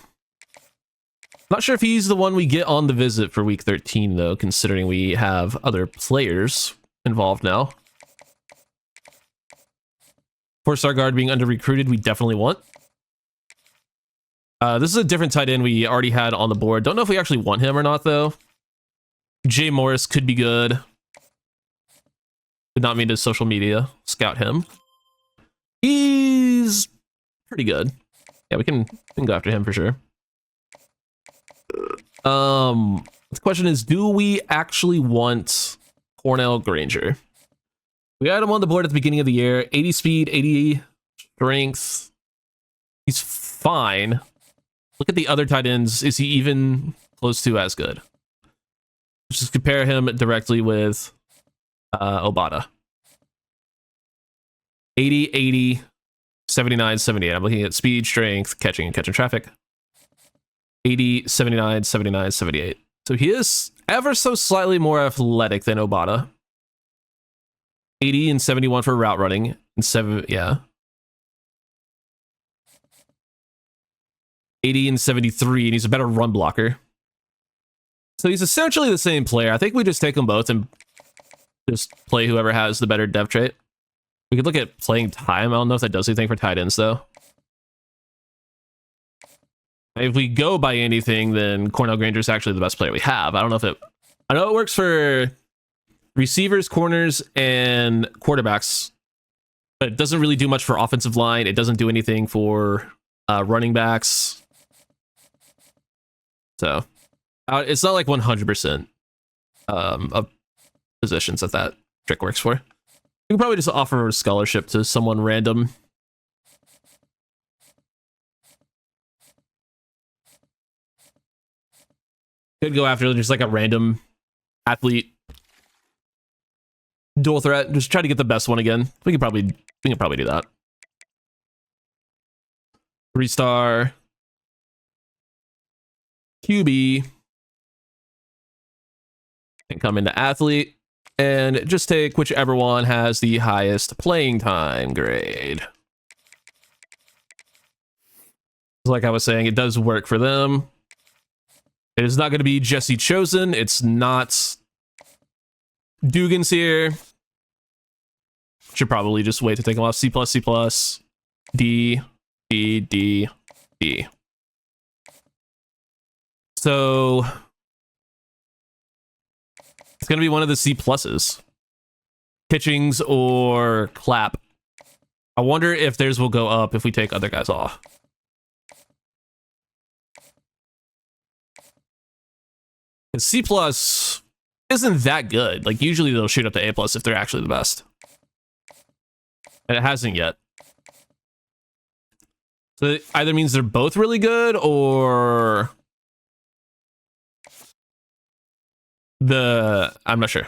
sure if he's the one we get on the visit for week 13, though, considering we have other players involved now. 4-star guard being under-recruited, we definitely want. This is a different tight end we already had on the board. Don't know if we actually want him or not, though. Jay Morris could be good. Did not mean to social media scout him. He's pretty good. Yeah, we can go after him for sure. The question is, do we actually want Cornell Granger? We had him on the board at the beginning of the year. 80 speed, 80 strength. He's fine. Look at the other tight ends. Is he even close to as good? Let's just compare him directly with Obata. 80, 80, 79, 78. I'm looking at speed, strength, catching, and catching traffic. 80, 79, 79, 78. So he is ever so slightly more athletic than Obata. 80 and 71 for route running. And 80 and 73, and he's a better run blocker. So he's essentially the same player. I think we just take them both and just play whoever has the better dev trait. We could look at playing time. I don't know if that does anything for tight ends, though. If we go by anything, then Cornell Granger is actually the best player we have. I don't know if it... I know it works for receivers, corners, and quarterbacks, but it doesn't really do much for offensive line. It doesn't do anything for running backs. So it's not like 100% of positions that trick works for. You can probably just offer a scholarship to someone random. Could go after just like a random athlete dual threat. Just try to get the best one again. We can probably do that. 3-star QB and come into athlete and just take whichever one has the highest playing time grade. Like I was saying, it does work for them. It is not going to be Jesse Chosen. It's not Dugan's here. Should probably just wait to take him off. C++, C++, D, D, D, D. So it's going to be one of the C++. Kitchings or Clap. I wonder if theirs will go up if we take other guys off. C+ isn't that good. Like, usually they'll shoot up to A+ if they're actually the best. And it hasn't yet. So it either means they're both really good, or I'm not sure.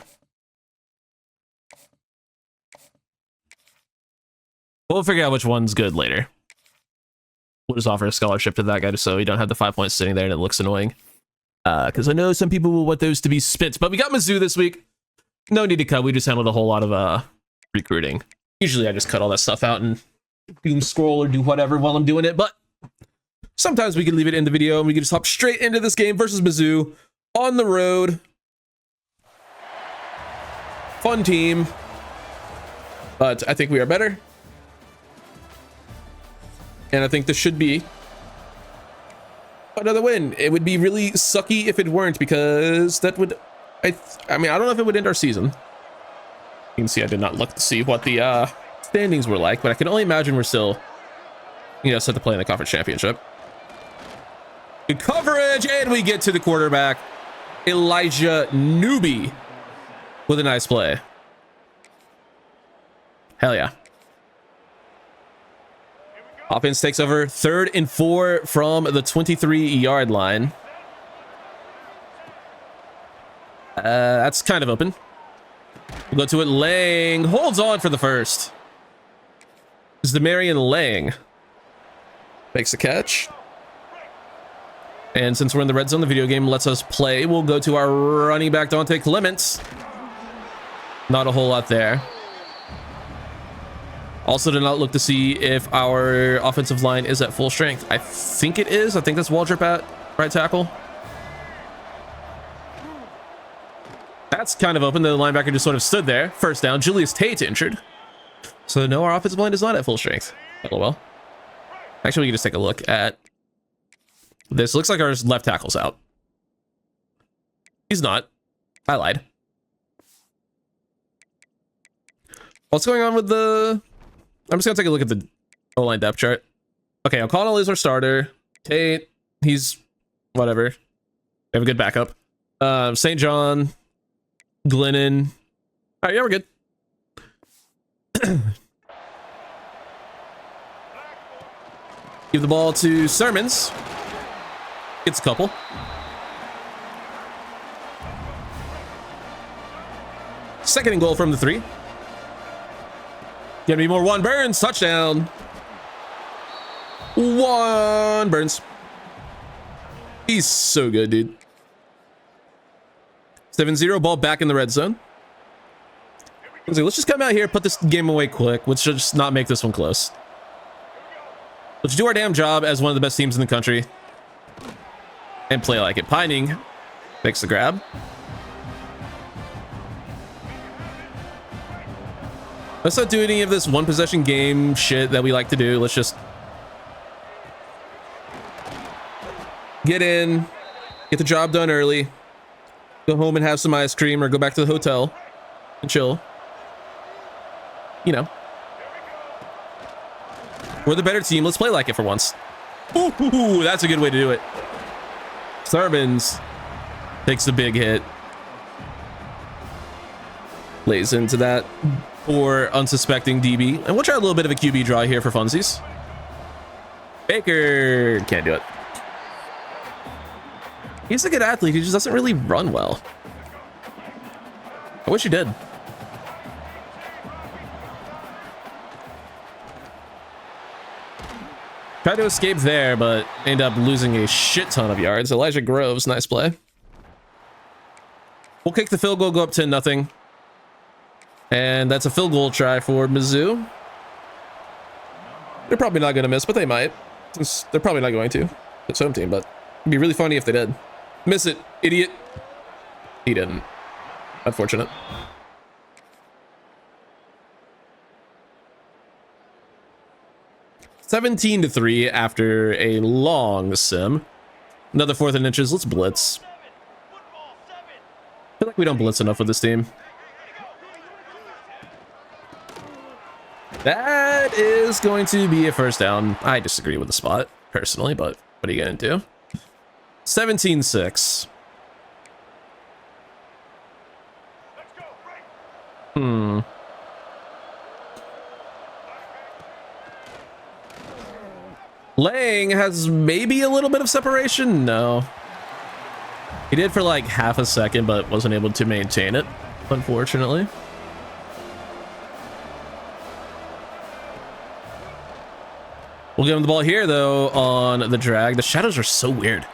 We'll figure out which one's good later. We'll just offer a scholarship to that guy just so we don't have the 5 points sitting there and it looks annoying. Because I know some people will want those to be spent. But we got Mizzou this week. No need to cut. We just handled a whole lot of recruiting. Usually I just cut all that stuff out and doom scroll or do whatever while I'm doing it. But sometimes we can leave it in the video and we can just hop straight into this game versus Mizzou on the road. Fun team. But I think we are better. And I think this should be another win. It would be really sucky if it weren't, because that would, I mean, I don't know if it would end our season. You can see I did not look to see what the standings were like, but I can only imagine we're still, you know, set to play in the conference championship. Good coverage, and we get to the quarterback, Elijah Newby, with a nice play. Hell yeah. Offense takes over 3rd and 4 from the 23-yard line. That's kind of open. We'll go to it. Lang holds on for the first. This is Demarion Lang. Makes the catch. And since we're in the red zone, the video game lets us play. We'll go to our running back, Dante Clements. Not a whole lot there. Also did not look to see if our offensive line is at full strength. I think it is. I think that's Waldrop at right tackle. That's kind of open. The linebacker just sort of stood there. First down. Julius Tate injured. So no, our offensive line is not at full strength. LOL. Actually, we can just take a look at this. Looks like our left tackle's out. He's not. I lied. What's going on with the... I'm just gonna take a look at the O-line depth chart. Okay, O'Connell is our starter. Tate, he's whatever. We have a good backup. St. John, Glennon. All right, yeah, we're good. Give the ball to Sermons. Gets a couple. Second and goal from the 3. Gonna be more. Juan Burns, touchdown. Juan Burns. He's so good, dude. 7-0, ball back in the red zone. Let's just come out here, put this game away quick. Let's just not make this one close. Let's do our damn job as one of the best teams in the country. And play like it. Pining makes the grab. Let's not do any of this one possession game shit that we like to do. Let's just get in, get the job done early, go home and have some ice cream, or go back to the hotel and chill. You know, we're the better team. Let's play like it for once. Ooh, that's a good way to do it. Sermons takes the big hit. Lays into that poor unsuspecting DB. And we'll try a little bit of a QB draw here for funsies. Baker can't do it. He's a good athlete. He just doesn't really run well. I wish he did. Tried to escape there, but ended up losing a shit ton of yards. Elijah Groves, nice play. We'll kick the field goal, go up 10-0. And that's a field goal try for Mizzou. They're probably not going to miss, but they might. Since they're probably not going to. It's home team, but it'd be really funny if they did. Miss it, idiot. He didn't. Unfortunate. (17-3) after a long sim. Another 4th and inches. Let's blitz. I feel like we don't blitz enough with this team. That is going to be a first down. I disagree with the spot, personally, but what are you going to do? 17-6. Lang has maybe a little bit of separation. No. He did for like half a second, but wasn't able to maintain it, unfortunately. We'll give him the ball here, though, on the drag. The shadows are so weird.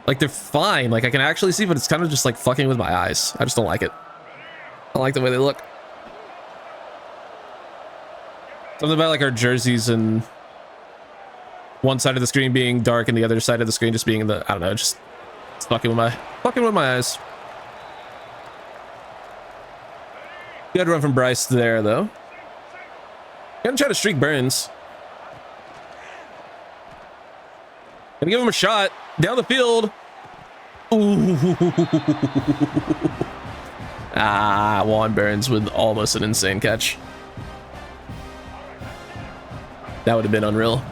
Like, they're fine. Like, I can actually see, but it's kind of just, like, fucking with my eyes. I just don't like it. I don't like the way they look. Something about, like, our jerseys and one side of the screen being dark and the other side of the screen just being the, I don't know, just it's fucking with my eyes. Good run from Bryce there, though. Gonna try to streak Burns. Gonna give him a shot down the field. Ooh. Juan Burns with almost an insane catch. That would have been unreal.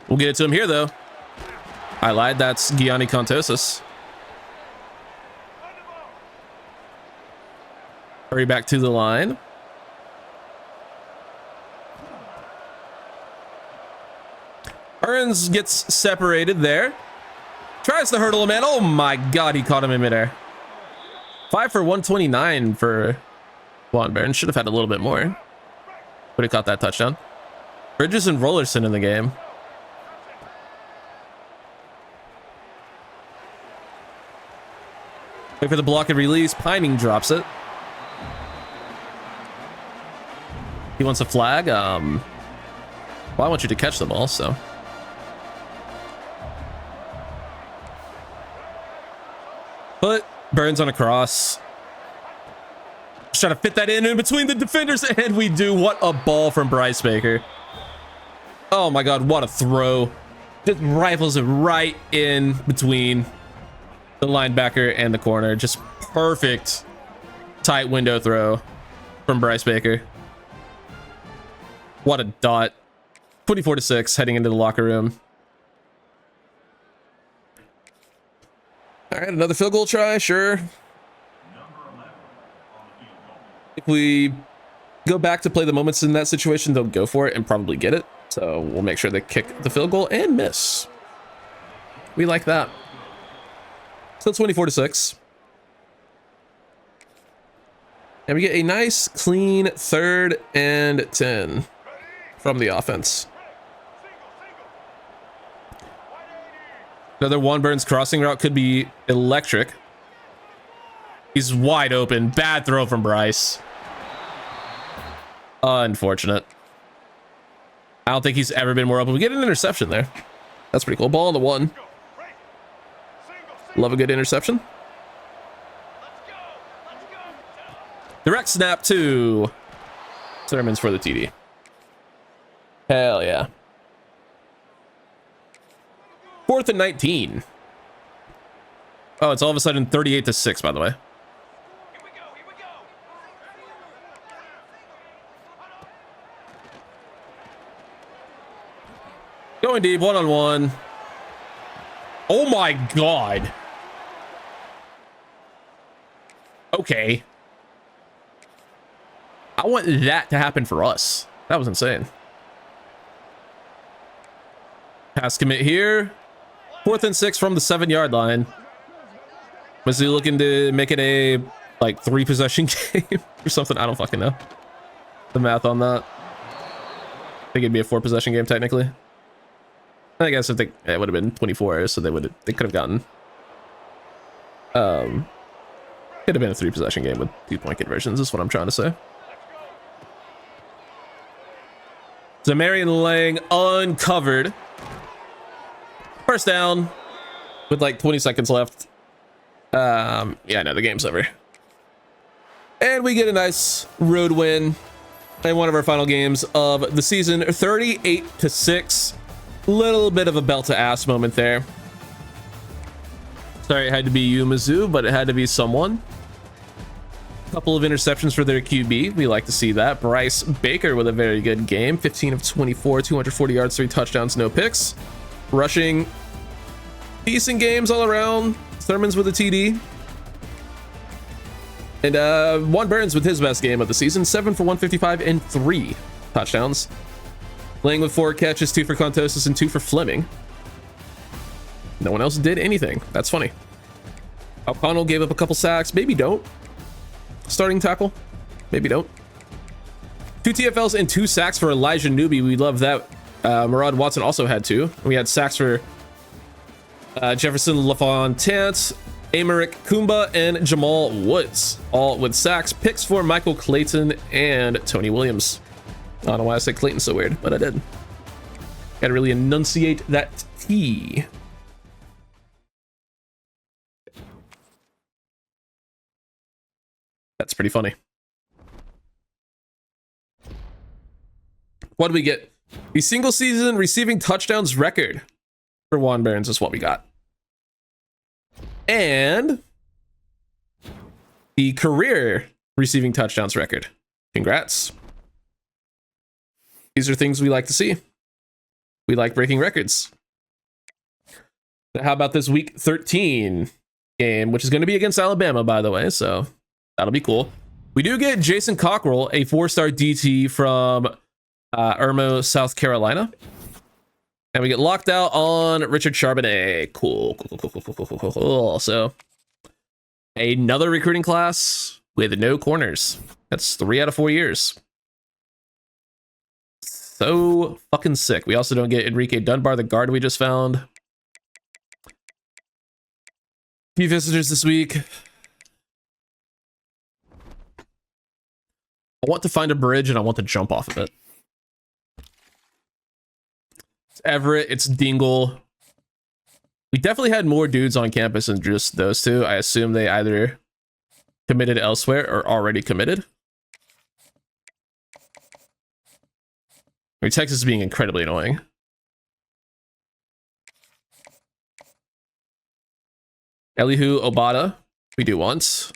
We'll get it to him here, though. I lied. That's Gianni Contosis. Hurry back to the line. Burns gets separated there. Tries to hurdle him in. Oh my god, he caught him in midair. 5 for 129 for Juan Burns. Should have had a little bit more. Would have caught that touchdown. Bridges and Rollerson in the game. Wait for the block and release. Pining drops it. He wants a flag. Well, I want you to catch the ball, so. Put Burns on a cross. Just trying to fit that in between the defenders, and we do. What a ball from Bryce Baker. Oh my god, what a throw. Just rifles it right in between the linebacker and the corner. Just perfect tight window throw from Bryce Baker. What a dot. 24-6 heading into the locker room. All right, another field goal try, sure. If we go back to play the moments in that situation, they'll go for it and probably get it. So we'll make sure they kick the field goal and miss. We like that. So 24-6. And we get a nice, clean 3rd and 10 from the offense. Another Juan Burns crossing route could be electric. He's wide open. Bad throw from Bryce. Unfortunate. I don't think he's ever been more open. We get an interception there. That's pretty cool. Ball on the 1. Love a good interception. Direct snap to Sermons for the TD. Hell yeah. 4th and 19. Oh, it's all of a sudden 38-6, by the way. Going deep, one-on-one. Oh my god. Okay. I want that to happen for us. That was insane. Pass commit here. 4th and 6 from the 7-yard line. Was he looking to make it a like 3-possession game or something? I don't fucking know the math on that. I think it'd be a 4-possession game technically. I guess if they, it would have been 24, so they could have gotten could have been a 3-possession game with 2-point conversions is what I'm trying to say. So Marion Lang uncovered. First down with like 20 seconds left. Yeah, no, the game's over. And we get a nice road win in one of our final games of the season, 38-6. Little bit of a belt to ass moment there. Sorry it had to be you, Mizzou, but it had to be someone. Couple of interceptions for their QB. We like to see that. Bryce Baker with a very good game. 15 of 24, 240 yards, 3 touchdowns, no picks. Rushing Decent games all around. Thurman's with a TD. And Juan Burns with his best game of the season. 7 for 155 and 3 touchdowns. Lang with 4 catches, 2 for Contosis and 2 for Fleming. No one else did anything. That's funny. O'Connell gave up a couple sacks. Maybe don't. Starting tackle. Maybe don't. 2 TFLs and 2 sacks for Elijah Newby. We love that. Murad Watson also had 2. We had sacks for Jefferson LaFontant, Amaric Kumba, and Jamal Woods. All with sacks. Picks for Michael Clayton and Tony Williams. I don't know why I said Clayton so weird, but I did. Gotta really enunciate that T. That's pretty funny. What do we get? The single season receiving touchdowns record for Juan Burns is what we got. And the career receiving touchdowns record. Congrats. These are things we like to see. We like breaking records. Now, how about this week 13 game, which is going to be against Alabama, by the way, so that'll be cool. We do get Jason Cockrell, a 4-star DT from Irmo, South Carolina. And we get locked out on Richard Charbonnet. Cool. So, another recruiting class with no corners. That's 3 out of 4 years. So fucking sick. We also don't get Enrique Dunbar, the guard we just found. Few visitors this week. I want to find a bridge and I want to jump off of it. It's Everett, it's Dingle. We definitely had more dudes on campus than just those two. I assume they either committed elsewhere or already committed. I mean, Texas is being incredibly annoying. Elihu Obata, we do once.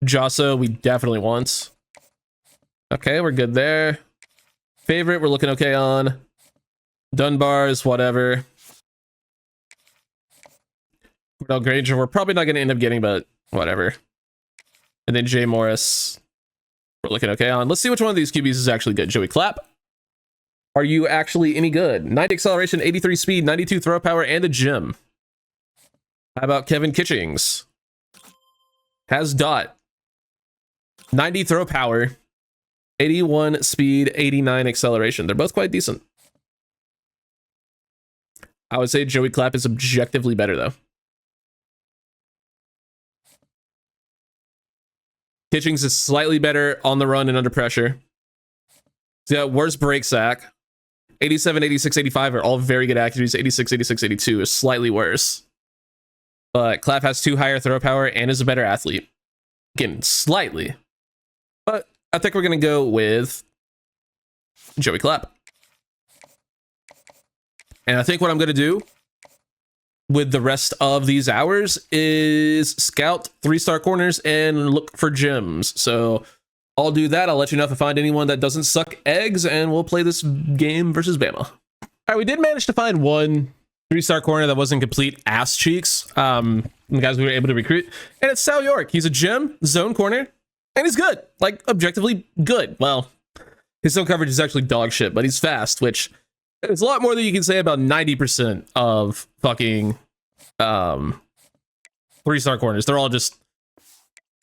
Josso, we definitely want. Okay, we're good there. Favorite, we're looking okay on. Dunbar's, whatever. Cordell Granger, we're probably not going to end up getting, but whatever. And then Jay Morris, we're looking okay on. Let's see which one of these QBs is actually good. Joey Clapp, are you actually any good? 90 acceleration, 83 speed, 92 throw power, and a gym. How about Kevin Kitchings? Has dot. 90 throw power, 81 speed, 89 acceleration. They're both quite decent. I would say Joey Clapp is objectively better, though. Kitchings is slightly better on the run and under pressure. So yeah, worse break sack. 87, 86, 85 are all very good accuracies. 86, 86, 82 is slightly worse. But Clapp has 2 higher throw power and is a better athlete. Again, slightly. But I think we're going to go with Joey Clapp. And I think what I'm going to do with the rest of these hours is scout 3-star corners and look for gems. So I'll do that. I'll let you know if I find anyone that doesn't suck eggs, and we'll play this game versus Bama. All right, we did manage to find one 3-star corner that wasn't complete ass cheeks. The guys we were able to recruit, and it's Sal York. He's a gem zone corner, and he's good, like objectively good. Well, his zone coverage is actually dog shit, but he's fast, which is a lot more than you can say about 90% of fucking 3-star corners. They're all just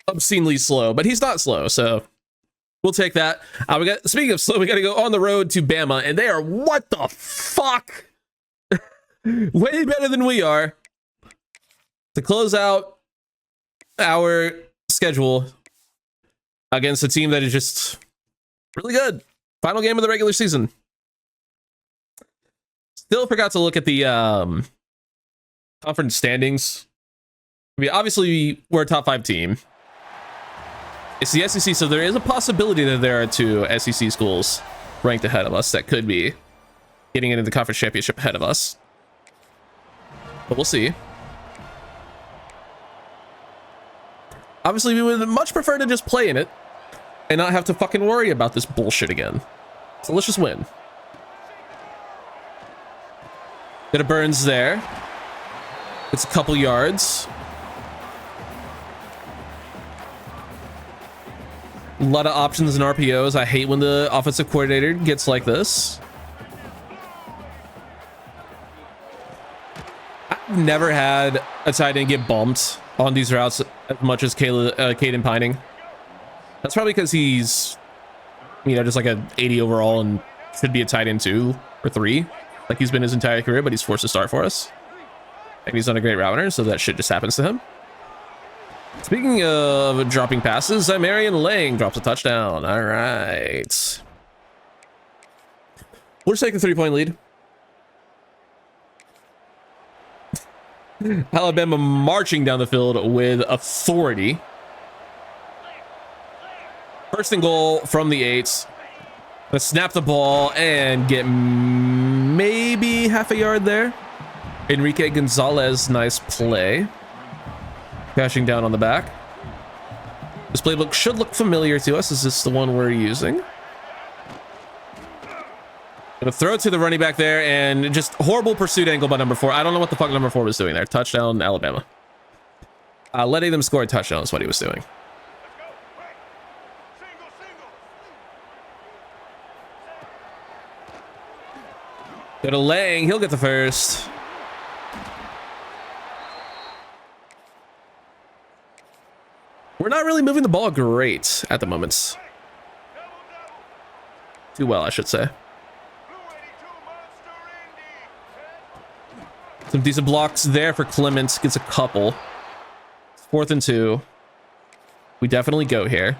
obscenely slow, but he's not slow, so we'll take that. Speaking of slow, we got to go on the road to Bama, and they are, what the fuck, way better than we are, to close out our schedule against a team that is just really good. Final game of the regular season. Still forgot to look at the conference standings. I mean, obviously, we're a top 5 team. It's the SEC, so there is a possibility that there are 2 SEC schools ranked ahead of us that could be getting into the conference championship ahead of us. But we'll see. Obviously, we would much prefer to just play in it. and not have to fucking worry about this bullshit again. So let's just win. Bit of Burns there. It's a couple yards. A lot of options and RPOs. I hate when the offensive coordinator gets like this. I've never had a tight end get bumped on these routes as much as Caden Pining. That's probably because he's, you know, just like a 80 overall and should be a tight end 2 or 3, like he's been his entire career, but he's forced to start for us. And he's not a great route runner, so that shit just happens to him. Speaking of dropping passes, Marion Lang drops a touchdown. All right. We'll just take a 3-point lead. Alabama marching down the field with authority. First and goal from the 8. Let's snap the ball and get maybe half a yard there. Enrique Gonzalez, nice play. Crashing down on the back. This playbook should look familiar to us. Is this the one we're using? Gonna throw it to the running back there, and just horrible pursuit angle by number 4. I don't know what the fuck number 4 was doing there. Touchdown, Alabama. Letting them score a touchdown is what he was doing. Go to Lang. He'll get the first. We're not really moving the ball great at the moment. Too well, I should say. Some decent blocks there for Clements. Gets a couple. 4th and 2. We definitely go here.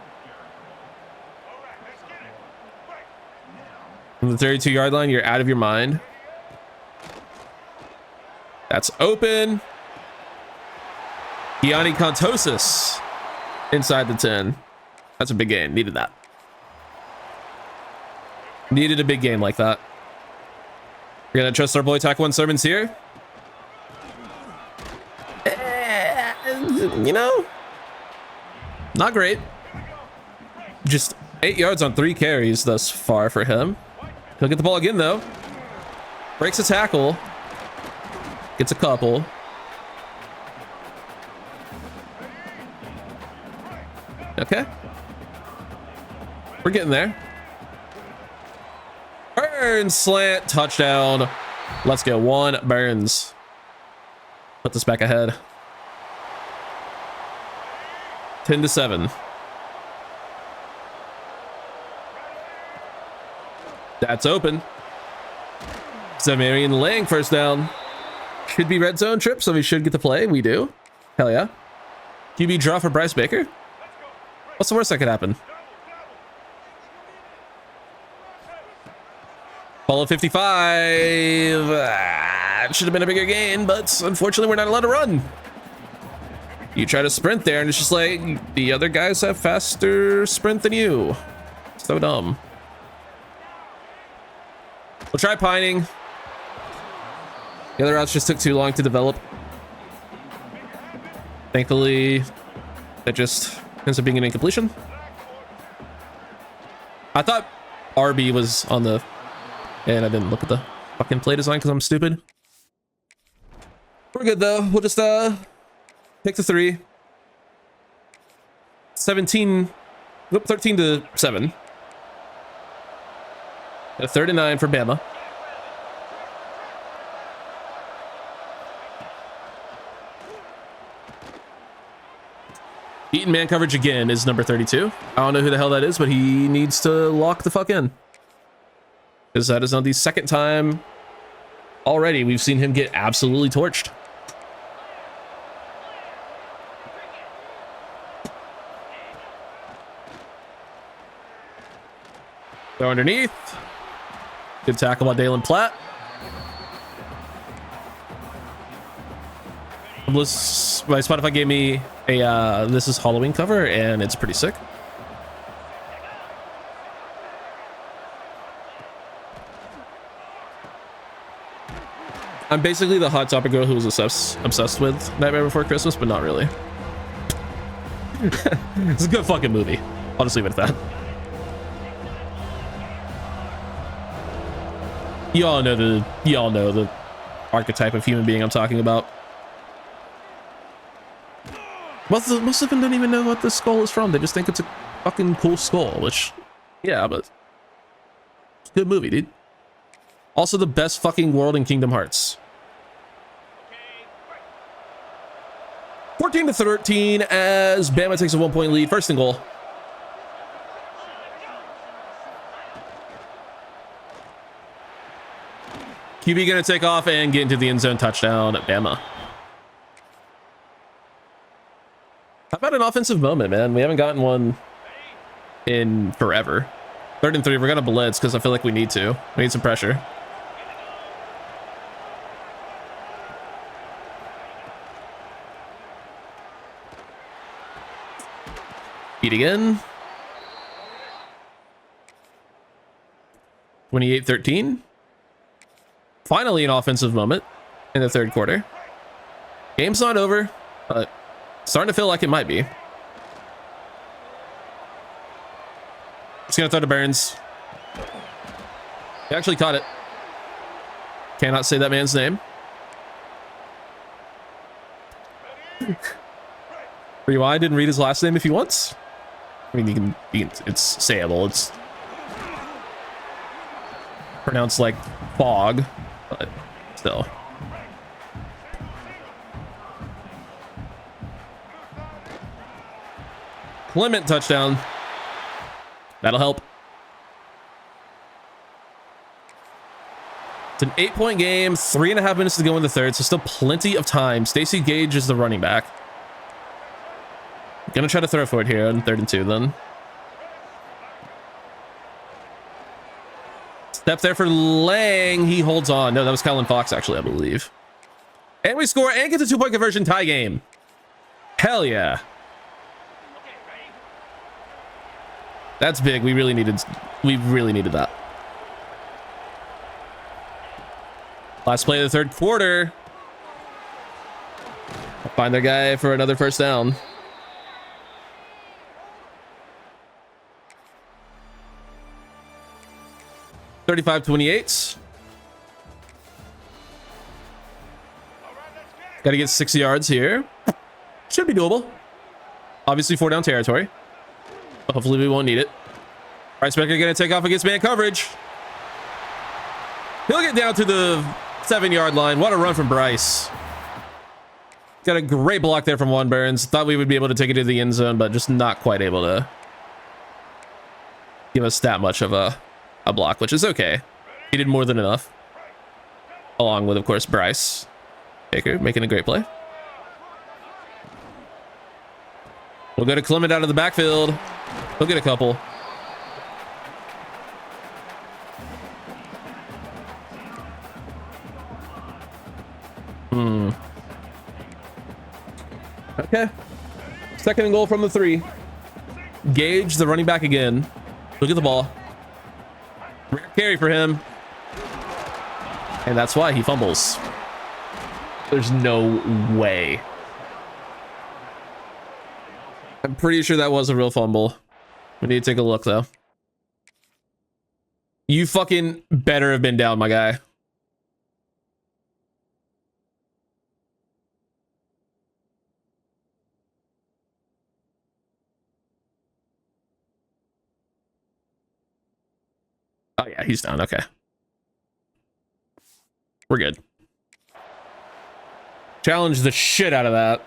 From the 32-yard line, you're out of your mind. That's open. Gianni Contosis inside the 10. That's a big game. Needed that. Needed a big game like that. We're gonna trust our boy Taquan Sermons here. You know, not great. Just 8 yards on 3 carries thus far for him. He'll get the ball again though. Breaks a tackle. Gets a couple. Okay. We're getting there. Burns slant touchdown. Let's go. 1 Burns. Put this back ahead. 10-7. That's open. Marion Lang first down. Should be red zone trip, so we should get the play. We do. Hell yeah. QB draw for Bryce Baker. What's the worst that could happen? Ball of 55. It should have been a bigger gain, but unfortunately we're not allowed to run. You try to sprint there, and it's just like the other guys have faster sprint than you. So dumb. We'll try Pining. The other routes just took too long to develop. Thankfully, that just ends up being an incompletion. I thought RB was on the... And I didn't look at the fucking play design because I'm stupid. We're good though. We'll just take the 3. 13-7. A 3rd and 9 for Bama. Beaten man coverage again is number 32. I don't know who the hell that is, but he needs to lock the fuck in. Because that is not the 2nd time already we've seen him get absolutely torched. Throw underneath. Good tackle by Dalen Platt. My Spotify gave me a This Is Halloween cover, and it's pretty sick. I'm basically the Hot Topic girl who was obsessed with Nightmare Before Christmas, but not really. It's a good fucking movie. I'll just leave it at that. You all know the archetype of human being I'm talking about. Most of them don't even know what the skull is from. They just think it's a fucking cool skull, which, yeah, but it's a good movie, dude. Also the best fucking world in Kingdom Hearts. 14-13 as Bama takes a 1-point lead. First and goal. QB gonna take off and get into the end zone. Touchdown at Bama. How about an offensive moment, man? We haven't gotten one in forever. 3rd and 3. We're gonna blitz because I feel like we need to. We need some pressure. Beat again. 28-13. Finally an offensive moment in the 3rd quarter. Game's not over, but starting to feel like it might be. Just gonna throw to Burns. He actually caught it. Cannot say that man's name. Rewind and read his last name if he wants. I mean, it's sayable. It's pronounced like fog, but still. Clement touchdown. That'll help. It's an 8-point game, 3.5 minutes to go in the 3rd, so still plenty of time. Stacey Gage is the running back. Gonna try to throw for it here on 3rd and 2 then. Step there for Lang. He holds on. No, that was Kylan Fox, actually, I believe. And we score and get the 2-point conversion. Tie game. Hell yeah. That's big. We really needed that. Last play of the 3rd quarter. Find their guy for another first down. (35-28). Got to get 6 yards here. Should be doable. Obviously 4-down territory. But hopefully we won't need it. Bryce Becker going to take off against man coverage. He'll get down to the 7-yard line. What a run from Bryce. Got a great block there from Juan Burns. Thought we would be able to take it to the end zone, but just not quite able to give us that much of a block, which is okay. He did more than enough. Along with, of course, Bryce Baker making a great play. We'll go to Clement out of the backfield. He'll get a couple. Okay. 2nd and goal from the 3. Gage, the running back again. Look at the ball. Rare carry for him. And that's why he fumbles. There's no way. I'm pretty sure that was a real fumble. We need to take a look, though. You fucking better have been down, my guy. Oh, yeah, he's down. Okay. We're good. Challenge the shit out of that.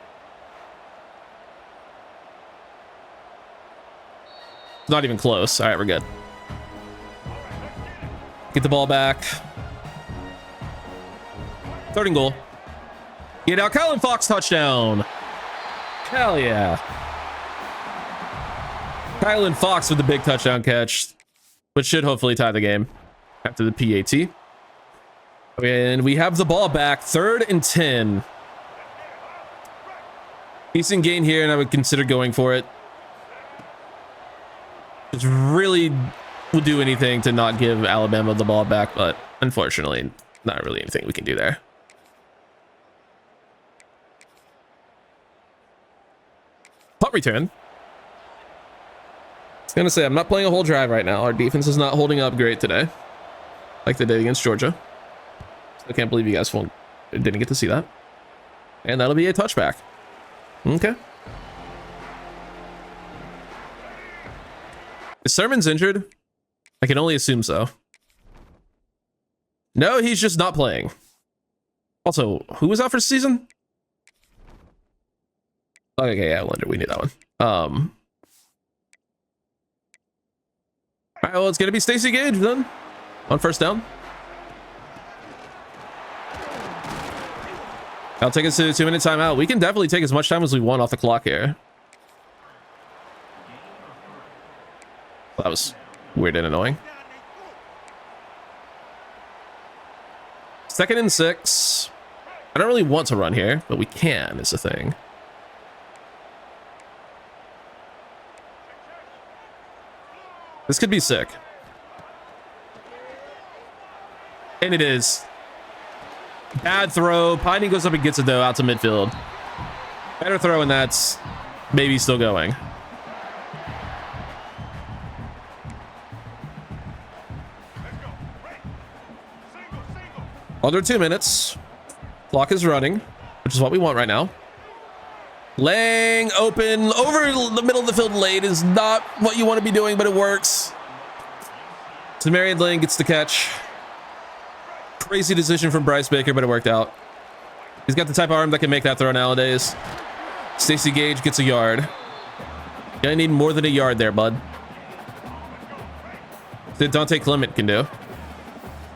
It's not even close. All right, we're good. Get the ball back. 3rd and goal. Get out. Kylan Fox touchdown. Hell yeah. Kylan Fox with the big touchdown catch, which should hopefully tie the game after the PAT. And we have the ball back. 3rd and 10. Decent gain here, and I would consider going for it. Just really would do anything to not give Alabama the ball back, but unfortunately, not really anything we can do there. Punt return. I was gonna say, I'm not playing a whole drive right now. Our defense is not holding up great today. like they did against Georgia. I can't believe you guys didn't get to see that. And that'll be a touchback. Okay. Is Sermon's injured? I can only assume so. No, he's just not playing. Also, who was out for the season? Okay, yeah, Leonard, we knew that one. All right, well, it's gonna be Stacey Gage then on first down. I'll take us to a 2-minute timeout. We can definitely take as much time as we want off the clock here. That was weird and annoying. 2nd and 6. I don't really want to run here, but we can is the thing. This could be sick. And it is. Bad throw. Piney goes up and gets it though out to midfield. Better throw, and that's maybe still going. Under 2 minutes. Clock is running, which is what we want right now. Laying open over the middle of the field late is not what you want to be doing, but it works. So Marion Lane gets the catch. Crazy decision from Bryce Baker, but it worked out. He's got the type of arm that can make that throw nowadays. Stacey Gage gets a yard. Gonna need more than a yard there, bud. That Dante Clement can do.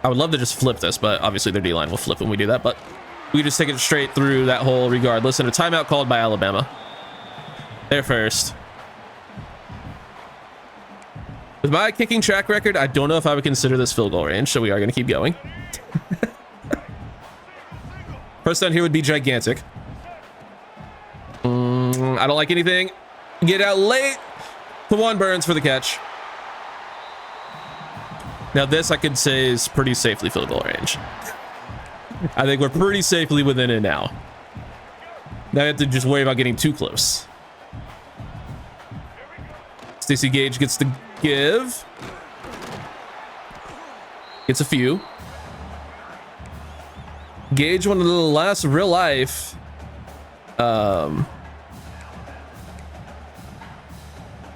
I would love to just flip this, but obviously their D-line will flip when we do that, but we just take it straight through that hole regardless. And a timeout called by Alabama. They're first. With my kicking track record, I don't know if I would consider this field goal range, so we are going to keep going. First down here would be gigantic. I don't like anything. Get out late. Tawan Burns for the catch. Now this I could say is pretty safely field goal range. I think we're pretty safely within it now. Now I have to just worry about getting too close. Stacey Gage gets the give. Gets a few. Gage, one of the last real life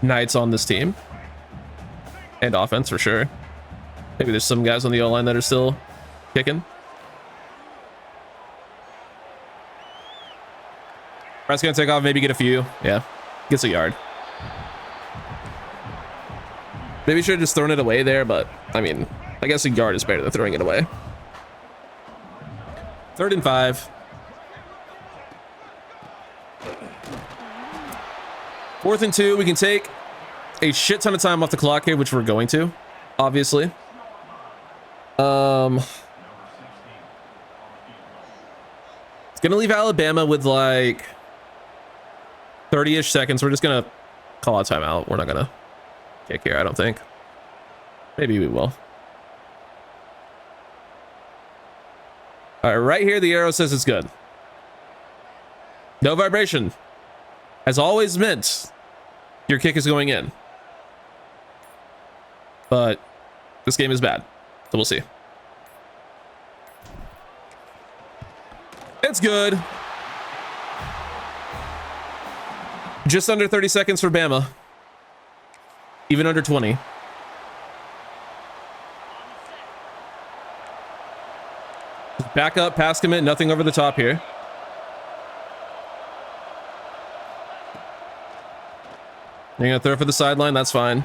Knights on this team. And offense for sure. Maybe there's some guys on the O-line that are still kicking. Bryce gonna take off, maybe get a few. Yeah, gets a yard. Maybe should have just thrown it away there, but I mean, I guess a yard is better than throwing it away. 3rd and 5. 4th and 2. We can take a shit ton of time off the clock here, which we're going to, obviously. It's gonna leave Alabama with like 30-ish seconds. We're just gonna call a timeout. We're not gonna kick here, I don't think. Maybe we will. All right, right here the arrow says it's good. No vibration. Has always meant your kick is going in. But this game is bad, so we'll see. It's good. Just under 30 seconds for Bama. Even under 20. Back up, pass commit, nothing over the top here. You're gonna throw for the sideline, that's fine.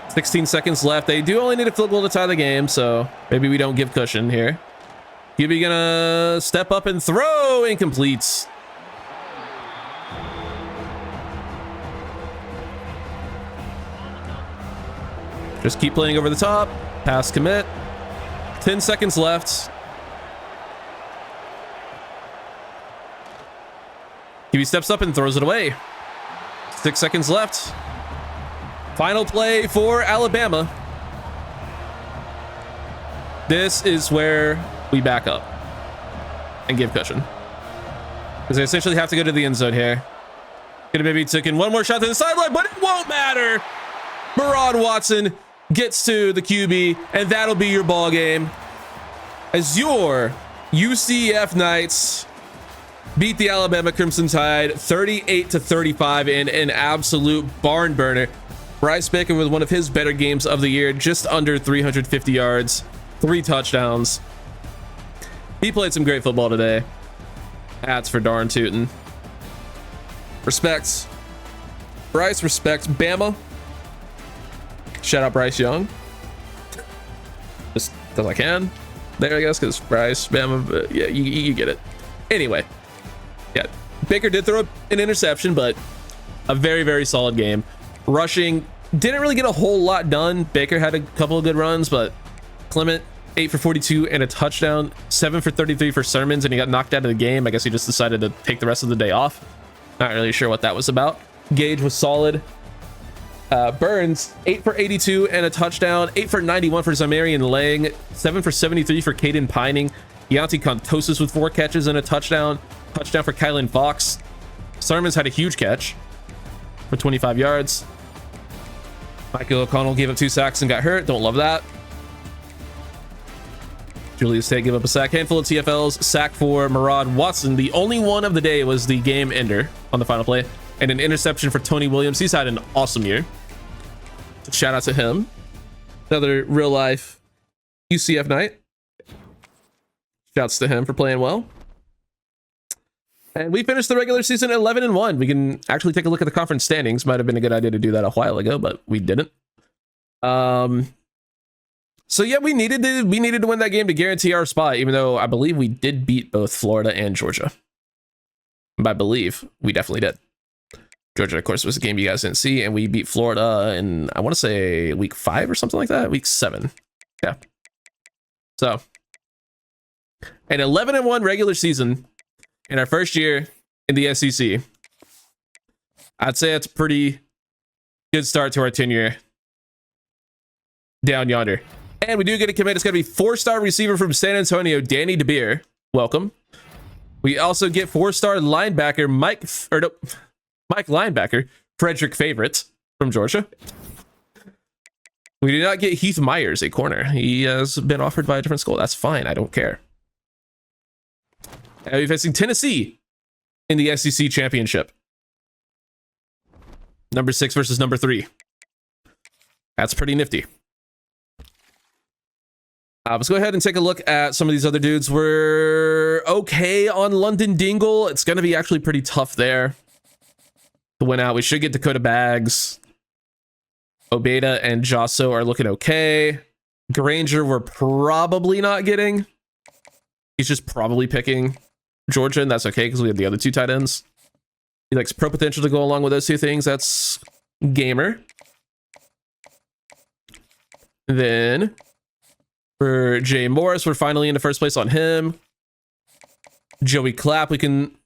$16 seconds left. They do only need a field goal to tie the game, so maybe we don't give cushion here. QB gonna step up and throw. Incomplete. Just keep playing over the top. Pass commit. 10 seconds left. QB steps up and throws it away. 6 seconds left. Final play for Alabama. This is where we back up and give cushion. Because they essentially have to go to the end zone here. Could have maybe taken one more shot to the sideline, but it won't matter. Marad Watson gets to the QB, and that'll be your ball game. As your UCF Knights beat the Alabama Crimson Tide 38-35 in an absolute barn burner. Bryce Baker with one of his better games of the year, just under 350 yards, 3 touchdowns. He played some great football today. That's for darn tootin'. Respects. Bryce respects Bama. Shout out Bryce Young. Just as I can. There, I guess, because Bryce, Bama, yeah, you get it. Anyway, yeah, Baker did throw an interception, but a very, very solid game. Rushing, didn't really get a whole lot done. Baker had a couple of good runs, but Clement, 8 for 42 and a touchdown, 7 for 33 for Sermons, and he got knocked out of the game. I guess he just decided to take the rest of the day off. Not really sure what that was about. Gage was solid. Burns, 8 for 82 and a touchdown, 8 for 91 for Zamarian Lang, 7 for 73 for Caden Pining. Deontay Contosis with 4 catches and a touchdown. Touchdown for Kylan Fox. Sermons had a huge catch for 25 yards. Michael O'Connell gave up 2 sacks and got hurt. Don't love that. Julius Tate gave up a sack. Handful of TFLs. Sack for Marad Watson. The only one of the day was the game ender on the final play. And an interception for Tony Williams. He's had an awesome year. Shout out to him. Another real life UCF Knight. Shouts to him for playing well. And we finished the regular season 11-1. We can actually take a look at the conference standings. Might have been a good idea to do that a while ago, but we didn't. So yeah, we needed to win that game to guarantee our spot, even though I believe we did beat both Florida and Georgia. By believe, we definitely did. Georgia, of course, was a game you guys didn't see, and we beat Florida in, I want to say, week 5 or something like that. Week 7. Yeah. So, an 11-1 regular season in our first year in the SEC. I'd say it's a pretty good start to our tenure down yonder. And we do get a commit. It's going to be 4-star receiver from San Antonio, Danny DeBeer. Welcome. We also get 4-star linebacker Mike linebacker Frederick Favorite from Georgia. We did not get Heath Myers, a corner. He has been offered by a different school. That's fine. I don't care. And we're facing Tennessee in the SEC championship. Number 6 versus number 3. That's pretty nifty. Let's go ahead and take a look at some of these other dudes. We're okay on London Dingle. It's going to be actually pretty tough there to win out. We should get Dakota Baggs. Obeda and Josso are looking okay. Granger we're probably not getting. He's just probably picking Georgia, and that's okay because we have the other 2 tight ends. He likes pro potential to go along with those 2 things. That's Gamer. Then for Jay Morris, we're finally in the first place on him. Joey Clapp, we can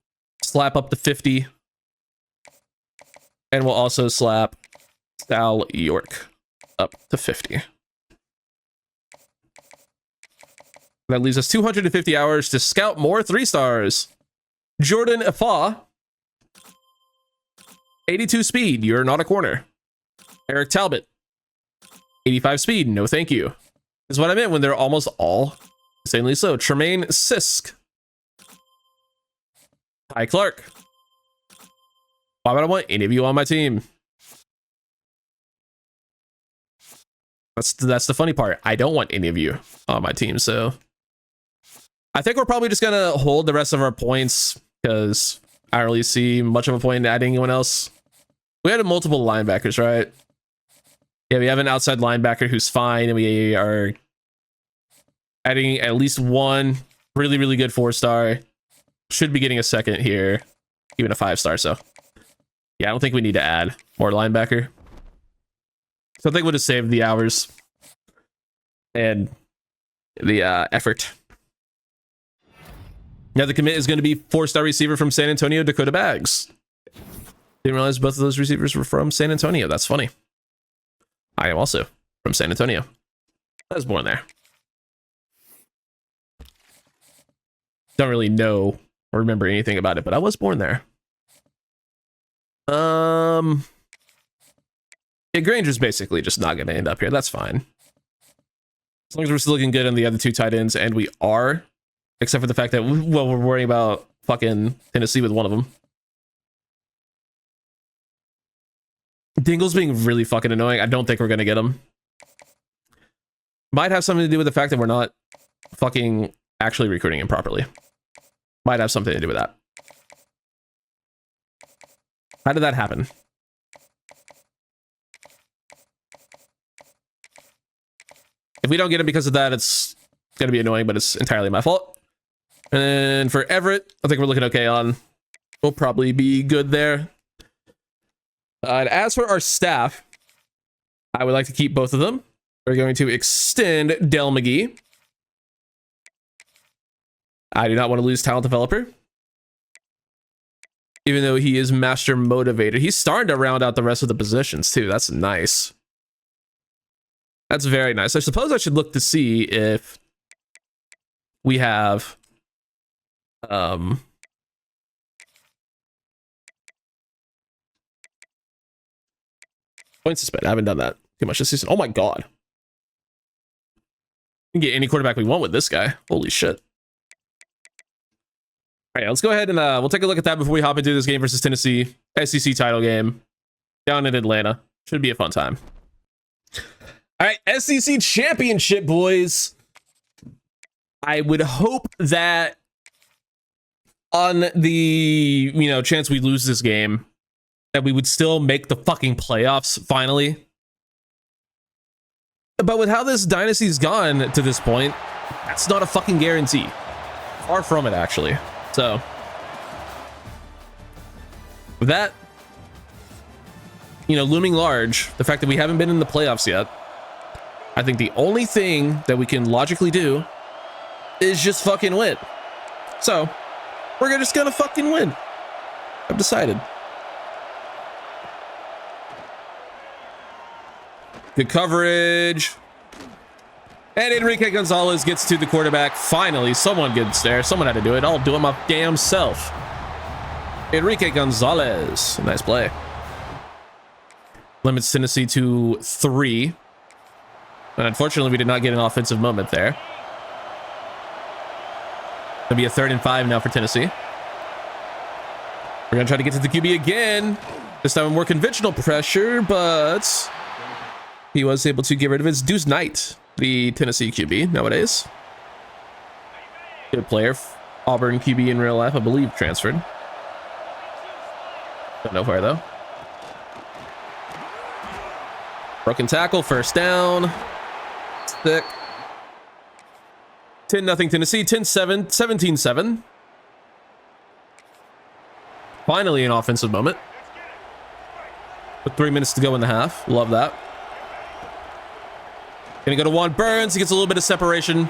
slap up to 50. And we'll also slap Sal York up to 50. That leaves us 250 hours to scout more 3-stars. Jordan Afa, 82 speed, you're not a corner. Eric Talbot, 85 speed, no thank you. Is what I meant when they're almost all insanely so. Tremaine Sisk. Ty Clark. Why would I want any of you on my team? That's the funny part. I don't want any of you on my team, so I think we're probably just gonna hold the rest of our points because I don't really see much of a point in adding anyone else. We had multiple linebackers, right? Yeah, we have an outside linebacker who's fine, and we are adding at least 1 really, really good 4-star. Should be getting a second here, even a 5-star, so yeah, I don't think we need to add more linebacker. So I think we'll just save the hours and the effort. Now the commit is going to be 4-star receiver from San Antonio, Dakota Baggs. Didn't realize both of those receivers were from San Antonio. That's funny. I am also from San Antonio. I was born there. Don't really know or remember anything about it, but I was born there. Yeah, Granger's basically just not going to end up here. That's fine. As long as we're still looking good on the other two tight ends, and we are, except for the fact that, well, we're worrying about fucking Tennessee with one of them. Dingle's being really fucking annoying. I don't think we're going to get him. Might have something to do with the fact that we're not fucking actually recruiting him properly. Might have something to do with that. How did that happen? If we don't get him because of that, it's going to be annoying, but it's entirely my fault. And for Everett, I think we're looking okay on. We'll probably be good there. And as for our staff, I would like to keep both of them. We're going to extend Del McGee. I do not want to lose talent developer. Even though he is master motivator. He's starting to round out the rest of the positions too. That's nice. That's very nice. I suppose I should look to see if we have points to spend. I haven't done that too much this season. Oh my god. We can get any quarterback we want with this guy. Holy shit. All right, let's go ahead and we'll take a look at that before we hop into this game versus Tennessee. SEC title game down in Atlanta. Should be a fun time. All right, SEC championship, boys. I would hope that on the, chance we lose this game, that we would still make the fucking playoffs finally. But with how this dynasty's gone to this point, that's not a fucking guarantee. Far from it, actually. So, with that, looming large, the fact that we haven't been in the playoffs yet, I think the only thing that we can logically do is just fucking win. So, we're just gonna fucking win. I've decided. Good coverage. And Enrique Gonzalez gets to the quarterback. Finally, someone gets there. Someone had to do it. I'll do it my damn self. Enrique Gonzalez. Nice play. Limits Tennessee to 3. And unfortunately, we did not get an offensive moment there. It'll be a 3rd and 5 now for Tennessee. We're going to try to get to the QB again. This time more conventional pressure, but he was able to get rid of his Deuce Knight, the Tennessee QB nowadays. Good player. Auburn QB in real life, I believe, transferred. Don't know where, though. Broken tackle, first down. Thick. 10-0 Tennessee, 10-7, 17-7. Finally an offensive moment. With 3 minutes to go in the half. Love that. Gonna go to Juan Burns. He gets a little bit of separation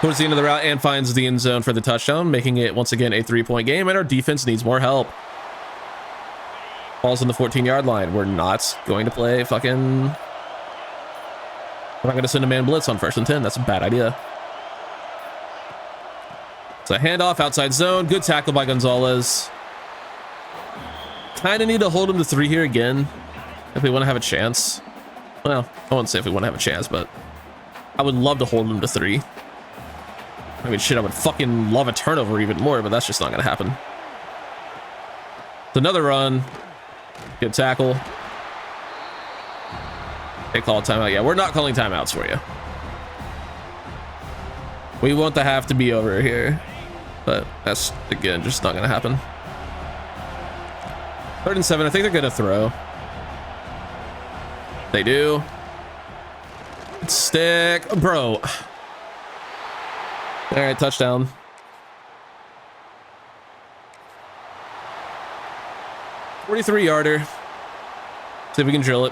towards the end of the route and finds the end zone for the touchdown, making it once again a 3-point game, and our defense needs more help. Ball's on the 14-yard line. We're not going to play fucking... We're not going to send a man blitz on 1st and 10. That's a bad idea. It's a handoff, outside zone. Good tackle by Gonzalez. Kind of need to hold him to 3 here again if we want to have a chance. Well, I won't say if we want to have a chance, but I would love to hold him to 3. I mean, shit, I would fucking love a turnover even more, but that's just not going to happen. It's another run. Good tackle. They call a timeout. Yeah, we're not calling timeouts for you. We want the half to be over here, but that's, again, just not going to happen. 3rd and 7. I think they're going to throw. They do. Stick. Bro. All right, touchdown. $43-yarder. See if we can drill it.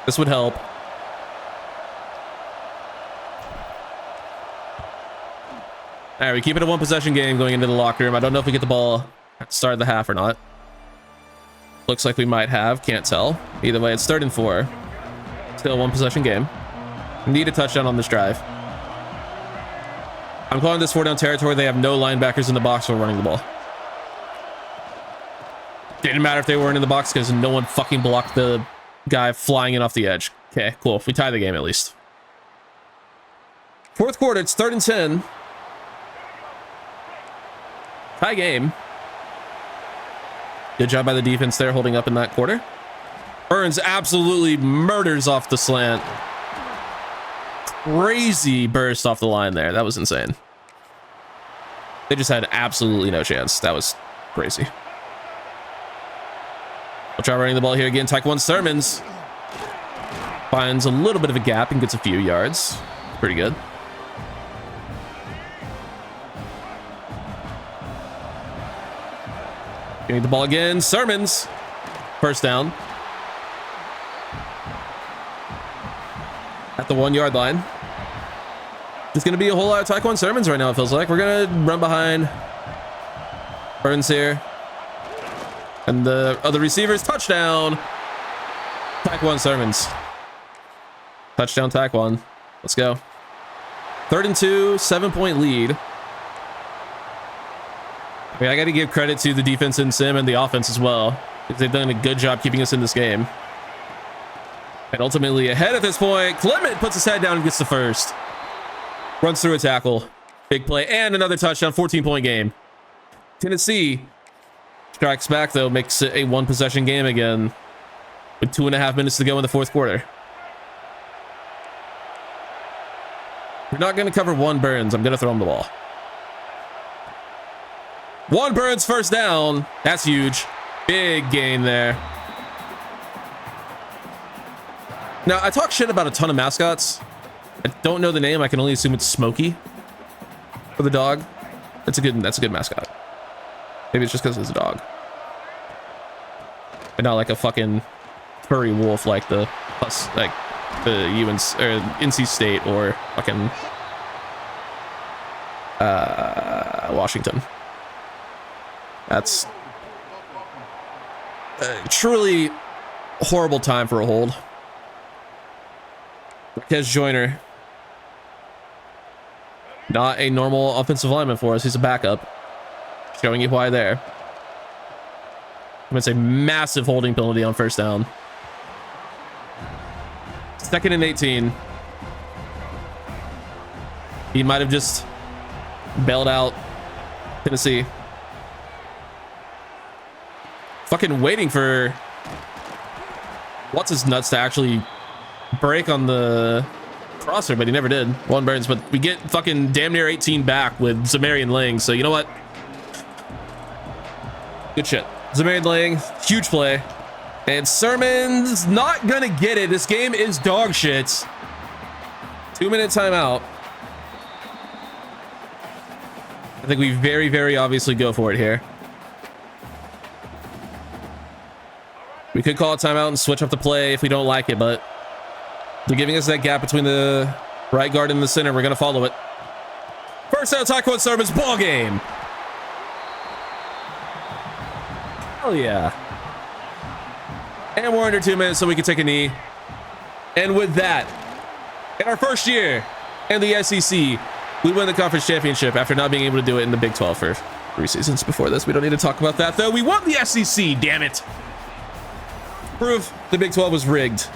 This would help. All right, we keep it a 1-possession game going into the locker room. I don't know if we get the ball at the start of the half or not. Looks like we might have. Can't tell. Either way, it's 3rd and 4. Still a 1-possession game. Need a touchdown on this drive. I'm calling this 4-down territory. They have no linebackers in the box for running the ball. Didn't matter if they weren't in the box because no one fucking blocked the guy flying in off the edge. Okay, cool. We tie the game at least. Fourth quarter, it's 3rd and 10. Tie game. Good job by the defense there holding up in that quarter. Burns absolutely murders off the slant. Crazy burst off the line there. That was insane. They just had absolutely no chance. That was crazy. We'll try running the ball here again. Taekwon Sermons finds a little bit of a gap and gets a few yards. Pretty good. Getting the ball again. Sermons. First down. At the 1-yard line. There's going to be a whole lot of Taekwon Sermons right now, it feels like. We're going to run behind Burns here. And the other receivers, touchdown. Taekwon Sermons. Touchdown Taekwon. Let's go. 3rd and 2, 7-point lead. I mean, I got to give credit to the defense in Sim and the offense as well, because they've done a good job keeping us in this game. And ultimately ahead at this point, Clement puts his head down and gets the first. Runs through a tackle. Big play and another touchdown, 14-point game. Tennessee strikes back, though, makes it a 1-possession game again with 2.5 minutes to go in the fourth quarter. We're not going to cover one Burns. I'm going to throw him the ball. One Burns first down. That's huge. Big gain there. Now, I talk shit about a ton of mascots. I don't know the name. I can only assume it's Smokey for the dog. That's a good mascot. Maybe it's just because it's a dog. And not like a fucking furry wolf like the UNC or NC State or fucking Washington. That's a truly horrible time for a hold. Marquez Joyner, not a normal offensive lineman for us. He's a backup. Showing you why there. I'm gonna say massive holding penalty on first down. 2nd and 18. He might have just bailed out Tennessee. Fucking waiting for what's his nuts to actually break on the crosser, but he never did. One Burns, but we get fucking damn near 18 back with Zamarian Lang. So you know what? Good shit. Zamarian Lang, huge play. And Sermon's not gonna get it. This game is dog shit. 2-minute timeout. I think we very, very obviously go for it here. We could call a timeout and switch up the play if we don't like it, but they're giving us that gap between the right guard and the center. We're going to follow it. First down, Taekwon Sermons, ball game. Hell yeah. And we're under 2 minutes, so we can take a knee. And with that, in our first year in the SEC, we win the conference championship after not being able to do it in the Big 12 for 3 seasons before this. We don't need to talk about that, though. We won the SEC, damn it. Proof the Big 12 was rigged.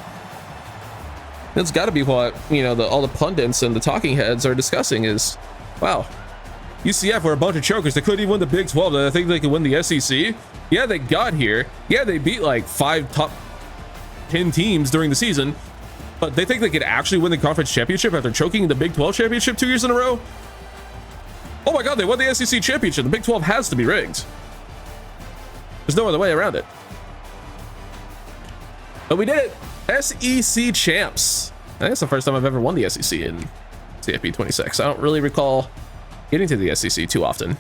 That's got to be what, you know, all the pundits and the talking heads are discussing is, wow, UCF were a bunch of chokers. They couldn't even win the Big 12. Did I think they could win the SEC? Yeah, they got here. Yeah, they beat like 5 top 10 teams during the season. But they think they could actually win the conference championship after choking the Big 12 championship 2 years in a row? Oh my God, they won the SEC championship. The Big 12 has to be rigged. There's no other way around it. But we did it. SEC champs. I think it's the first time I've ever won the SEC in CFP 26. I don't really recall getting to the SEC too often.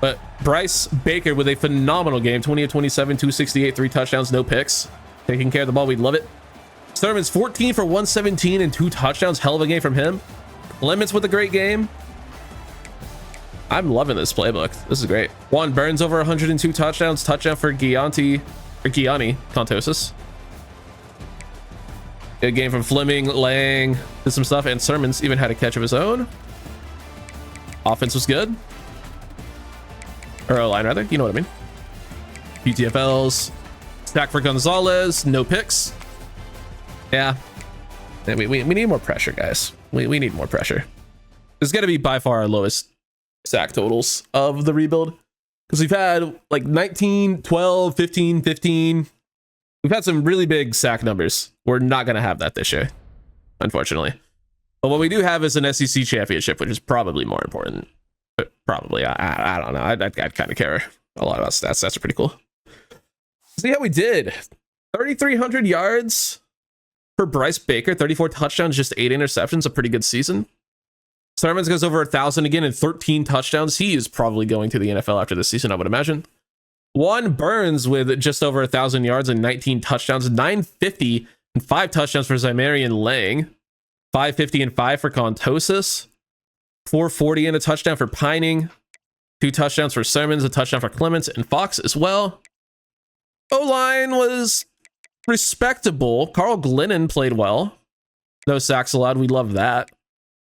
But Bryce Baker with a phenomenal game. 20 of 27, 268, 3 touchdowns, no picks. Taking care of the ball. We'd love it. Sermon's 14 for 117 and 2 touchdowns. Hell of a game from him. Clements with a great game. I'm loving this playbook. This is great. Juan Burns over 102 touchdowns. Touchdown for Gianni Contosis. Good game from Fleming, Lang, did some stuff, and Sermons even had a catch of his own. Offense was good. Or O-line, rather. You know what I mean. PTFLs. Stack for Gonzalez. No picks. Yeah. We need more pressure, guys. We need more pressure. This is going to be by far our lowest sack totals of the rebuild. Because we've had like 19, 12, 15, 15. We've had some really big sack numbers. We're not going to have that this year, unfortunately. But what we do have is an SEC championship, which is probably more important. But probably. I don't know. I'd kind of care a lot about stats. That's pretty cool. See how we did. 3,300 yards for Bryce Baker. 34 touchdowns, just 8 interceptions. A pretty good season. Sermons goes over 1,000 again and 13 touchdowns. He is probably going to the NFL after this season, I would imagine. Juan Burns with just over 1,000 yards and 19 touchdowns. 950 and 5 touchdowns for Zymarian Lang. 550 and 5 for Contosis. 440 and a touchdown for Pining. 2 touchdowns for Sermons, a touchdown for Clements and Fox as well. O-line was respectable. Carl Glennon played well. No sacks allowed. We love that.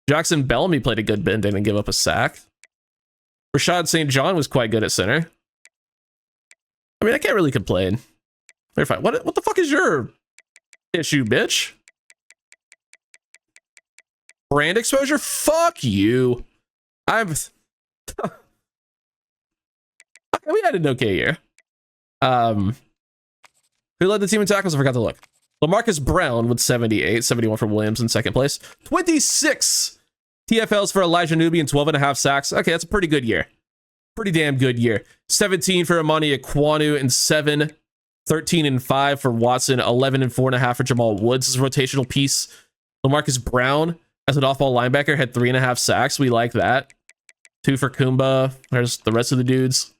Jackson Bellamy played a good bit and didn't give up a sack. Rashad St. John was quite good at center. I mean, I can't really complain. They're fine. What the fuck is your issue, bitch? Brand exposure? Fuck you. We had an okay year. Who led the team in tackles? I forgot to look. LaMarcus Brown with 78, 71 for Williams in second place. 26 TFLs for Elijah Newby and 12.5 sacks. Okay, that's a pretty good year. Pretty damn good year. 17 for Amani Ekwonu and 7. 13 and 5 for Watson. 11 and 4.5 for Jamal Woods. His rotational piece. LaMarcus Brown as an off-ball linebacker had 3.5 sacks. We like that. 2 for Kumba. There's the rest of the dudes.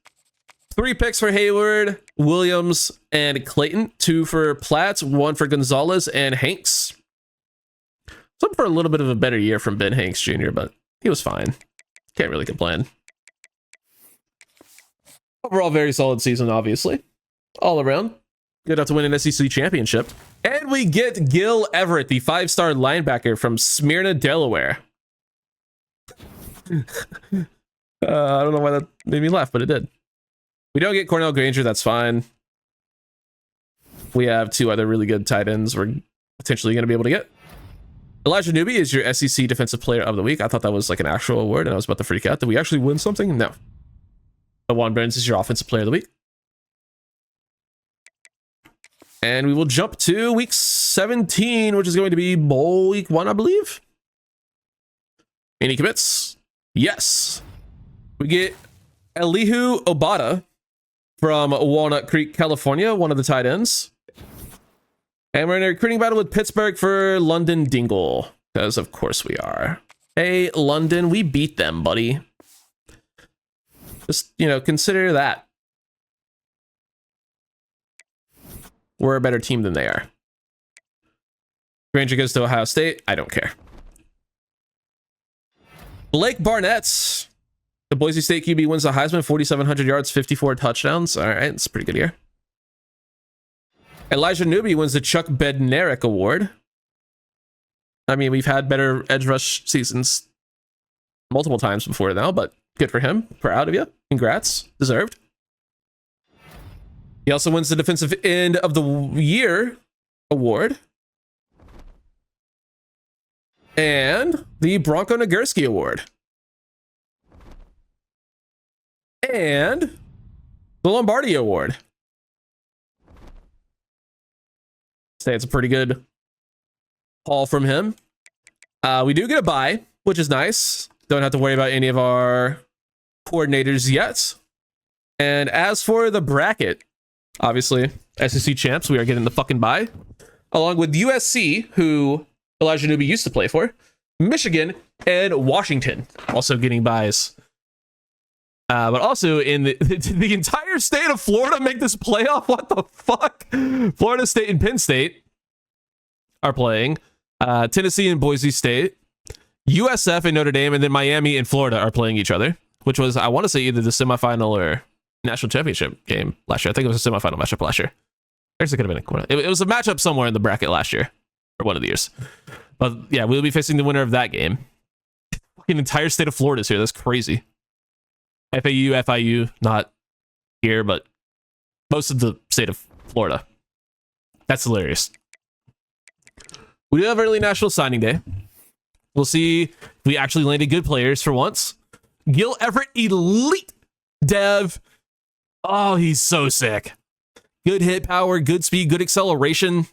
3 picks for Hayward, Williams, and Clayton. 2 for Platts, 1 for Gonzalez and Hanks. Something for a little bit of a better year from Ben Hanks Jr., but he was fine. Can't really complain. Overall, very solid season, obviously. All around. Good enough to win an SEC championship. And we get Gil Everett, the 5-star linebacker from Smyrna, Delaware. I don't know why that made me laugh, but it did. We don't get Cornell Granger, that's fine. We have 2 other really good tight ends we're potentially going to be able to get. Elijah Newby is your SEC Defensive Player of the Week. I thought that was like an actual award, and I was about to freak out. Did we actually win something? No. But Juan Burns is your Offensive Player of the Week. And we will jump to week 17, which is going to be bowl week 1, I believe. Any commits? Yes. We get Elihu Obata from Walnut Creek, California, one of the tight ends. And we're in a recruiting battle with Pittsburgh for London Dingle, because of course we are. Hey, London, we beat them, buddy. Just, consider that. We're a better team than they are. Granger goes to Ohio State. I don't care. Blake Barnett. The Boise State QB wins the Heisman, 4,700 yards, 54 touchdowns. All right, it's a pretty good year. Elijah Newby wins the Chuck Bednarik Award. I mean, we've had better edge rush seasons multiple times before now, but good for him. Proud of you. Congrats. Deserved. He also wins the Defensive End of the Year Award. And the Bronco Nagurski Award. And the Lombardi Award. Say it's a pretty good haul from him. We do get a bye, which is nice. Don't have to worry about any of our coordinators yet. And as for the bracket, obviously, SEC champs, we are getting the fucking bye. Along with USC, who Elijah Newby used to play for, Michigan, and Washington, also getting byes. But also in the entire state of Florida make this playoff. What the fuck? Florida State and Penn State are playing. Tennessee and Boise State. USF and Notre Dame, and then Miami and Florida are playing each other, which was, I want to say, either the semifinal or national championship game last year. I think it was a semifinal matchup last year. Actually, could have been it was a matchup somewhere in the bracket last year, or one of the years. But yeah, we'll be facing the winner of that game. fucking entire state of Florida is here. That's crazy. FAU, FIU, not here, but most of the state of Florida. That's hilarious. We do have early National Signing Day. We'll see if we actually landed good players for once. Gil Everett, elite dev. Oh, he's so sick. Good hit power, good speed, good acceleration.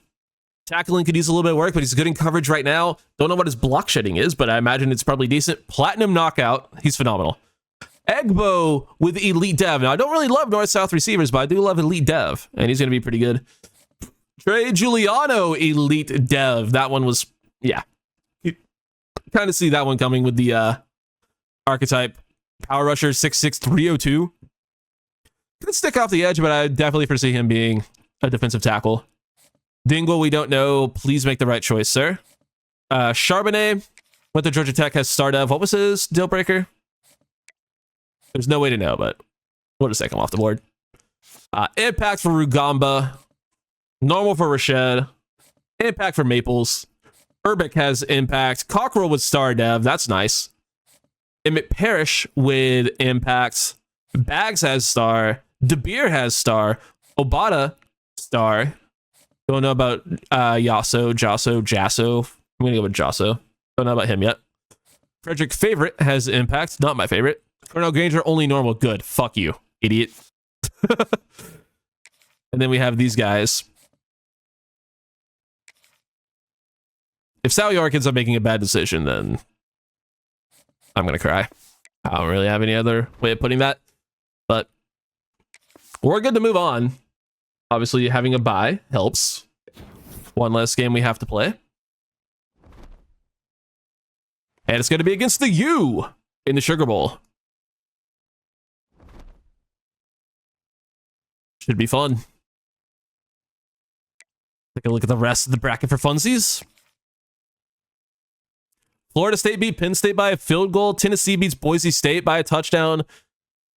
Tackling could use a little bit of work, but he's good in coverage right now. Don't know what his block shedding is, but I imagine it's probably decent. Platinum knockout. He's phenomenal. Egbo with elite dev. Now, I don't really love north-south receivers, but I do love elite dev, and he's going to be pretty good. Trey Giuliano, elite dev. That one was, yeah. You kind of see that one coming with the archetype. Power rusher, 6'6", 302. Could stick off the edge, but I definitely foresee him being a defensive tackle. Dingwall, we don't know. Please make the right choice, sir. Charbonnet went to Georgia Tech, has star dev. What was his deal breaker? There's no way to know, but we'll just take him off the board. Impact for Rugamba. Normal for Rashed. Impact for Maples. Urbic has impact. Cockrell with star dev. That's nice. Emmett Parrish with impact. Bags has star. DeBeer has star. Obata star. Don't know about Jasso. I'm gonna go with Jasso. Don't know about him yet. Frederick Favorite has impact. Not my favorite. Cornell Granger only normal. Good. Fuck you, idiot. And then we have these guys. If Sal York ends up making a bad decision, then I'm gonna cry. I don't really have any other way of putting that. But we're good to move on. Obviously, having a bye helps. One less game we have to play. And it's going to be against the U in the Sugar Bowl. Should be fun. Take a look at the rest of the bracket for funsies. Florida State beat Penn State by a field goal. Tennessee beats Boise State by a touchdown.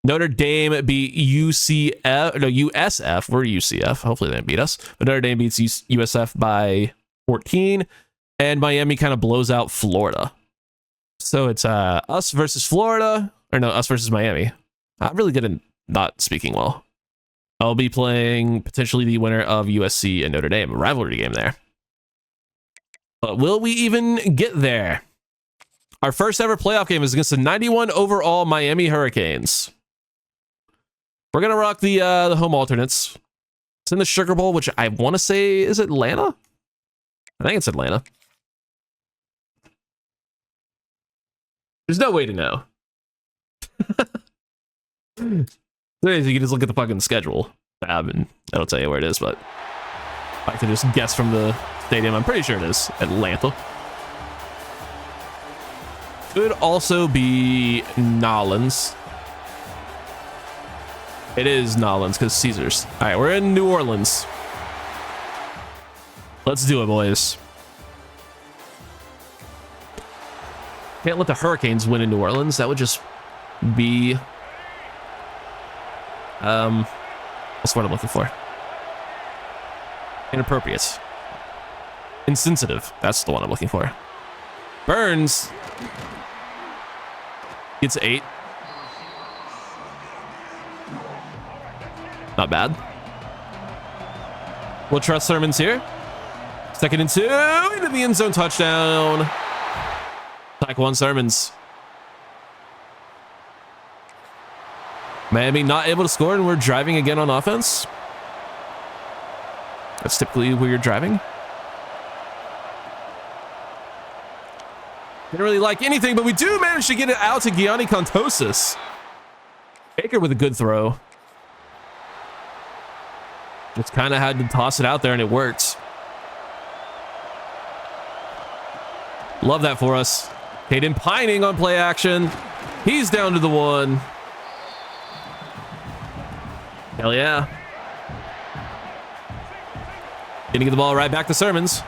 Notre Dame beat USF. We're UCF. Hopefully they didn't beat us. But Notre Dame beats USF by 14. And Miami kind of blows out Florida. So it's us versus Florida. Or no, us versus Miami. I'm really good at not speaking well. I'll be playing potentially the winner of USC and Notre Dame. A rivalry game there. But will we even get there? Our first ever playoff game is against the 91 overall Miami Hurricanes. We're going to rock the home alternates. It's in the Sugar Bowl, which I want to say is Atlanta. I think it's Atlanta. There's no way to know. You can just look at the fucking schedule tab and that'll tell you where it is, but I can just guess from the stadium. I'm pretty sure it is Atlanta. Could also be Nolans. It is Nolans because Caesars. All right, we're in New Orleans. Let's do it, boys. Can't let the Hurricanes win in New Orleans. That would just be... what's what I'm looking for? Inappropriate. Insensitive. That's the one I'm looking for. Burns gets 8. Not bad. We'll trust Sermons here. 2nd and 2 into the end zone, touchdown. Taekwondo Sermons. Miami not able to score, and we're driving again on offense. That's typically where you're driving. Didn't really like anything, but we do manage to get it out to Gianni Contosis. Baker with a good throw. Just kind of had to toss it out there, and it worked. Love that for us. Caden Pining on play action. He's down to the 1. Hell yeah. Gonna get the ball right back to Sermons.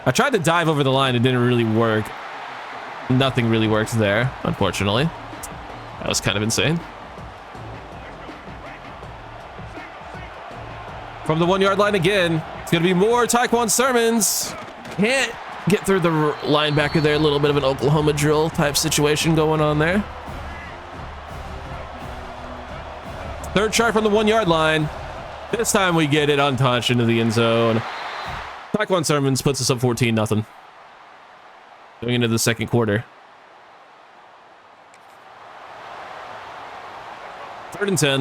I tried to dive over the line. It didn't really work. Nothing really worked there, unfortunately. That was kind of insane. From the 1 yard line again. It's going to be more Taekwon Sermons. Can't get through the linebacker there. A little bit of an Oklahoma drill type situation going on there. Third try from the 1 yard line. This time we get it untouched into the end zone. Taquan Sermons puts us up 14-0. Going into the second quarter. 3rd and 10.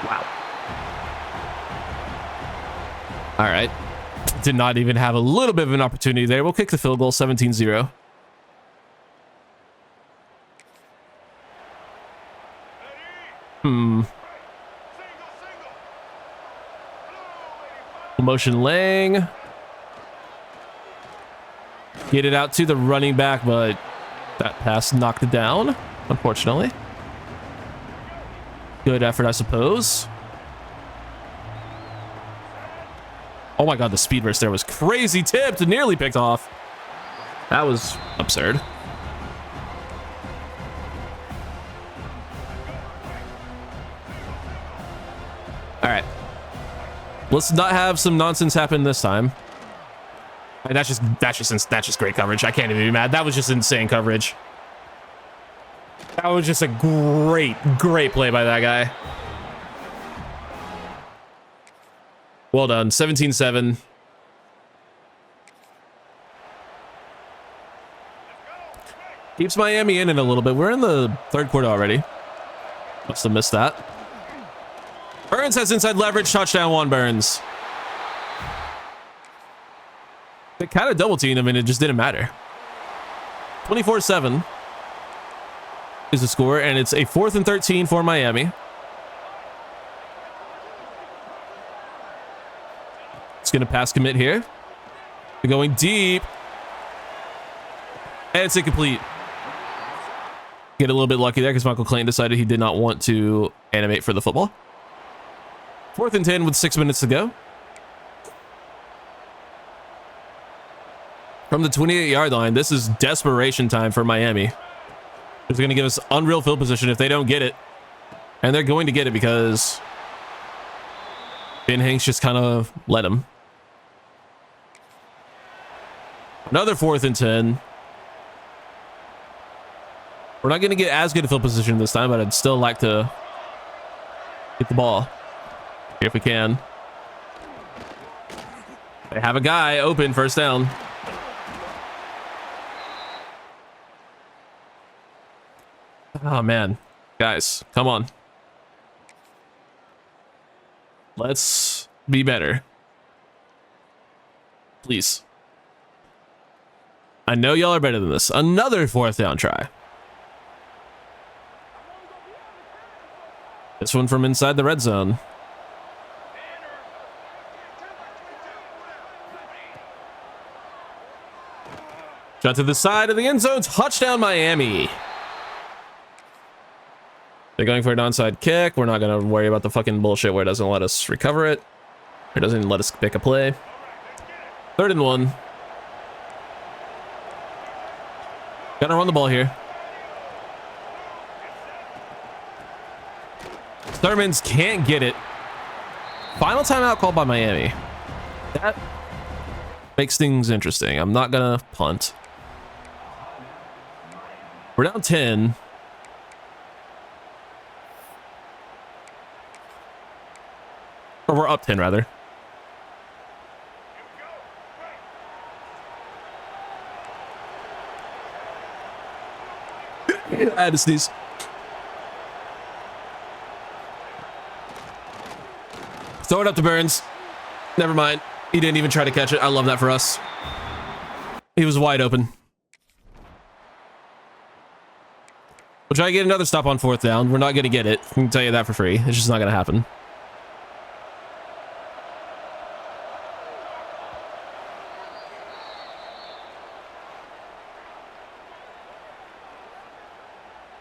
Wow. All right. Did not even have a little bit of an opportunity there. We'll kick the field goal, 17-0. Motion Lang. Get it out to the running back, but that pass knocked it down, unfortunately. Good effort, I suppose. Oh my god, the speed burst there was crazy. Tipped, nearly picked off. That was absurd. All right. Let's not have some nonsense happen this time. I mean, that's just great coverage. I can't even be mad. That was just insane coverage. That was just a great play by that guy. Well done. 17-7. Keeps Miami in it a little bit. We're in the third quarter already. Must have missed that. Burns has inside leverage. Touchdown, Juan Burns. They kind of double teamed him and it just didn't matter. 24-7 is the score, and it's a 4th and 13 for Miami. It's going to pass commit here. They're going deep. And it's incomplete. Get a little bit lucky there because Michael Clayton decided he did not want to animate for the football. 4th and 10 with 6 minutes to go. From the 28-yard line, this is desperation time for Miami. It's going to give us unreal field position if they don't get it. And they're going to get it because Ben Hanks just kind of let him. Another 4th and 10. We're not going to get as good a field position this time, but I'd still like to get the ball if we can. They have a guy open, first down. Oh, man. Guys, come on. Let's be better. Please. I know y'all are better than this. Another 4th down try. This one from inside the red zone. Shot to the side of the end zone. Touchdown, Miami. They're going for an onside kick. We're not going to worry about the fucking bullshit where it doesn't let us recover it. It doesn't let us pick a play. 3rd and 1. Gotta run the ball here. Thurmans can't get it. Final timeout called by Miami. That makes things interesting. I'm not gonna punt. We're down 10. Or we're up 10, rather. I had to sneeze. Throw it up to Burns. Never mind. He didn't even try to catch it. I love that for us. He was wide open. We'll try to get another stop on 4th down. We're not going to get it. I can tell you that for free. It's just not going to happen.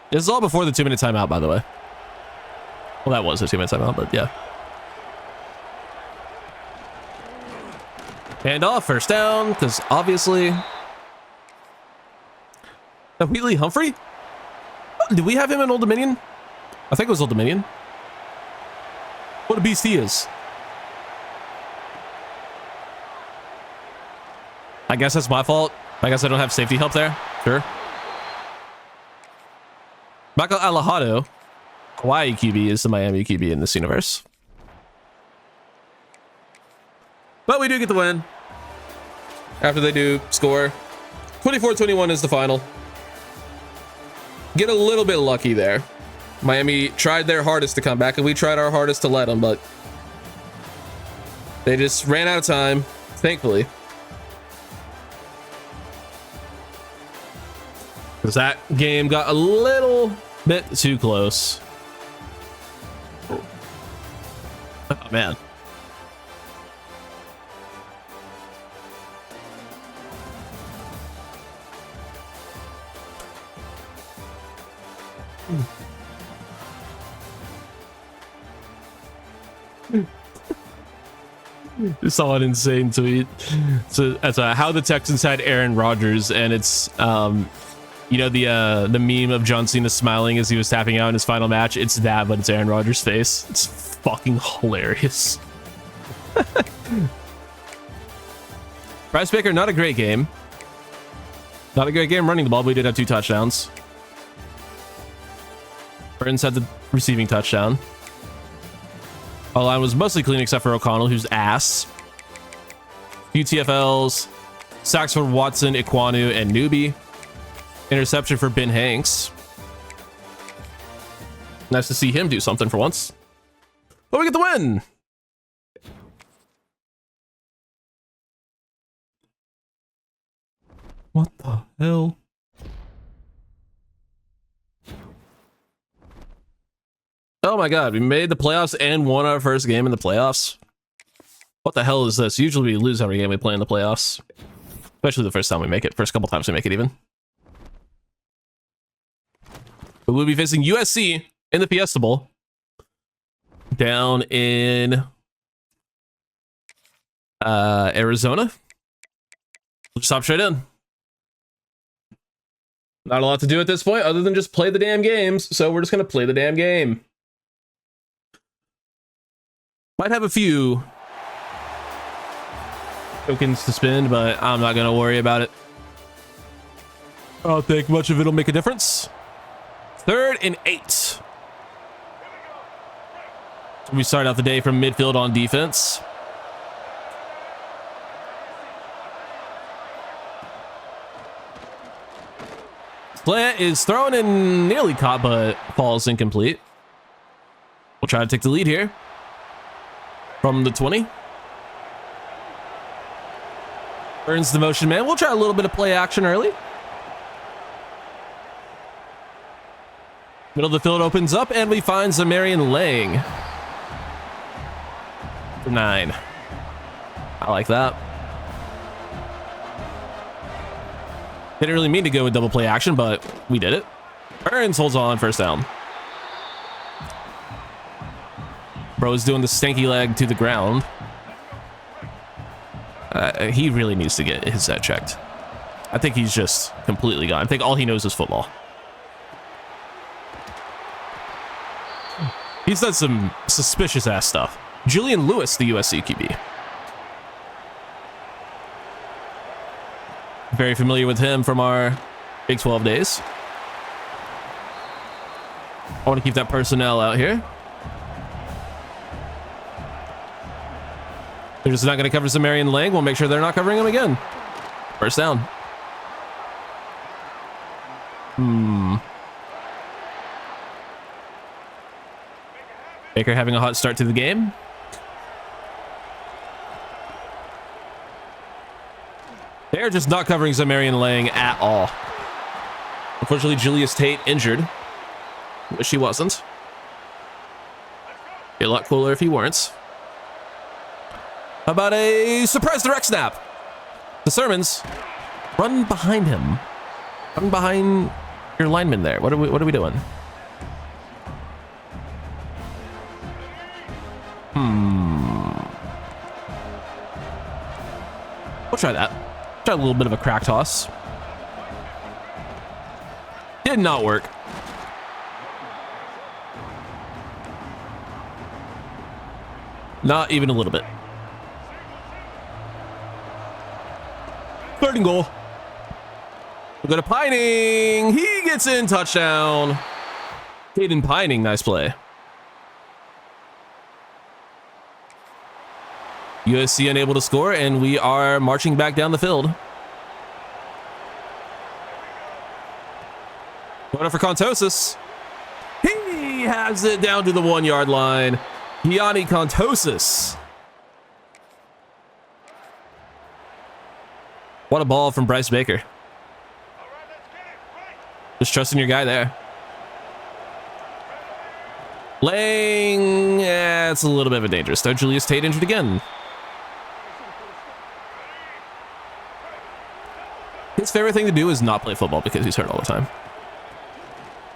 This is all before the 2-minute timeout, by the way. Well, that was a 2-minute timeout, but yeah. Hand off, first down, because obviously... Now, Wheatley Humphrey? Did we have him in Old Dominion? I think it was Old Dominion. We'll What a beast he is. I guess that's my fault. I guess I don't have safety help there. Sure. Michael Alejado, Hawaii QB, is the Miami QB in this universe. But we do get the win. After they do score. 24-21 is the final. Get a little bit lucky there. Miami tried their hardest to come back, and we tried our hardest to let them, but they just ran out of time, thankfully. Because that game got a little bit too close. Oh, man. Just saw an insane tweet. So that's how the Texans had Aaron Rodgers, and it's you know, the meme of John Cena smiling as he was tapping out in his final match. It's that, but it's Aaron Rodgers' face. It's fucking hilarious. Bryce Baker, not a great game. Not a great game running the ball, but we did have 2 touchdowns. Burns had the receiving touchdown. Our line was mostly clean except for O'Connell, who's ass. UTFLs, sacks for Watson, Iquanu, and Newbie. Interception for Ben Hanks. Nice to see him do something for once. But we get the win. What the hell? Oh my god, we made the playoffs and won our first game in the playoffs. What the hell is this? Usually we lose every game we play in the playoffs. Especially the first time we make it. First couple times we make it even. But we'll be facing USC in the Fiesta Bowl. Down in Arizona. We'll just hop straight in. Not a lot to do at this point other than just play the damn games. So we're just going to play the damn game. Might have a few tokens to spend, but I'm not going to worry about it. I don't think much of it will make a difference. 3rd and 8. So we start out the day from midfield on defense. Slant is thrown and nearly caught, but falls incomplete. We'll try to take the lead here. From the 20. Burns the motion man. We'll try a little bit of play action early. Middle of the field opens up, and we find Zamarian Lang. For 9. I like that. Didn't really mean to go with double play action, but we did it. Burns holds on, first down. Bro is doing the stanky leg to the ground. He really needs to get his head checked. I think he's just completely gone. I think all he knows is football. He's done some suspicious ass stuff. Julian Lewis, the USC QB. Very familiar with him from our Big 12 days. I want to keep that personnel out here. They're just not going to cover Zamarian Lang. We'll make sure they're not covering him again. First down. Baker having a hot start to the game. They're just not covering Zamarian Lang at all. Unfortunately, Julius Tate injured. Wish he wasn't. Be a lot cooler if he weren't. How about a surprise direct snap? The Sermons run behind him. Run behind your lineman there. What are we doing? We'll try that. Try a little bit of a crack toss. Did not work. Not even a little bit. Third and goal. We'll go to Pining. He gets in. Touchdown. Caden Pining. Nice play. USC unable to score, and we are marching back down the field. Going for Contosis. He has it down to the 1 yard line. Gianni Contosis. What a ball from Bryce Baker. Just trusting your guy there. Lang. Yeah, it's a little bit of a dangerous start. Julius Tate injured again. His favorite thing to do is not play football because he's hurt all the time.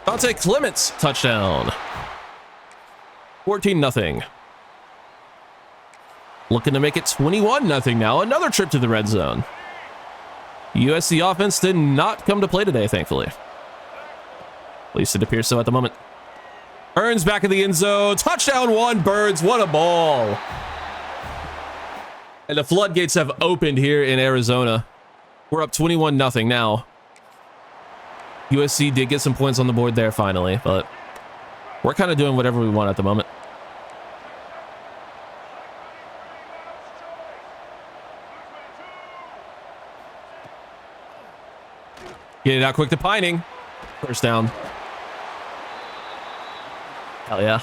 Dante Clements, touchdown. 14-0. Looking to make it 21-0 now. Another trip to the red zone. USC offense did not come to play today, thankfully. At least it appears so at the moment. Burns back in the end zone. Touchdown one, Burns. What a ball. And the floodgates have opened here in Arizona. We're up 21-0 now. USC did get some points on the board there finally, but we're kind of doing whatever we want at the moment. Get it out quick to Pining. First down. Hell yeah.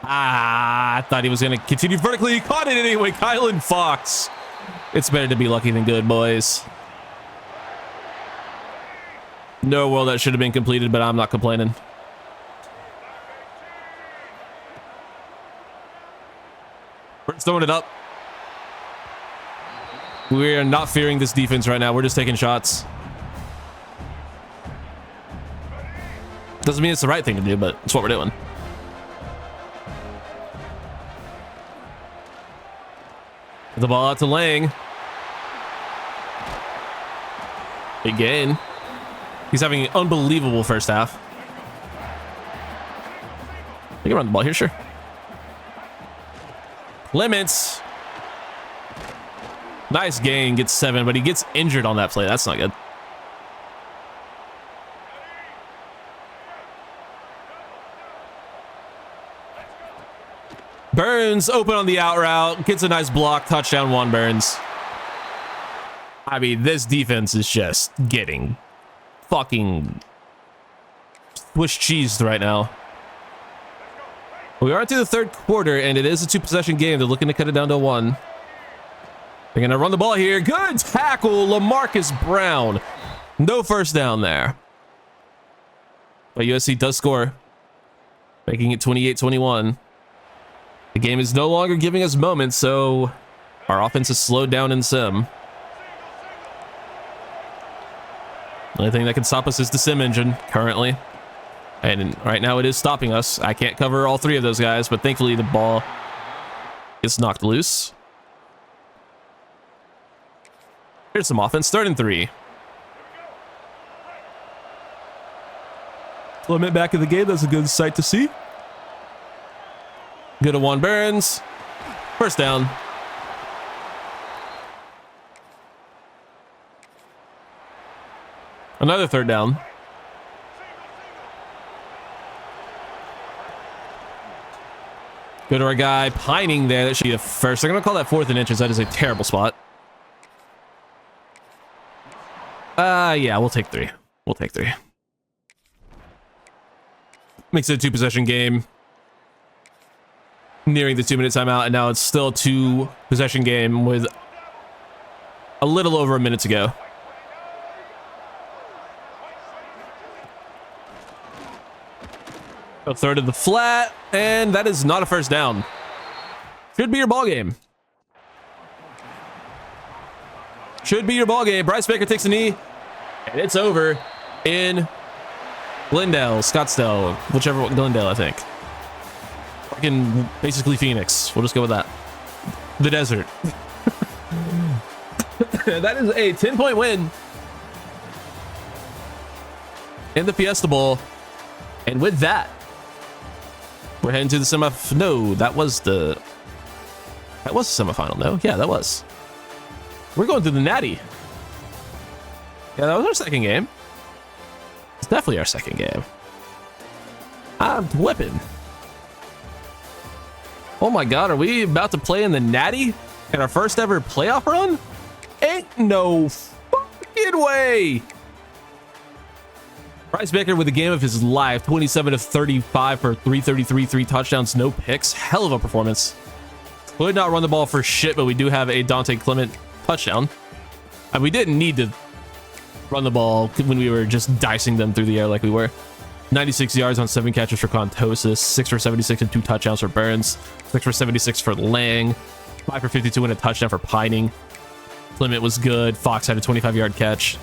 I thought he was going to continue vertically. He caught it anyway. Kylan Fox. It's better to be lucky than good, boys. No world that should have been completed, but I'm not complaining. We're throwing it up. We are not fearing this defense right now. We're just taking shots. Doesn't mean it's the right thing to do, but it's what we're doing. The ball out to Lang. Big gain. He's having an unbelievable first half. We can run the ball here, sure. Clements. Nice gain, gets 7, but he gets injured on that play. That's not good. Burns open on the out route, gets a nice block, touchdown one, Burns. I mean, this defense is just getting fucking Swiss cheesed right now. We are into the third quarter, and it is a 2-possession game. They're looking to cut it down to 1. They're going to run the ball here. Good tackle, LaMarcus Brown. No first down there. But USC does score, making it 28-21. The game is no longer giving us moments, so our offense is slowed down in sim. The only thing that can stop us is the sim engine currently. And right now it is stopping us. I can't cover all 3 of those guys, but thankfully the ball is knocked loose. Here's some offense. 3rd and 3. Clement back in the game. That's a good sight to see. Good to Juan Burns. First down. Another 3rd down. Go to our guy Pining there. That should be a first. They're going to call that 4th and inches. That is a terrible spot. Yeah, we'll take 3. We'll take 3. Makes it a 2-possession game. Nearing the 2-minute timeout, and now it's still a 2-possession game with a little over a minute to go. A 3rd of the flat, and that is not a first down. Should be your ball game. Should be your ball game. Bryce Baker takes a knee, and it's over in Glendale, Scottsdale, whichever one, Glendale, I think. Fucking basically Phoenix. We'll just go with that. The desert. That is a 10-point win. in the Fiesta Bowl. And with that, we're heading to the semifinal. No, that was the semifinal. No, yeah, that was. We're going to the Natty. Yeah, that was our second game. It's definitely our second game. I'm whipping. Oh my God, are we about to play in the Natty in our first ever playoff run? Ain't no fucking way. Bryce Baker with the game of his life, 27 of 35 for 333, 3 touchdowns, no picks. Hell of a performance. Would not run the ball for shit, but we do have a Dante Clement touchdown. And we didn't need to run the ball when we were just dicing them through the air like we were. 96 yards on 7 catches for Contosis, 6 for 76 and 2 touchdowns for Burns, 6 for 76 for Lang, 5 for 52 and a touchdown for Pining. Clement was good. Fox had a 25-yard catch.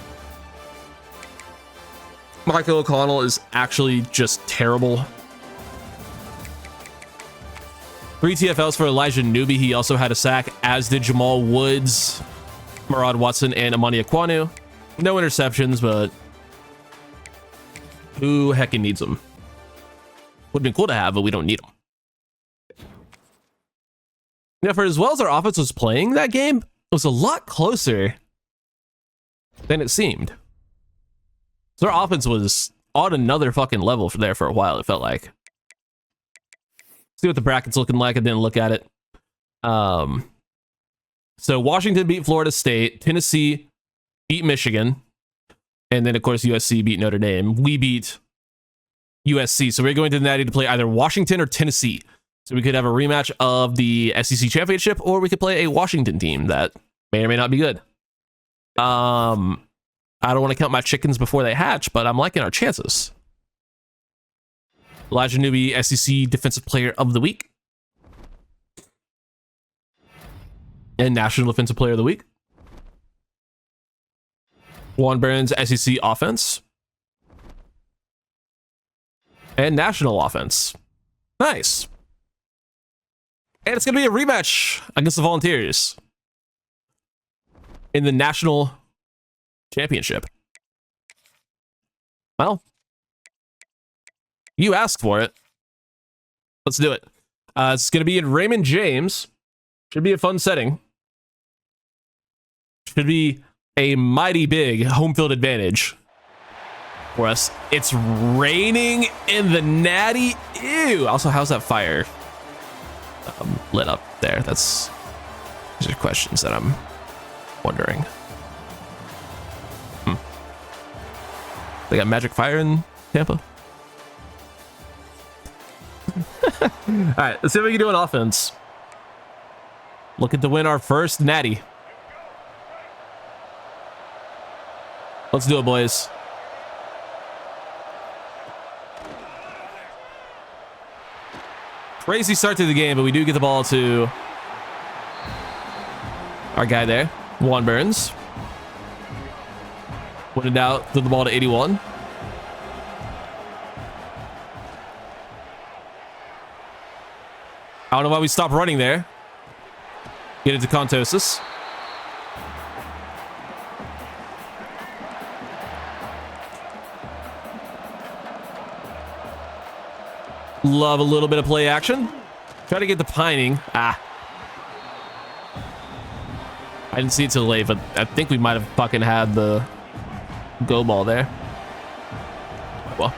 Michael O'Connell is actually just terrible. 3 TFLs for Elijah Newby. He also had a sack, as did Jamal Woods, Murad Watson, and Amani Aquanu. No interceptions, but who heckin' needs them? Would have been cool to have, but we don't need them. Yeah, for as well as our offense was playing that game, it was a lot closer than it seemed. So our offense was on another fucking level there for a while, it felt like. See what the bracket's looking like. I didn't look at it. So Washington beat Florida State. Tennessee beat Michigan. And then, of course, USC beat Notre Dame. We beat USC. So we're going to the Natty to play either Washington or Tennessee. So we could have a rematch of the SEC championship, or we could play a Washington team that may or may not be good. I don't want to count my chickens before they hatch, but I'm liking our chances. Elijah Newby, SEC Defensive Player of the Week. And National Defensive Player of the Week. Juan Burns, SEC Offense. And National Offense. Nice. And it's going to be a rematch against the Volunteers in the National Championship. Well, you asked for it. Let's do it. It's going to be in Raymond James. Should be a fun setting. Should be a mighty big home field advantage for us. It's raining in the Natty. Ew. Also, how's that fire lit up there? These are questions that I'm wondering. They got magic fire in Tampa. All right, let's see what we can do on offense. Looking to win our first Natty. Let's do it, boys. Crazy start to the game, but we do get the ball to our guy there, Juan Burns. Put it out, threw the ball to 81. I don't know why we stopped running there. Get it to Contosis. Love a little bit of play action. Try to get the Pining. I didn't see it till late, but I think we might have fucking had the go ball there. Well.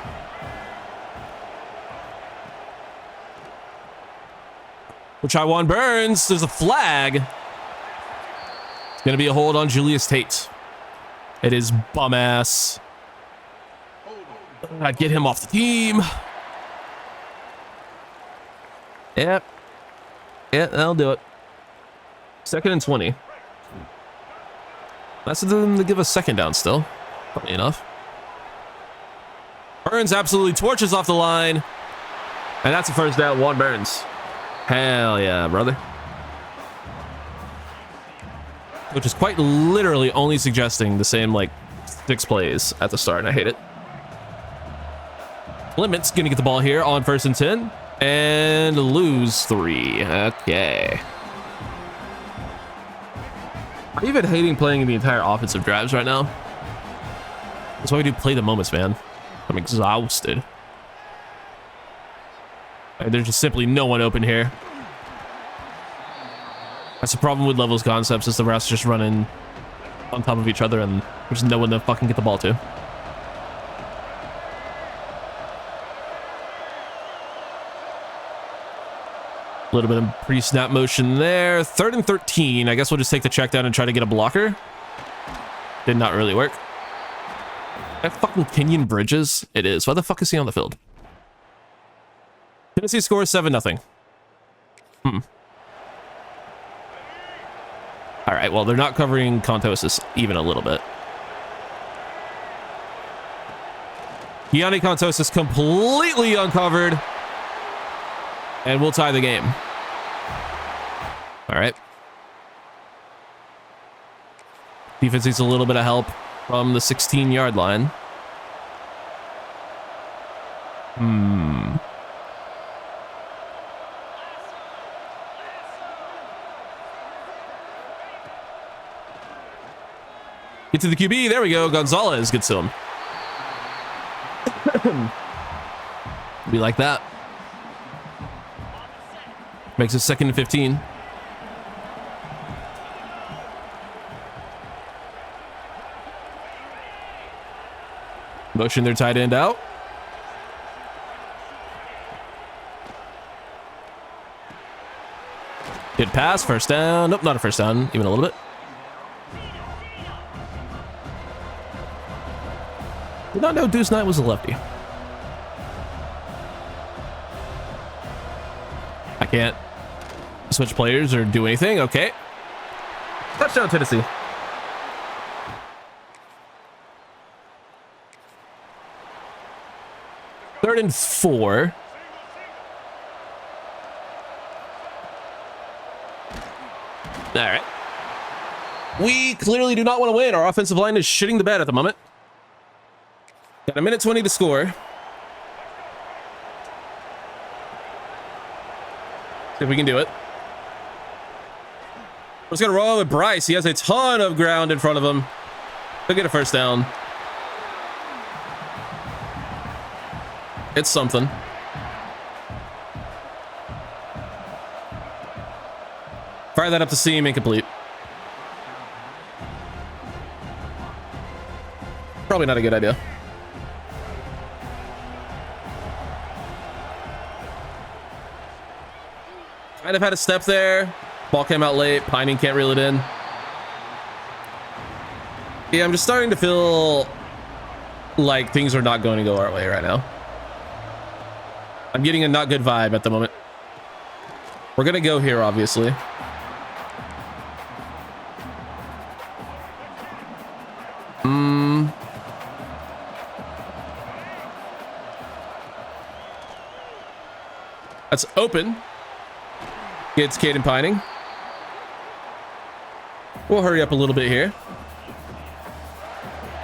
We'll try Juan Burns. There's a flag. It's going to be a hold on Julius Tate. It is bum ass. Get him off the team. Yep. Yeah, that'll do it. 2nd and 20. That's them to give us second down still. Funny enough. Burns absolutely torches off the line. And that's a first down. Juan Burns. Hell yeah, brother. Which is quite literally only suggesting the same, 6 plays at the start, and I hate it. Clement's gonna get the ball here on 1st and 10. And lose 3. Okay. I'm even hating playing the entire offensive drives right now. That's why we do play the moments, man. I'm exhausted. There's just simply no one open here. That's the problem with levels concepts, is the routes just running on top of each other and there's no one to fucking get the ball to. A little bit of pre-snap motion there. 3rd and 13. I guess we'll just take the check down and try to get a blocker. Did not really work. That fucking Kenyon Bridges? It is. Why the fuck is he on the field? Tennessee scores 7-0. All right, well, they're not covering Contosis even a little bit. Gianni Contosis completely uncovered. And we'll tie the game. All right. Defense needs a little bit of help from the 16-yard line. Get to the QB. There we go. Gonzalez gets to him. We like that. Makes it 2nd and 15. Motion their tight end out. Good pass, first down. Nope, not a first down, even a little bit. Did not know Deuce Knight was a lefty. I can't switch players or do anything. Okay. Touchdown, Tennessee. Third and 4. All right. We clearly do not want to win. Our offensive line is shitting the bed at the moment. Got a minute 20 to score. See if we can do it. We're just gonna roll with Bryce. He has a ton of ground in front of him. He'll get a first down. It's something. Fire that up to seam, incomplete. Probably not a good idea. Might have had a step there. Ball came out late. Pining can't reel it in. Yeah, I'm just starting to feel like things are not going to go our way right now. I'm getting a not good vibe at the moment. We're going to go here, obviously. That's open. Gets Caden Pining. We'll hurry up a little bit here.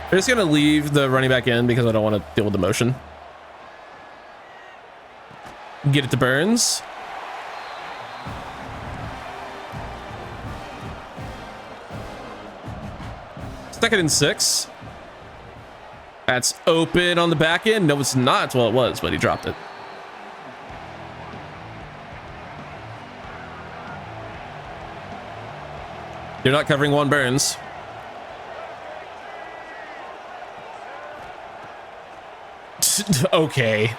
I'm just going to leave the running back in because I don't want to deal with the motion. Get it to Burns. Second and 6. That's open on the back end. No, it's not. Well, it was, but he dropped it. You're not covering one Burns. Okay.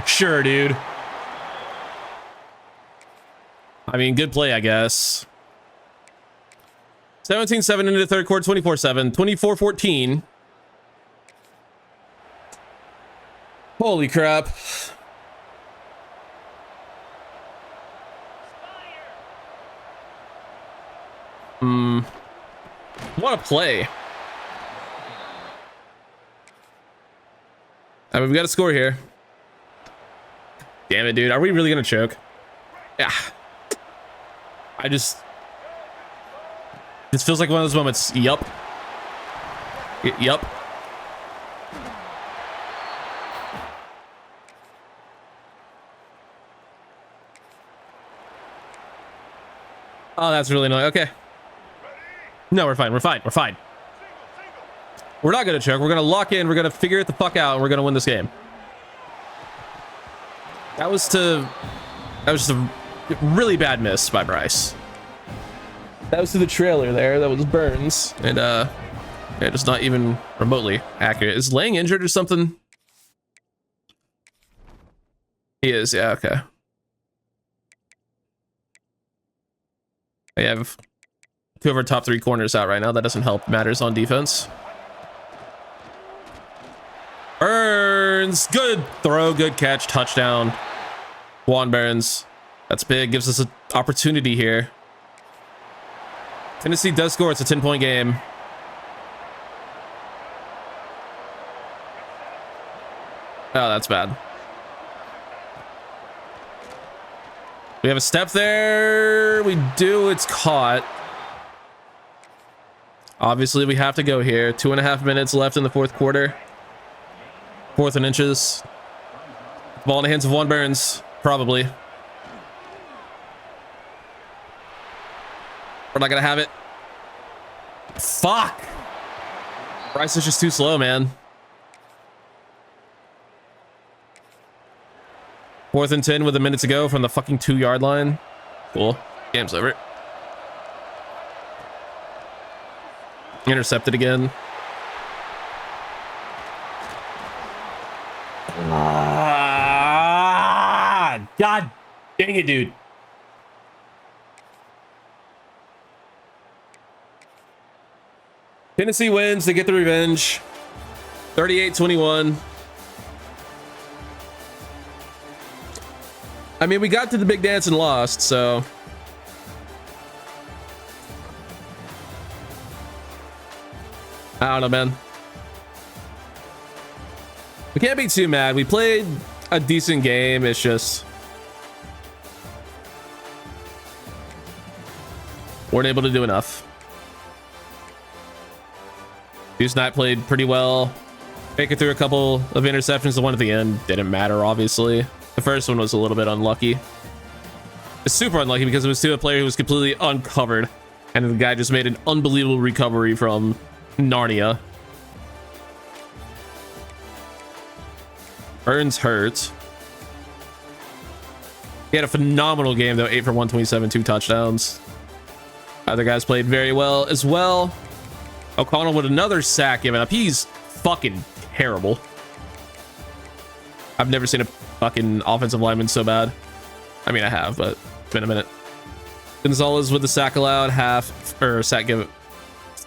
Sure, dude. I mean, good play, I guess. 17-7 into the third quarter, 24-7, 24-14. Holy crap. What a play. I mean, we've got to score here. Damn it, dude. Are we really going to choke? Yeah. This feels like one of those moments. Yup. Yup. Oh, that's really annoying. Okay. No, we're fine. We're fine. We're fine. We're not going to choke. We're going to lock in. We're going to figure it the fuck out. And we're going to win this game. That was just a really bad miss by Bryce. That was to the trailer there. That was Burns. And, yeah, just not even remotely accurate. Is Lang injured or something? He is. Yeah, okay. We have two of our top 3 corners out right now. That doesn't help matters on defense. Burns, good throw, good catch, touchdown. Juan Burns, that's big, gives us an opportunity here. Tennessee does score, it's a 10-point game. Oh, that's bad. We have a step there, we do, it's caught. Obviously, we have to go here. 2.5 minutes left in the 4th quarter. 4th and inches. Ball in the hands of Juan Burns, probably. We're not gonna have it. Fuck! Bryce is just too slow, man. 4th and 10 with a minute to go from the fucking 2-yard line. Cool. Game's over. Intercepted again. God dang it, dude. Tennessee wins. They get the revenge. 38-21. I mean, we got to the big dance and lost, so... I don't know, man. We can't be too mad. We played a decent game. It's just... weren't able to do enough. Deuce Knight played pretty well. Baker threw a couple of interceptions. The one at the end didn't matter, obviously. The first one was a little bit unlucky. It's super unlucky because it was to a player who was completely uncovered. And the guy just made an unbelievable recovery from Narnia. Burns hurt. He had a phenomenal game, though. 8 for 127, 2 touchdowns. Other guys played very well as well. O'Connell with another sack given up. He's fucking terrible. I've never seen a fucking offensive lineman so bad. I mean, I have, but it's been a minute. Gonzalez with the sack allowed, half, or sack given,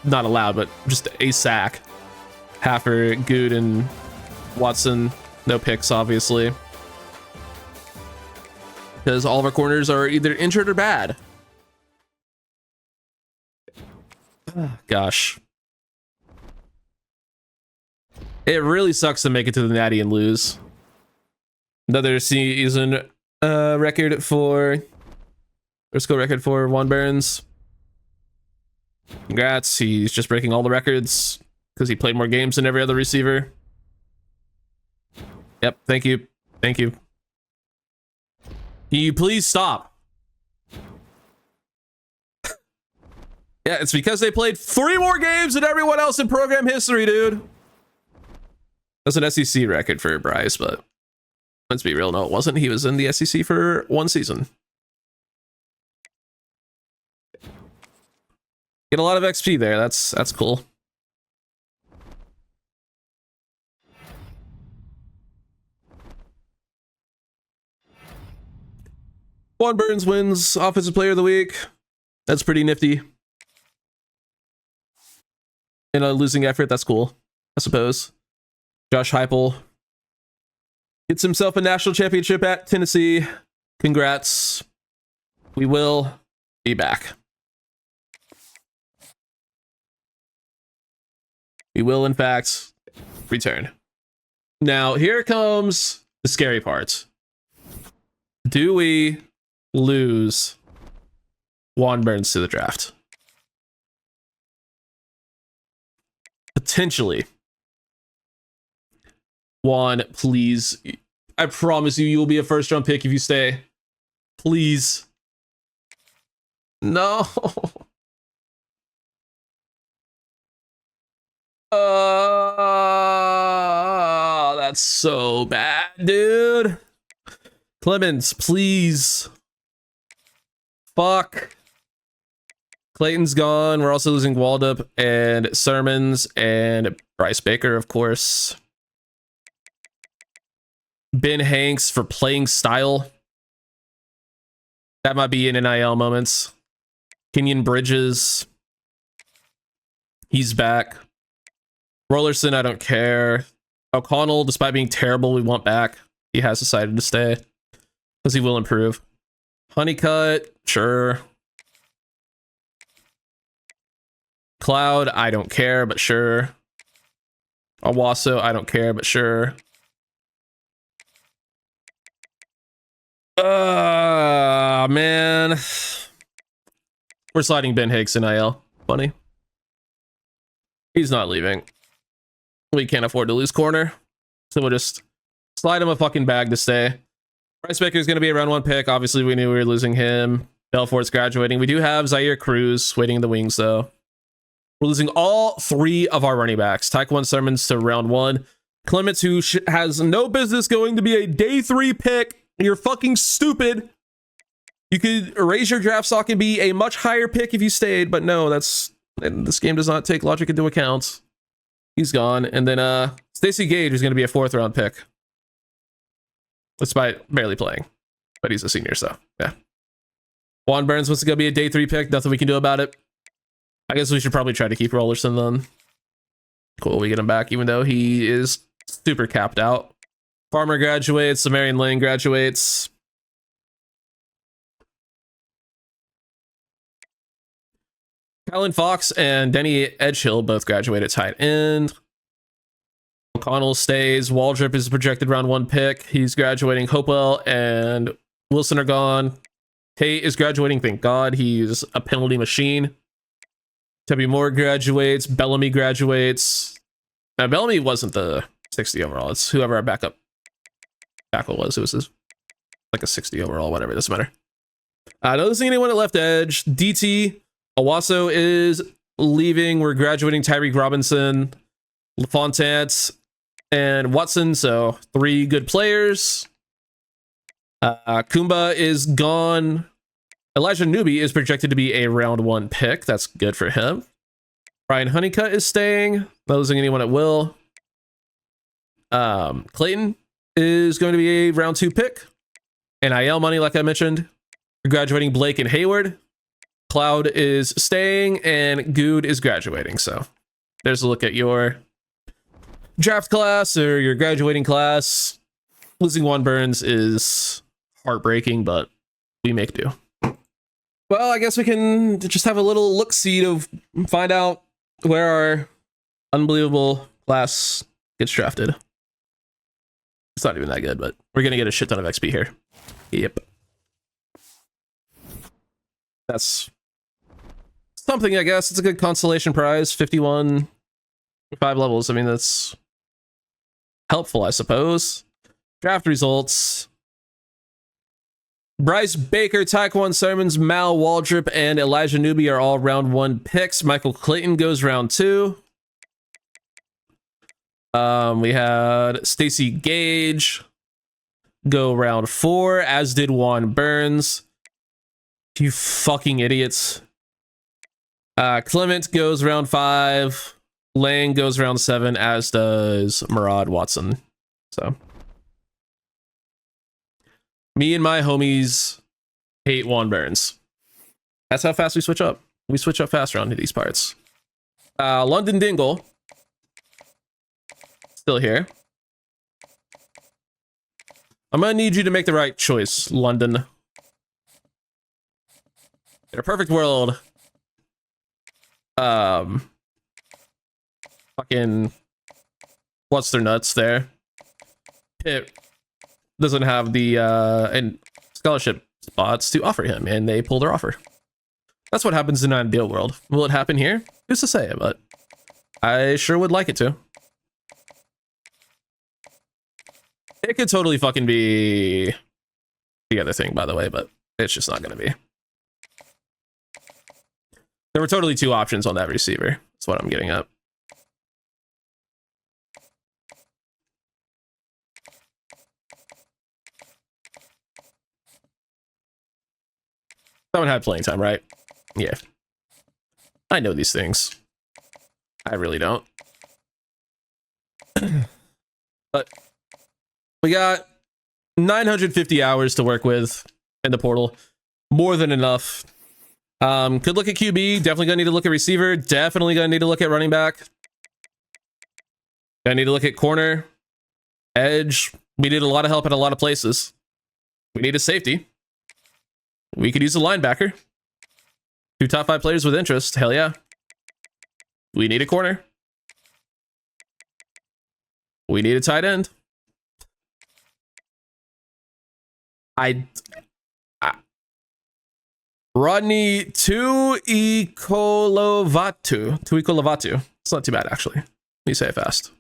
not allowed, but just a sack. Half for Good and Watson. No picks, obviously. Because all of our corners are either injured or bad. Gosh. It really sucks to make it to the Natty and lose. Another season record for... First go record for Juan Burns. Congrats. He's just breaking all the records because he played more games than every other receiver. Yep. Thank you. Thank you. Can you please stop? Yeah, it's because they played 3 more games than everyone else in program history, dude. That's an SEC record for Bryce, but let's be real. No, it wasn't. He was in the SEC for 1 season. Get a lot of XP there. That's cool. Juan Burns wins Offensive Player of the Week. That's pretty nifty. In a losing effort, that's cool, I suppose. Josh Heupel gets himself a national championship at Tennessee. Congrats. We will be back. We will, in fact, return. Now, here comes the scary part. Do we lose Juan Burns to the draft? Potentially. Juan, please. I promise you, you will be a first-round pick if you stay. Please. No. That's so bad, dude. Clemens, please. Fuck. Clayton's gone. We're also losing Waldup and Sermons and Bryce Baker, of course. Ben Hanks for playing style. That might be in NIL moments. Kenyon Bridges. He's back. Rollerson, I don't care. O'Connell, despite being terrible, we want back. He has decided to stay because he will improve. Honeycutt, sure. Cloud, I don't care, but sure. Owasso, I don't care, but sure. Man. We're sliding Ben Hicks in IL. Funny. He's not leaving. We can't afford to lose corner. So we'll just slide him a fucking bag to stay. Bryce Baker is going to be a round 1 pick. Obviously, we knew we were losing him. Belfort's graduating. We do have Zaire Cruz waiting in the wings, though. We're losing all 3 of our running backs. Taekwon Sermons to round 1. Clements, who has no business going to be a day 3 pick. You're fucking stupid. You could raise your draft stock and be a much higher pick if you stayed, but no, this game does not take logic into account. He's gone. And then Stacey Gage is going to be a 4th round pick. Despite barely playing. But he's a senior, so yeah. Juan Burns wants to go be a day 3 pick. Nothing we can do about it. I guess we should probably try to keep Rollerson then. Cool, we get him back, even though he is super capped out. Farmer graduates. Samarian Lane graduates. Kylan Fox and Denny Edgehill both graduated tight end. O'Connell stays. Waldrop is a projected round 1 pick. He's graduating. Hopewell and Wilson are gone. Tate is graduating. Thank God. He's a penalty machine. Tubby Moore graduates. Bellamy graduates. Now, Bellamy wasn't the 60 overall. It's whoever our backup tackle was. It was like a 60 overall, whatever. It doesn't matter. Noticing anyone at left edge. DT. Owasso is leaving. We're graduating Tyreek Robinson, LaFontaine, and Watson. So 3 good players. Kumba is gone. Elijah Newby is projected to be a round 1 pick. That's good for him. Brian Honeycutt is staying. Not losing anyone at will. Clayton is going to be a round 2 pick. NIL money, like I mentioned. We're graduating Blake and Hayward. Cloud is staying, and Good is graduating. So there's a look at your draft class or your graduating class. Losing Juan Burns is heartbreaking, but we make do. Well, I guess we can just have a little look-see to find out where our unbelievable class gets drafted. It's not even that good, but we're going to get a shit ton of XP here. Yep. That's something, I guess. It's a good consolation prize. 51, 5 levels. I mean, that's helpful, I suppose. Draft results. Bryce Baker, Taekwon Sermons, Mal Waldrop, and Elijah Newby are all round 1 picks. Michael Clayton goes round 2. We had Stacey Gage go round 4, as did Juan Burns. You fucking idiots. Clement goes round 5. Lang goes round 7, as does Murad Watson. So me and my homies hate Juan Burns. That's how fast we switch up. We switch up fast around these parts. London Dingle. Still here. I'm gonna need you to make the right choice, London. In a perfect world, fucking what's their nuts there? Pitt doesn't have the and scholarship spots to offer him, and they pull their offer. That's what happens in an ideal world. Will it happen here? Who's to say? But I sure would like it to. It could totally fucking be the other thing, by the way, but it's just not going to be. There were totally 2 options on that receiver. That's what I'm getting at. Someone had playing time, right? Yeah. I know these things. I really don't. But we got 950 hours to work with in the portal. More than enough. Could look at QB. Definitely gonna need to look at receiver. Definitely gonna need to look at running back. Gonna need to look at corner. Edge. We need a lot of help at a lot of places. We need a safety. We could use a linebacker. 2 top 5 players with interest. Hell yeah. We need a corner. We need a tight end. Rodney Tuikolovatu. It's not too bad, actually. Let me say it fast.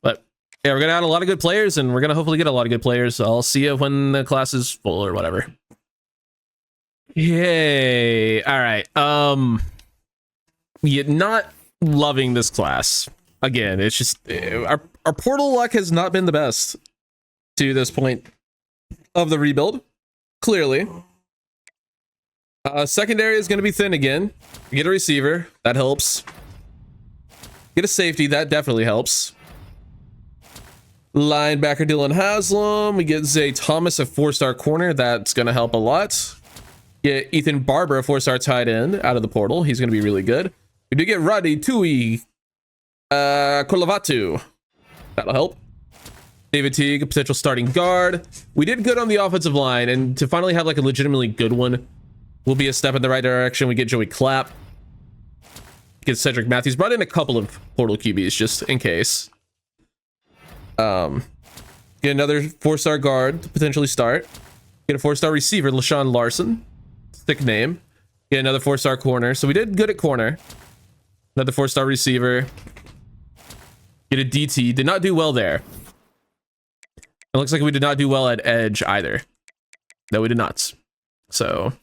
But yeah, we're gonna add a lot of good players, and we're gonna hopefully get a lot of good players. I'll see you when the class is full or whatever. Yay! All right. Yeah, not loving this class. Again, it's just our portal luck has not been the best to this point of the rebuild. Clearly. Secondary is going to be thin again. Get a receiver. That helps. Get a safety. That definitely helps. Linebacker Dylan Haslam. We get Zay Thomas, a 4-star corner. That's going to help a lot. Get Ethan Barber, a 4-star tight end, out of the portal. He's going to be really good. We do get Rodney Tuikolovatu. That'll help. David Teague, a potential starting guard. We did good on the offensive line, and to finally have like a legitimately good one will be a step in the right direction. We get Joey Clapp. Get Cedric Matthews. Brought in a couple of portal QBs just in case. Get another 4-star guard to potentially start. Get a 4-star receiver, LaShawn Larson. Sick name. Get another 4-star corner. So we did good at corner. Another 4-star receiver. Get a DT. Did not do well there. It looks like we did not do well at edge either. No, we did not. So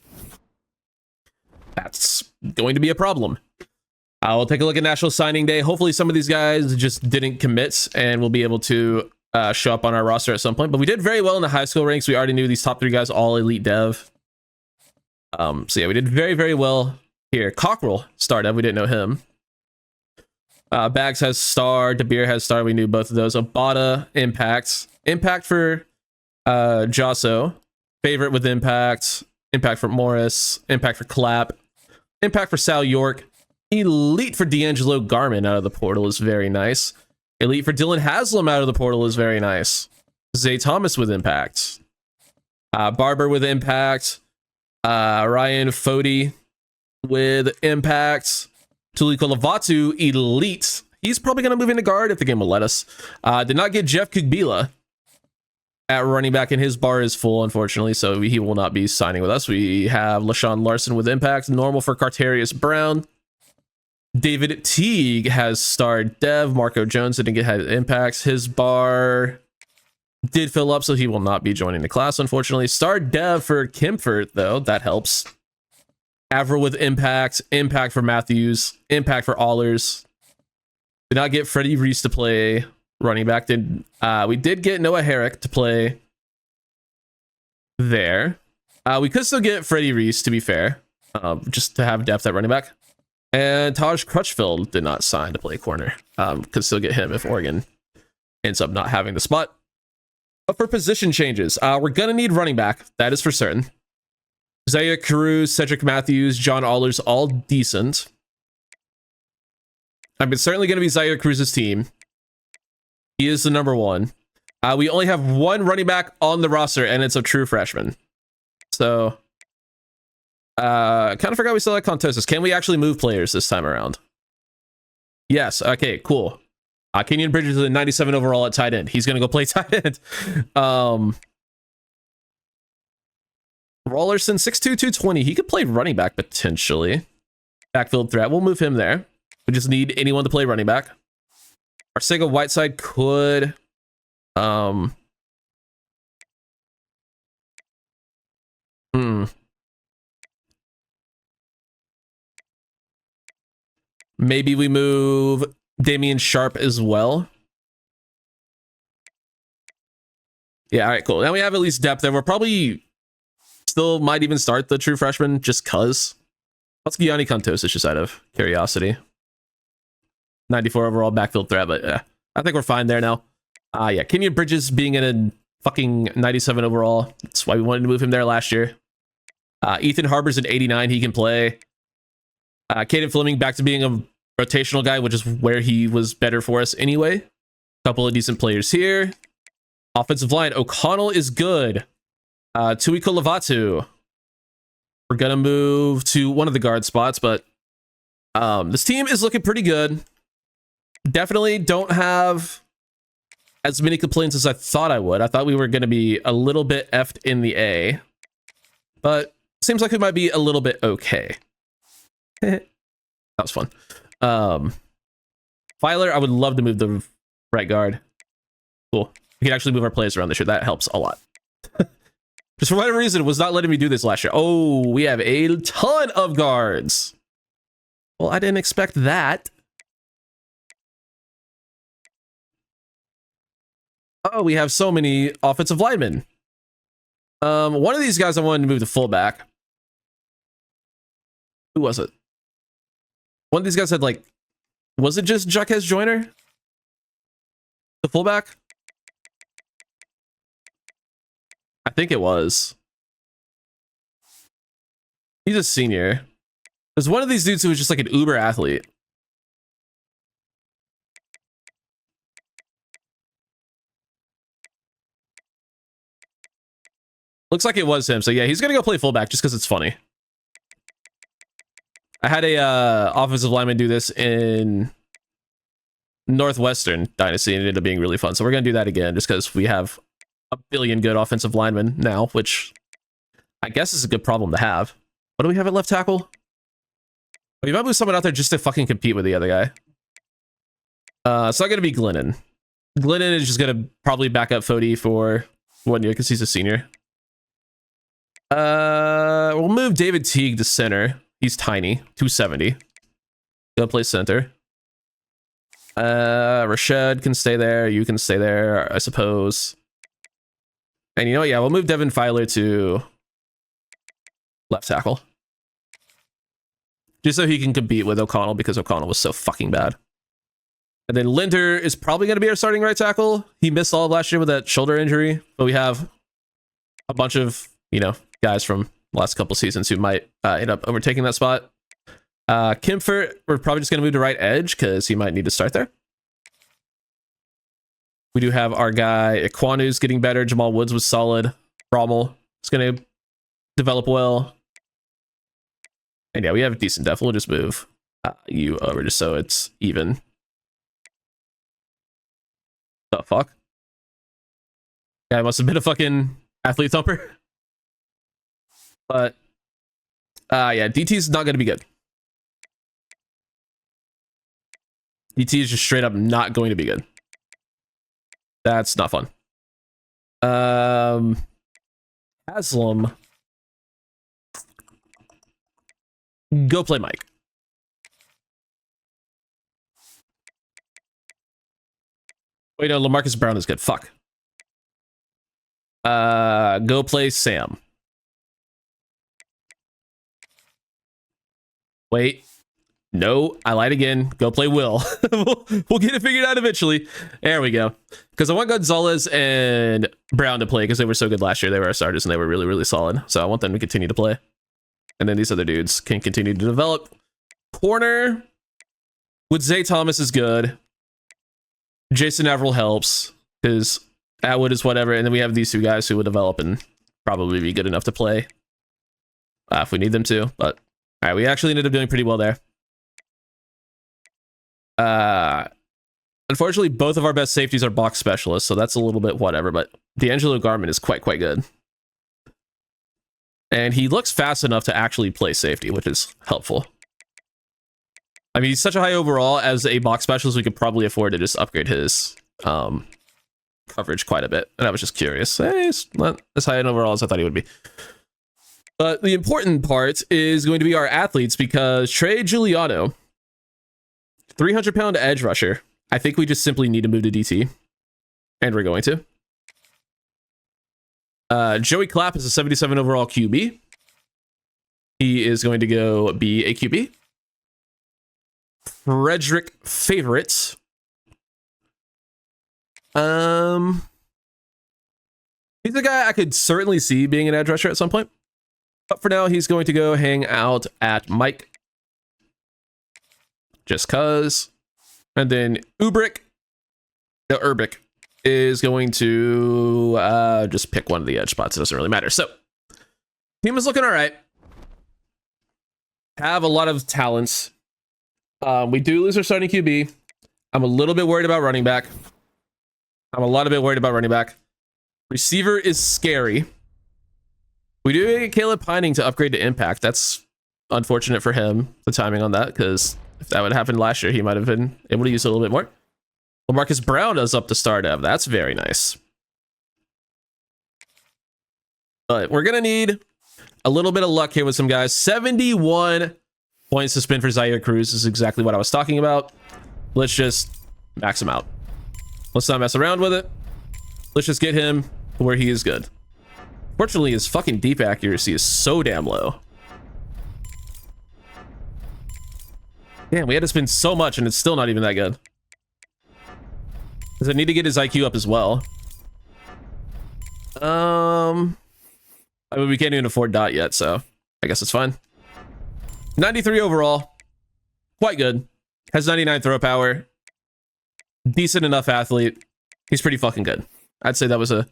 that's going to be a problem. I'll take a look at National Signing Day. Hopefully some of these guys just didn't commit and we'll be able to show up on our roster at some point. But we did very well in the high school ranks. We already knew these top 3 guys, all elite dev. So yeah, we did very, very well here. Cockrell, star dev. We didn't know him. Bags has star. DeBeer has star. We knew both of those. Abada, impact. Impact for Josso. Favorite with impact. Impact for Morris. Impact for Clapp. Impact for Sal York. Elite for D'Angelo Garmin out of the portal is very nice. Elite for Dylan Haslam out of the portal is very nice. Zay Thomas with impact. Barber with impact. Ryan Fody with impact. Tuikolovatu, elite. He's probably going to move into guard if the game will let us. Did not get Jeff Kugbila at running back, and his bar is full, unfortunately, so he will not be signing with us. We have LaShawn Larson with impact. Normal for Carterius Brown. David Teague has starred dev. Marco Jones didn't get impacts. His bar did fill up, so he will not be joining the class, unfortunately. Starred dev for Kimfort, though. That helps. Avril with impact. Impact for Matthews. Impact for Allers. Did not get Freddie Reese to play running back. We did get Noah Herrick to play there. We could still get Freddie Reese, to be fair, just to have depth at running back. And Taj Crutchfield did not sign to play corner. Could still get him if Oregon ends up not having the spot. But for position changes, we're going to need running back. That is for certain. Zaire Cruz, Cedric Matthews, John Allers, all decent. I mean, certainly going to be Zaire Cruz's team. He is the number 1. We only have 1 running back on the roster, and it's a true freshman. So, kind of forgot we still had Contosis. Can we actually move players this time around? Yes. Okay, cool. Kenyon Bridges is a 97 overall at tight end. He's going to go play tight end. Rollerson, 6'2", 220. He could play running back potentially. Backfield threat. We'll move him there. We just need anyone to play running back. Arcega Whiteside could. Maybe we move Damian Sharp as well. Yeah, all right, cool. Now we have at least depth there. We're probably still might even start the true freshman just cuz. What's Gianni Contosis just out of curiosity? 94 overall backfield threat, but yeah, I think we're fine there now. Yeah, Kenyon Bridges being in a fucking 97 overall. That's why we wanted to move him there last year. Ethan Harbor's an 89. He can play. Caden Fleming back to being a rotational guy, which is where he was better for us anyway. Couple of decent players here. Offensive line, O'Connell is good. Tui Kolavatu. We're gonna move to one of the guard spots, but this team is looking pretty good. Definitely don't have as many complaints as I thought I would. I thought we were going to be a little bit effed in the A, but seems like we might be a little bit okay. That was fun. Filer, I would love to move the right guard. Cool. We can actually move our players around this year. That helps a lot. Just for whatever reason, it was not letting me do this last year. Oh, we have a ton of guards. Well, I didn't expect that. Oh, we have so many offensive linemen. One of these guys I wanted to move to fullback. Who was it? One of these guys had like, was it just Jacques Joyner? The fullback? I think it was. He's a senior. There's one of these dudes who was just like an uber athlete. Looks like it was him. So yeah, he's gonna go play fullback just because it's funny. I had a offensive lineman do this in Northwestern Dynasty and it ended up being really fun. So we're gonna do that again just because we have a billion good offensive linemen now, which I guess is a good problem to have. What do we have at left tackle? We might move someone out there just to fucking compete with the other guy. It's not gonna be Glennon. Glennon is just gonna probably back up Fody for 1 year because he's a senior. We'll move David Teague to center. He's tiny, 270. Go play center. Rashad can stay there. You can stay there, I suppose. And you know what? Yeah, we'll move Devin Filer to left tackle. Just so he can compete with O'Connell because O'Connell was so fucking bad. And then Linder is probably going to be our starting right tackle. He missed all of last year with that shoulder injury, but we have a bunch of, you know, guys from the last couple seasons who might end up overtaking that spot. Kimfort, we're probably just going to move to right edge because he might need to start there. We do have our guy Ikwanu's getting better. Jamal Woods was solid. Rommel is going to develop well. And yeah, we have a decent depth. We'll just move you over just so it's even. The fuck? Yeah, it must have been a fucking athlete thumper. But yeah, DT's not gonna be good. DT is just straight up not going to be good. That's not fun. Haslam. Go play Mike. Wait, no, LaMarcus Brown is good. Fuck. Go play Sam. Wait. No, I lied again. Go play Will. we'll get it figured out eventually. There we go. Because I want Gonzalez and Brown to play because they were so good last year. They were our starters and they were really, really solid. So I want them to continue to play. And then these other dudes can continue to develop. Corner with Zay Thomas is good. Jason Averill helps because Atwood is whatever. And then we have these two guys who will develop and probably be good enough to play if we need them to. But all right, we actually ended up doing pretty well there. Unfortunately, both of our best safeties are box specialists, so that's a little bit whatever, but D'Angelo Garmin is quite good. And he looks fast enough to actually play safety, which is helpful. I mean, he's such a high overall as a box specialist, we could probably afford to just upgrade his coverage quite a bit. And I was just curious. Hey, he's not as high in overall as I thought he would be. But the important part is going to be our athletes because Trey Giuliano, 300-pound edge rusher. I think we just simply need to move to DT. And we're going to. Joey Clapp is a 77 overall QB. He is going to go be a QB. Frederick Favorites. He's a guy I could certainly see being an edge rusher at some point. But for now, he's going to go hang out at Mike. Just cuz. And then Urbic is going to just pick one of the edge spots. It doesn't really matter. So, team is looking all right. Have a lot of talents. We do lose our starting QB. I'm a little bit worried about running back. Receiver is scary. We do get Caleb Pining to upgrade to impact. That's unfortunate for him, the timing on that, because if that would have happened last year, he might have been able to use it a little bit more. Well, Marcus Brown is up to star dev. That's very nice. But we're going to need a little bit of luck here with some guys. 71 points to spin for Zaire Cruz is exactly what I was talking about. Let's just max him out. Let's not mess around with it. Let's just get him to where he is good. Fortunately, his fucking deep accuracy is so damn low. Damn, we had to spin so much and it's still not even that good. Because I need to get his IQ up as well. I mean, we can't even afford dot yet, so I guess it's fine. 93 overall. Quite good. Has 99 throw power. Decent enough athlete. He's pretty fucking good. I'd say that was a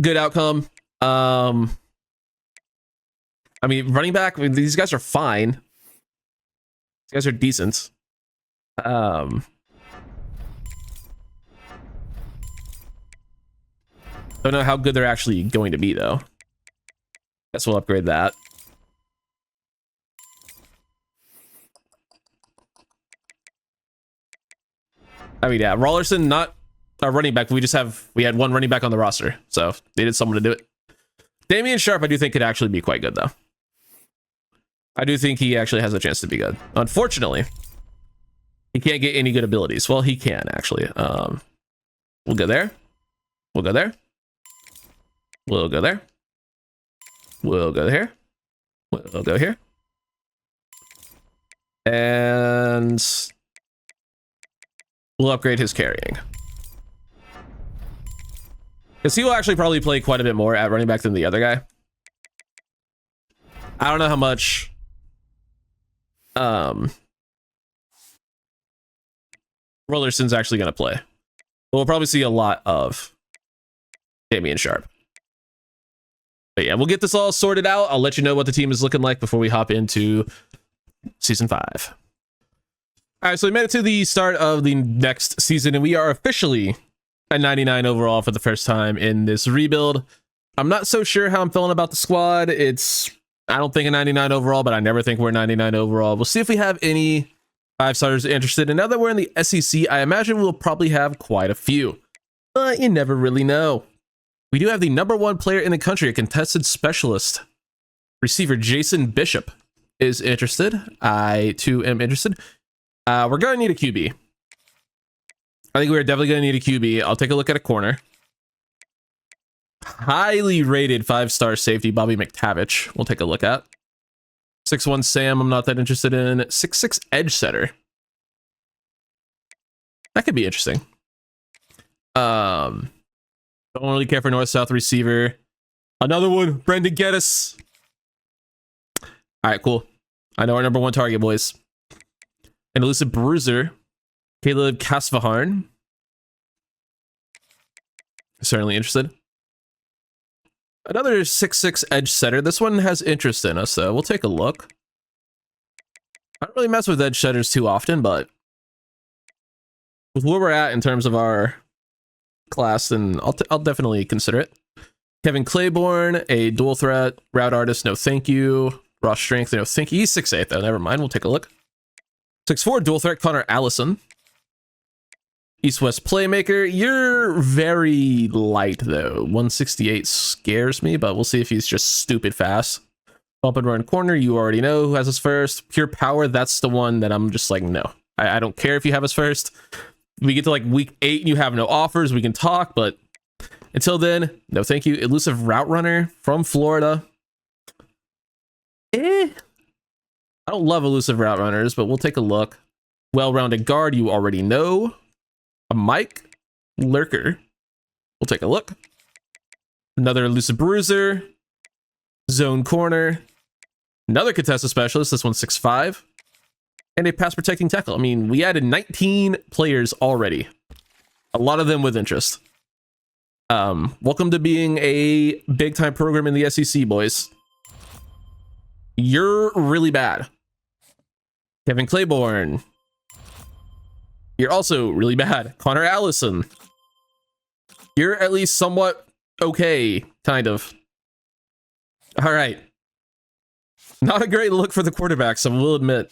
good outcome. I mean, running back, I mean, these guys are fine. These guys are decent. Don't know how good they're actually going to be, though. Guess we'll upgrade that. I mean, yeah, Rollerson, not a running back. We had one running back on the roster, so they needed someone to do it. Damian Sharp, I do think could actually be quite good, though. I do think he actually has a chance to be good. Unfortunately, he can't get any good abilities. Well, he can, actually. We'll go there. We'll go there. We'll go there. We'll go here. We'll go here. And we'll upgrade his carrying. Because he will actually probably play quite a bit more at running back than the other guy. I don't know how much Rollerson's actually going to play. But we'll probably see a lot of Damian Sharp. But yeah, we'll get this all sorted out. I'll let you know what the team is looking like before we hop into Season 5. All right, so we made it to the start of the next season, and we are officially at 99 overall for the first time in this rebuild. I'm not so sure how I'm feeling about the squad. I don't think a 99 overall, but I never think we're 99 overall. We'll see if we have any 5-stars interested. And now that we're in the SEC, I imagine we'll probably have quite a few. But you never really know. We do have the #1 player in the country, a contested specialist. Receiver Jason Bishop is interested. I, too, am interested. We're going to need a QB. I think we're definitely going to need a QB. I'll take a look at a corner. Highly rated 5-star safety, Bobby McTavish. We'll take a look at. 6'1 Sam, I'm not that interested in. 6'6 edge setter. That could be interesting. Don't really care for north-south receiver. Another one, Brendan Geddes. All right, cool. I know our #1 target, boys. An elusive bruiser, Caleb Kasvaharn. Certainly interested. Another 6'6 edge setter. This one has interest in us, so we'll take a look. I don't really mess with edge setters too often, but with where we're at in terms of our class, and I'll definitely consider it. Kevin Claiborne, a dual threat route artist, no thank you. Raw strength, no thank you. He's 6'8 though, never mind, we'll take a look. 6'4 dual threat Connor Allison. East-West playmaker, you're very light though. 168 scares me, but we'll see if he's just stupid fast. Bump and run corner, you already know who has us first. Pure power, that's the one that I'm just like, no. I don't care if you have us first. We get to like week 8 and you have no offers, we can talk, but Until then, no thank you. Elusive Route Runner from Florida. I don't love elusive route runners, but we'll take a look. Well-rounded guard, you already know. A Mike Lurker. We'll take a look. Another elusive bruiser. Zone corner. Another contested specialist. This one's 6'5". And a pass protecting tackle. I mean, we added 19 players already. A lot of them with interest. Welcome to being a big-time program in the SEC, boys. You're really bad. Kevin Claiborne. You're also really bad. Connor Allison. You're at least somewhat okay, kind of. All right. Not a great look for the quarterback, so we'll admit.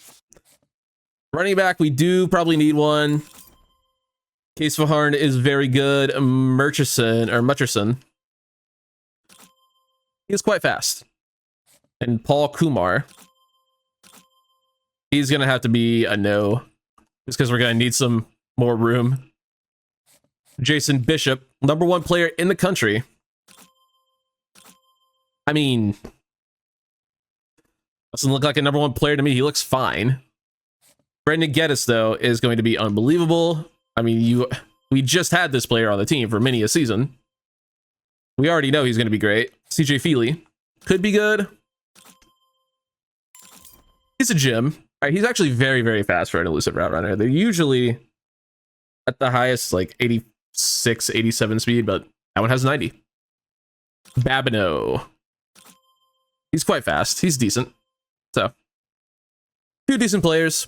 Running back, we do probably need one. Case Vaharn is very good. Murchison. He is quite fast. And Paul Kumar. He's going to have to be a no. Just because we're going to need some more room. Jason Bishop, #1 player in the country. I mean, doesn't look like a #1 player to me. He looks fine. Brendan Geddes, though, is going to be unbelievable. I mean, we just had this player on the team for many a season. We already know he's going to be great. CJ Feely could be good. He's a gym. All right, he's actually very, very fast for an elusive route runner. They're usually at the highest, like 86, 87 speed, but that one has 90. Babineau. He's quite fast. He's decent. So, 2 decent players.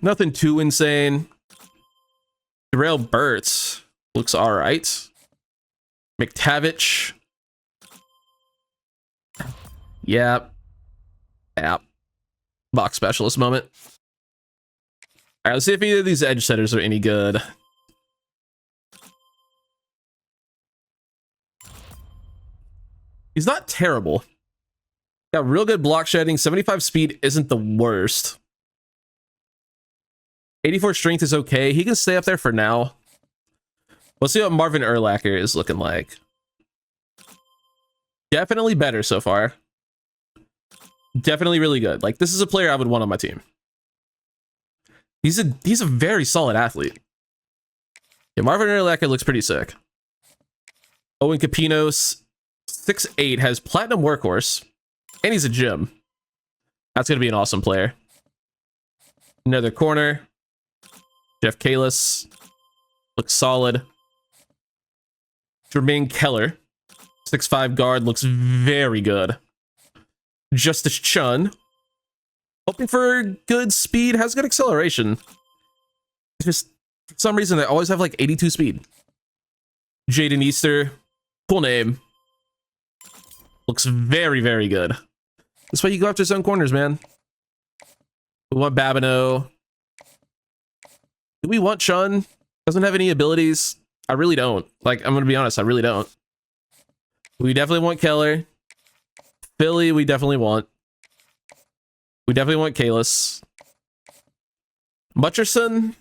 Nothing too insane. Darrell Burtz looks all right. McTavish. Yep. Box specialist moment. All right, let's see if either of these edge setters are any good. He's not terrible. Got real good block shedding. 75 speed isn't the worst. 84 strength is okay. He can stay up there for now. We'll see what Marvin Urlacher is looking like. Definitely better so far. Definitely really good. Like, this is a player I would want on my team. He's a very solid athlete. Yeah, Marvin Urlacher looks pretty sick. Owen Capinos, 6'8", has platinum workhorse, and he's a gym. That's going to be an awesome player. Another corner. Jeff Kalis. Looks solid. Jermaine Keller, 6'5" guard, looks very good. Justice Chun, hoping for good speed, has good acceleration. Just for some reason, they always have like 82 speed. Jaden Easter, cool name. Looks very, very good. That's why you go after zone corners, man. We want Babineau. Do we want Chun? Doesn't have any abilities. I really don't. Like, I'm gonna be honest, I really don't. We definitely want Keller. Philly, we definitely want. We definitely want Kalis. Mutcherson.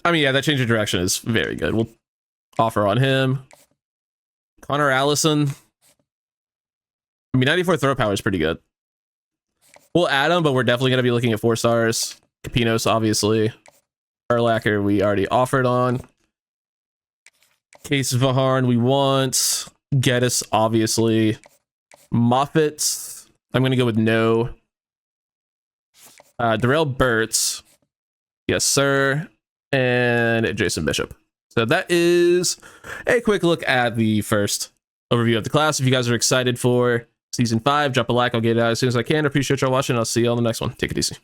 I mean, yeah, that change of direction is very good. We'll offer on him. Connor Allison. I mean, 94 throw power is pretty good. We'll add him, but we're definitely going to be looking at 4 stars. Capinos, obviously. Urlacher, we already offered on. Case Vaharn, we want. Geddes, obviously. Moffitt, I'm going to go with no. Darrell Burtz, yes, sir. And Jason Bishop. So that is a quick look at the first overview of the class. If you guys are excited for Season 5, drop a like. I'll get it out as soon as I can. I appreciate y'all watching. I'll see you on the next one. Take it easy.